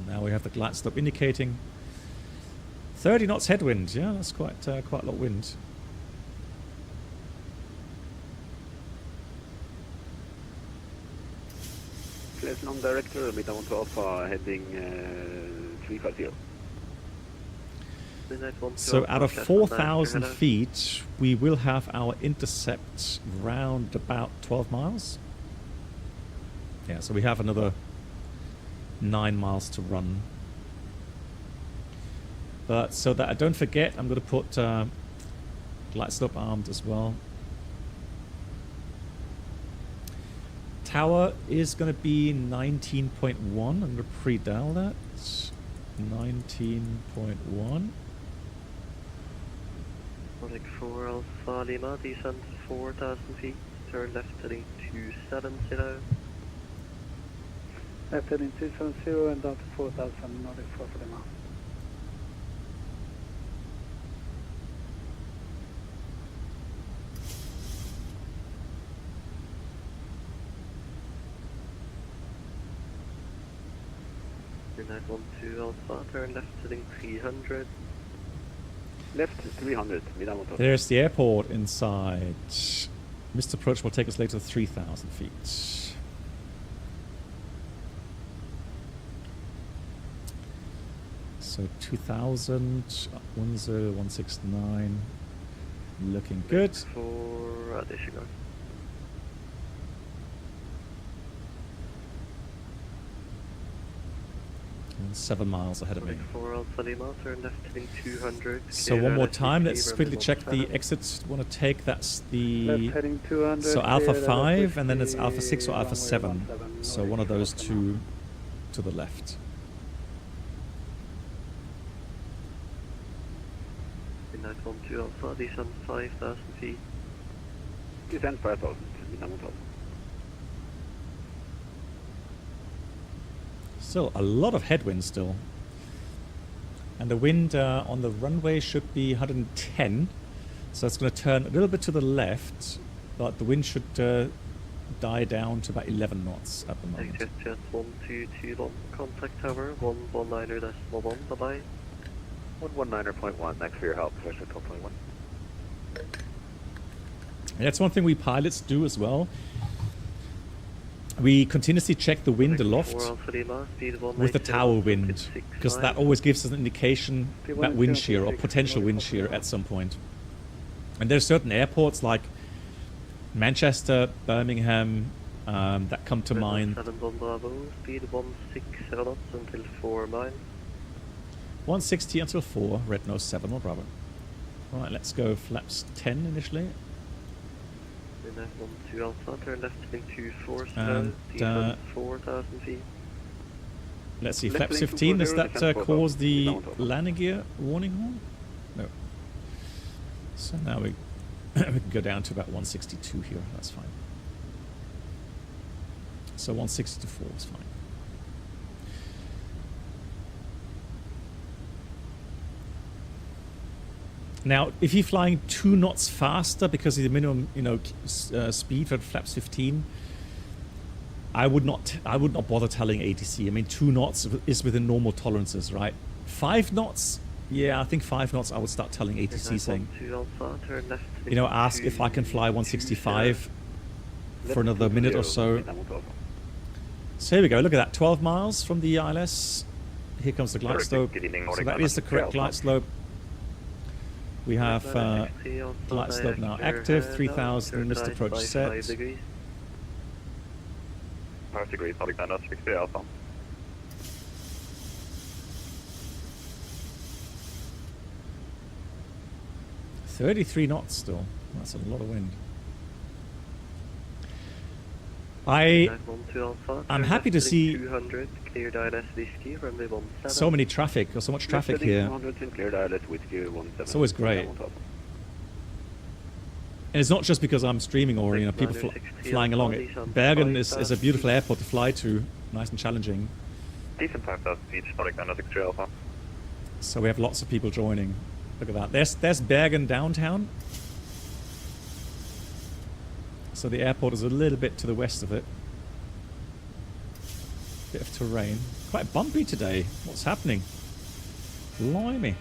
Now we have the glide slope indicating 30 knots headwind. Yeah, that's quite a lot of wind. Lieutenant Director, Midtown to Alpha, heading 350. So out of 4,000 feet, we will have our intercept round about 12 miles. Yeah, so we have another 9 miles to run. But so that I don't forget, I'm going to put glide slope armed as well. Tower is going to be 19.1. I'm going to pre-dial that. 19.1. Nordic 4 Alpha Lima, descent 4,000 feet, turn left heading 270. Left heading 270 and down to 4,000, Nordic 4 for Lima. United 12 Alpha, turn left heading 300. Left 300, There's the airport inside. Missed approach will take us later to 3,000 feet. So 2,000, 10169, looking good. For additional. 7 miles ahead of me. 4 Alpha Lima, turn left heading 200. So one more time, let's quickly check the exits we want to take. That's the Left heading 200. so Alpha clear, 5, LS and then it's Alpha 6 or Alpha runway 7. 17, So one of those two to the left. Midnight 12 Alpha, descend 5,000 feet. Descend 5,000, Midnight 12. Still a lot of headwind still. And the wind on the runway should be 110. So it's going to turn a little bit to the left, but the wind should die down to about 11 knots at the moment. EKCH 1221, contact tower 119.1, bye-bye. 119.1, thanks for your help, Professor 1221. And that's one thing we pilots do as well. We continuously check the wind aloft with the tower wind, because that always gives us an indication about wind shear or potential wind shear at some point. And there's certain airports like Manchester, Birmingham, that come to mind. 7 Bravo, speed 160 knots until 4 miles. 160 until 4, red nose 7 or Bravo. Right, let's go flaps 10 initially. Midnight 12 Alpha, turn left heading 240, And, descend 4,000 feet. Let's see, flaps 15, does that cause the landing gear warning horn? No. So now we can go down to about 162 here, that's fine. So 160 to 4 is fine. Now, if you're flying 2 knots faster because of the minimum, speed for flaps 15, I would not bother telling ATC. I mean, 2 knots is within normal tolerances, right? 5 knots, yeah, I think 5 knots. I would start telling ATC, saying, ask if I can fly 165 for another minute or so. So here we go. Look at that, 12 miles from the ILS. Here comes the glide slope. So that is the correct glide slope. We have glide slope now active, 3000, missed approach set. 5 degrees, public 60 Alpha. $33 knots still. That's a lot of wind. I'm happy to see so many traffic, or so much traffic here. It's always great. And it's not just because I'm streaming or people flying along it. Bergen is a beautiful airport to fly to, nice and challenging. Decent 5,000 feet, public 60 Alpha. So we have lots of people joining. Look at that. There's Bergen downtown. So the airport is a little bit to the west of it. Bit of terrain. Quite bumpy today. What's happening? Blimey.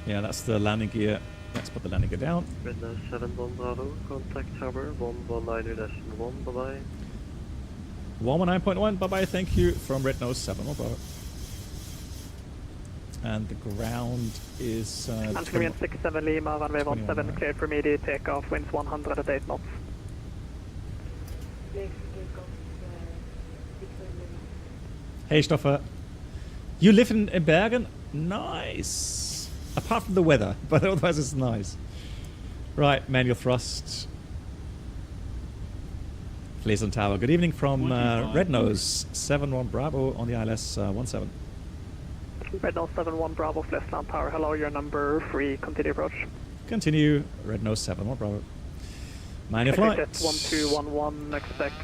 Yeah, that's the landing gear. Let's put the landing gear down. Red nose 71 Bravo, contact tower 119.1, bye-bye. 119.1, bye-bye, thank you, from Red Nose 7 Bravo. And the ground is... Anthony 67 Lima, runway 17, cleared for immediate takeoff, winds 108 knots. Hey Stoffer, you live in Bergen? Nice! Apart from the weather, but otherwise it's nice. Right, manual thrust. Fleason Tower, good evening from Red Nose 71 Bravo on the ILS 17. Red Nose 71 Bravo, Fleason Tower, hello, your number 3, continue approach. Continue, Red Nose 71 Bravo. Manual flight. 1211,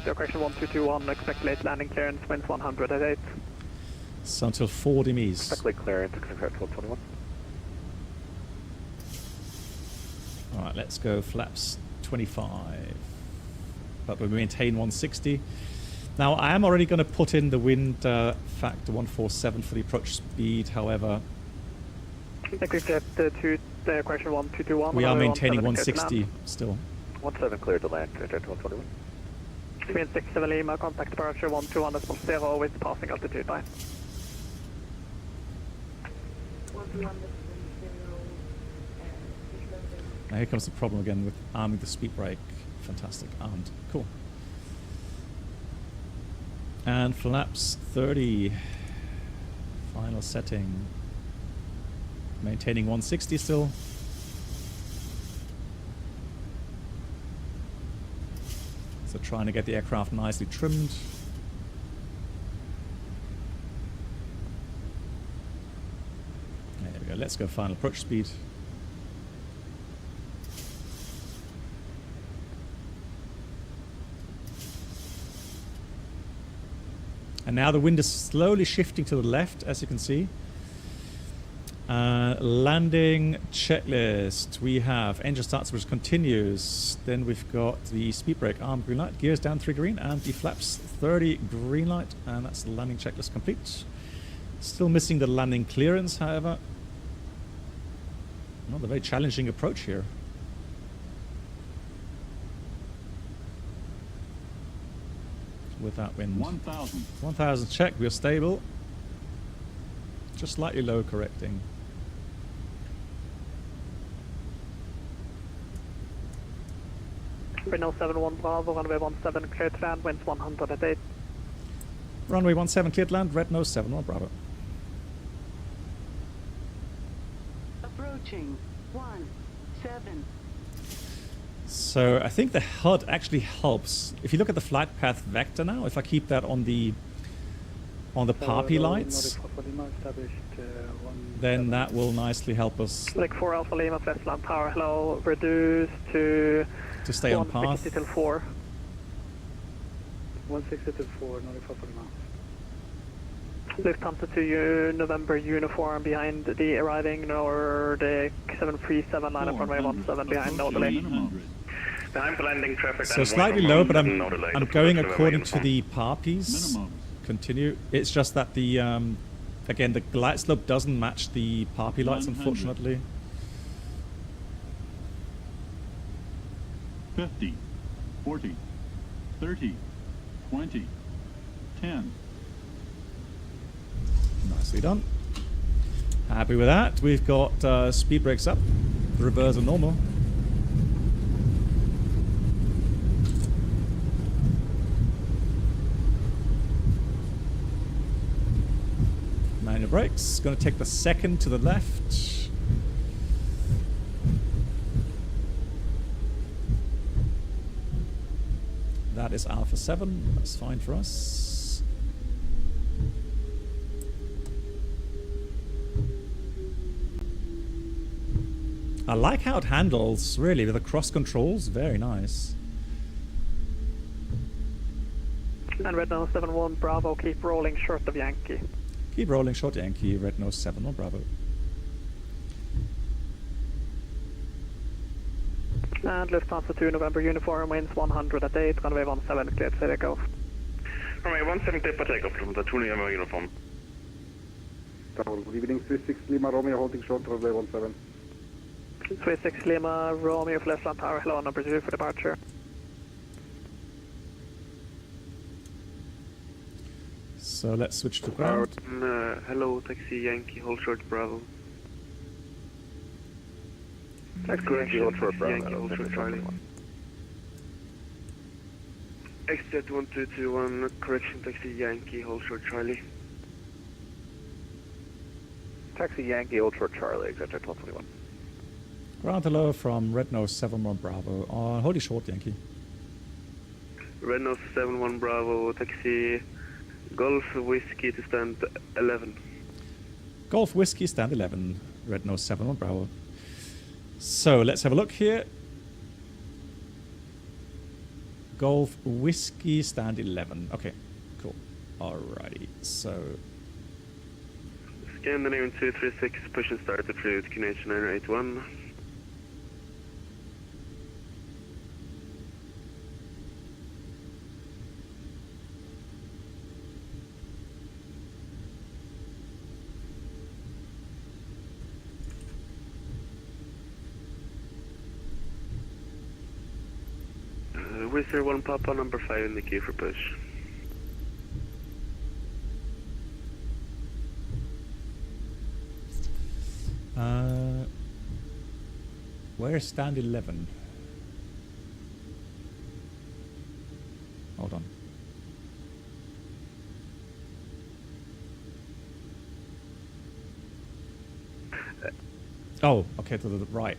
correction 1221, expect late landing clearance, winds 108. So until 4 degrees. Expect late clearance, correct 1221. Alright, let's go flaps 25. But we maintain 160. Now I am already going to put in the wind factor 147 for the approach speed, however... Correction 1221. We are maintaining 160 still. 17 cleared to land, 1221. Wind 67 Lima, contact departure 121.0 with passing altitude, bye. Now here comes the problem again with arming the speed brake. Fantastic, armed. Cool. And flaps 30. Final setting. Maintaining 160 still. So trying to get the aircraft nicely trimmed. There we go. Let's go final approach speed. And now the wind is slowly shifting to the left, as you can see. Landing checklist. We have engine start switch continues. Then we've got the speed brake arm green light, gears down 3 green, and the flaps 30 green light. And that's the landing checklist complete. Still missing the landing clearance, however. Not a very challenging approach here. With that wind. 1,000. 1,000 check, we're stable. Just slightly low correcting. Renault 71 Bravo, runway 17, clear to land, winds 100 at 8. Runway 17 clear to land, red nose 71 Bravo. Approaching 17. So I think the HUD actually helps. If you look at the flight path vector now, if I keep that on the PAPI lights, then that will nicely help us. Like 4 Alpha Lima, Westland Tower, hello, reduce to stay on path. 160 till 4. 160 till 4, Nordic Lima. Lufthansa to November uniform behind the arriving Nordic 737 line up runway 17 behind, no delay. Time for landing traffic. So slightly low, but I'm going according to the PAPIs. Continue. It's just that the again the glide slope doesn't match the PAPI lights, unfortunately. 50, 40, 30, 20, 10. Nicely done. Happy with that. We've got speed brakes up, reverse and normal. Manual brakes. Going to take the second to the left. That is Alpha 7. That's fine for us. I like how it handles, really, with the cross controls. Very nice. And Red Nose 71 Bravo, keep rolling short of Yankee. Keep rolling short Yankee, Red Nose 71 Bravo. And Lufthansa 2 November uniform, winds 100 at 8, runway 17 cleared for takeoff. Runway 17 cleared for takeoff, Lufthansa 2 November uniform. Good evening, 36 Lima Romeo holding short, runway 17. 36 Lima Romeo for Westland Tower, hello, number 2 for departure. So let's switch to ground. Hello, taxi Yankee, hold short Bravo. Taxi Yankee, hold short Bravo. Yankee, hold short Charlie. Exit 1221, correction, taxi Yankee, hold short Charlie. Taxi Yankee, hold short Charlie, exit 1221. Ground hello from Red Nose 71 Bravo on holding short Yankee. Red Nose 71 Bravo, taxi Golf Whiskey to stand 11. Golf Whiskey stand 11, Red Nose 71 Bravo. So let's have a look here. Golf Whiskey stand 11. Okay, cool. Alrighty, so Scandinavian 236, push and start to fluid QNH 981. Whistler 1 Papa, number 5 in the queue for push. Where's stand 11? Hold on. Oh, okay, to the right.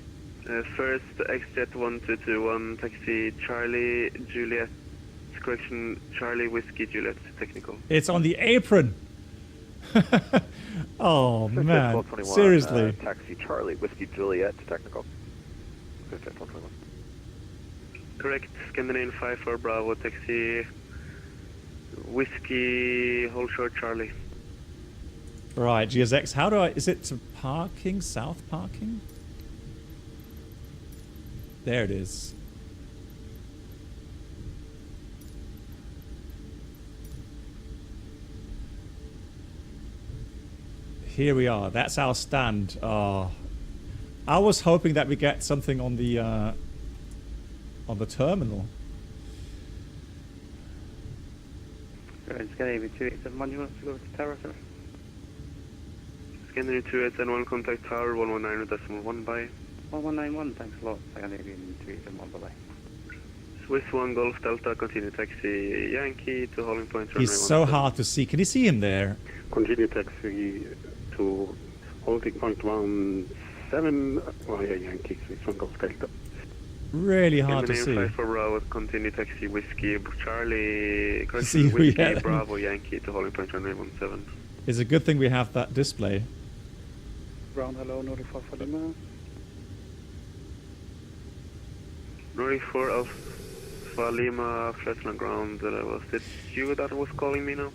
First, EKCH 1221, taxi Charlie Juliet, correction, Charlie Whiskey Juliet, technical. It's on the apron! Oh, man. Seriously. Taxi Charlie Whiskey Juliet, technical. 1221. Correct, Scandinavian 54 Bravo, taxi Whiskey, hold short Charlie. Right, GSX, how do I... Is it to parking? South parking? There it is. Here we are. That's our stand. I was hoping that we get something on the terminal. Scandinavian 287, you want to go to tower, sir? Scandinavian 287, contact tower 119.1 by. 1191, thanks a lot. Scandinavian 287, bye-bye. Swiss 1 Golf Delta, continue taxi Yankee to holding point. He's so hard to see. Can you see him there? Continue taxi to holding point 17 via Yankee, Swiss 1 Golf Delta. Really hard to see. 54 Bravo, continue taxi Whiskey Charlie, See, Whiskey Bravo Yankee to holding point 17. It's a good thing we have that display. Ground hello, notify for Lima. 94 Alpha Lima, flatland ground. Was it you that was calling me now?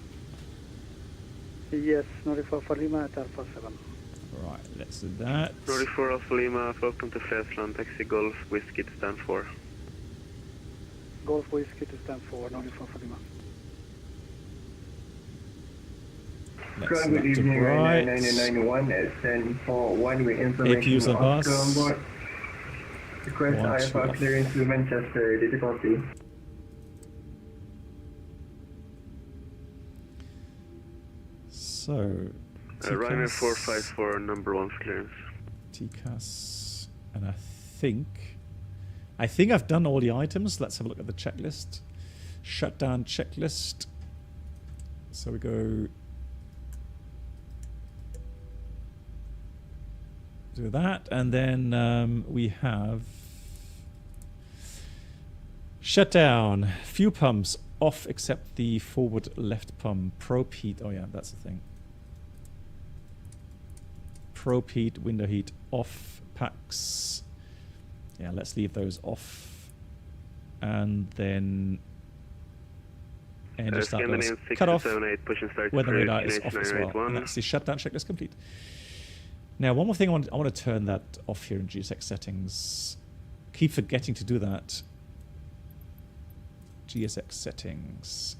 Yes, notify for Lima at Alpha 7. Right, let's do that. 94 Alpha Lima, welcome to flatland, taxi Golf Whiskey to stand for. Golf Whiskey to stand for, 94 for Lima. Let's good evening, right. 9991 at 1041 with information APUs on bus. on board. Request IFR clearance to Manchester, difficulty. So, Ryanair 454, number 1 for clearance. TCAS, and I think I've done all the items. Let's have a look at the checklist. Shutdown checklist. So we go do that, and then we have shutdown. Fuel pumps off except the forward left pump. Probe heat. Oh yeah, that's the thing. Probe heat, window heat off. Packs. Yeah, let's leave those off. And then engine start goes cut off. Weather radar is off as well. And that's the shutdown checklist complete. Now, one more thing, I want to turn that off here in GSX settings. Keep forgetting to do that. GSX settings.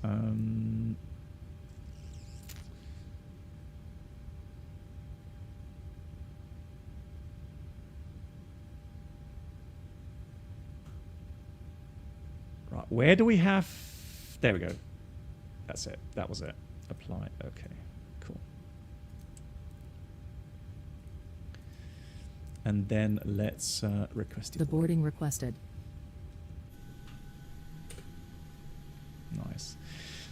Right, where do we have... There we go. That's it. That was it. Apply. Okay. And then let's request the boarding requested. Nice.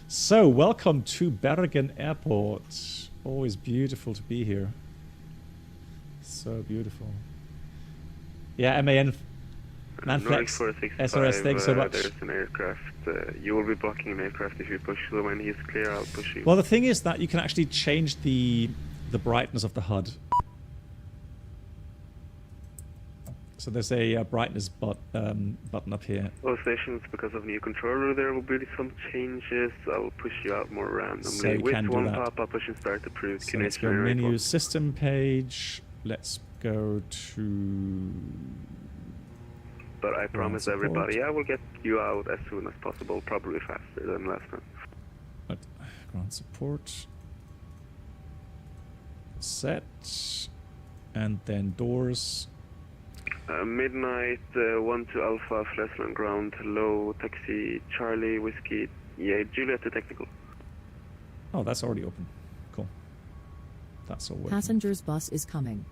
So, welcome to Bergen Airport. Always beautiful to be here. So beautiful. Yeah, MAN Manflex SRS, thanks so much. There's an aircraft. You will be blocking an aircraft if you push, so when he's clear, I'll push you. Well, the thing is that you can actually change the brightness of the HUD. So there's a brightness button up here. All stations, because of new controller, there will be some changes. I'll push you out more randomly. So you with can do one that. pop-up, push and start approved. So let's go menu system page. Let's go to... But I promise everybody, I will get you out as soon as possible, probably faster than last time. But ground support. Set. And then doors. Midnight, 1 to Alpha, Flesland ground, low, taxi, Charlie, Whiskey, yeah, Juliet to technical. Oh, that's already open. Cool. That's all working. Passengers bus is coming.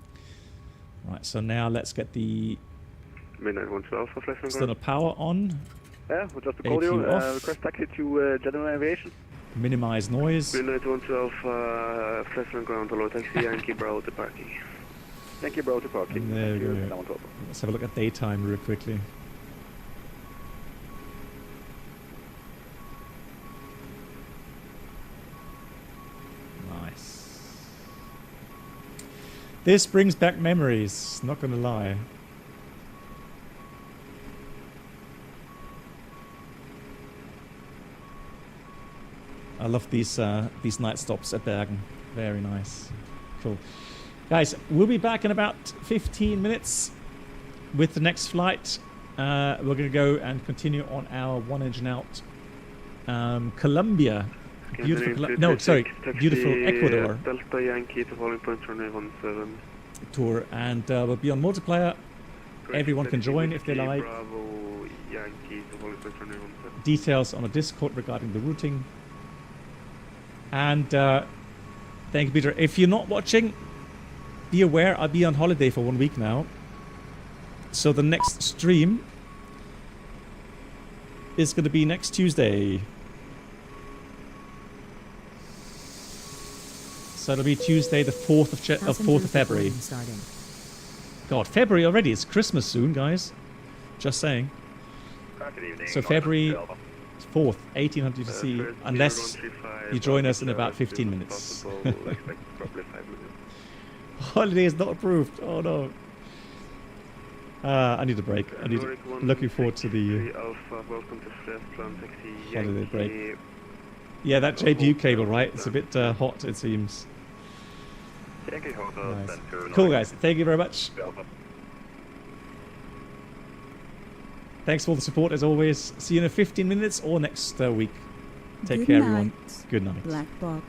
Right, so now let's get the... Midnight, 1 to Alpha, Flesland external ground. power on. Yeah, we'll just call you. Request taxi to General Aviation. Minimize noise. Midnight, 1 to Alpha, Flesland ground, low, taxi, Yankee, Bravo to parking. Yankee Bravo to parking. And there we go. Let's have a look at daytime real quickly. Nice. This brings back memories, not gonna lie. I love these night stops at Bergen. Very nice. Cool. Guys, we'll be back in about 15 minutes with the next flight. We're going to go and continue on our one engine out. Colombia. Beautiful beautiful Ecuador. Delta Yankee to following point runway 17. Tour. And we'll be on multiplayer. Everyone can join if they like. Bravo Yankee to following point runway 17. Details on a Discord regarding the routing. And thank you, Peter. If you're not watching, be aware I'll be on holiday for 1 week now. So the next stream is going to be next Tuesday. So it'll be Tuesday, the 4th of February. God, February already. It's Christmas soon, guys. Just saying. So February 4th, 1800 UTC, unless you join us in about 15 minutes. Holiday is not approved. Oh no. I need a break. Looking forward to the holiday break. Yeah, that JPU cable, right? It's a bit hot, it seems. Nice. Cool, guys. Thank you very much. Thanks for all the support, as always. See you in 15 minutes or next week. Take care, everyone. Good night. Black box.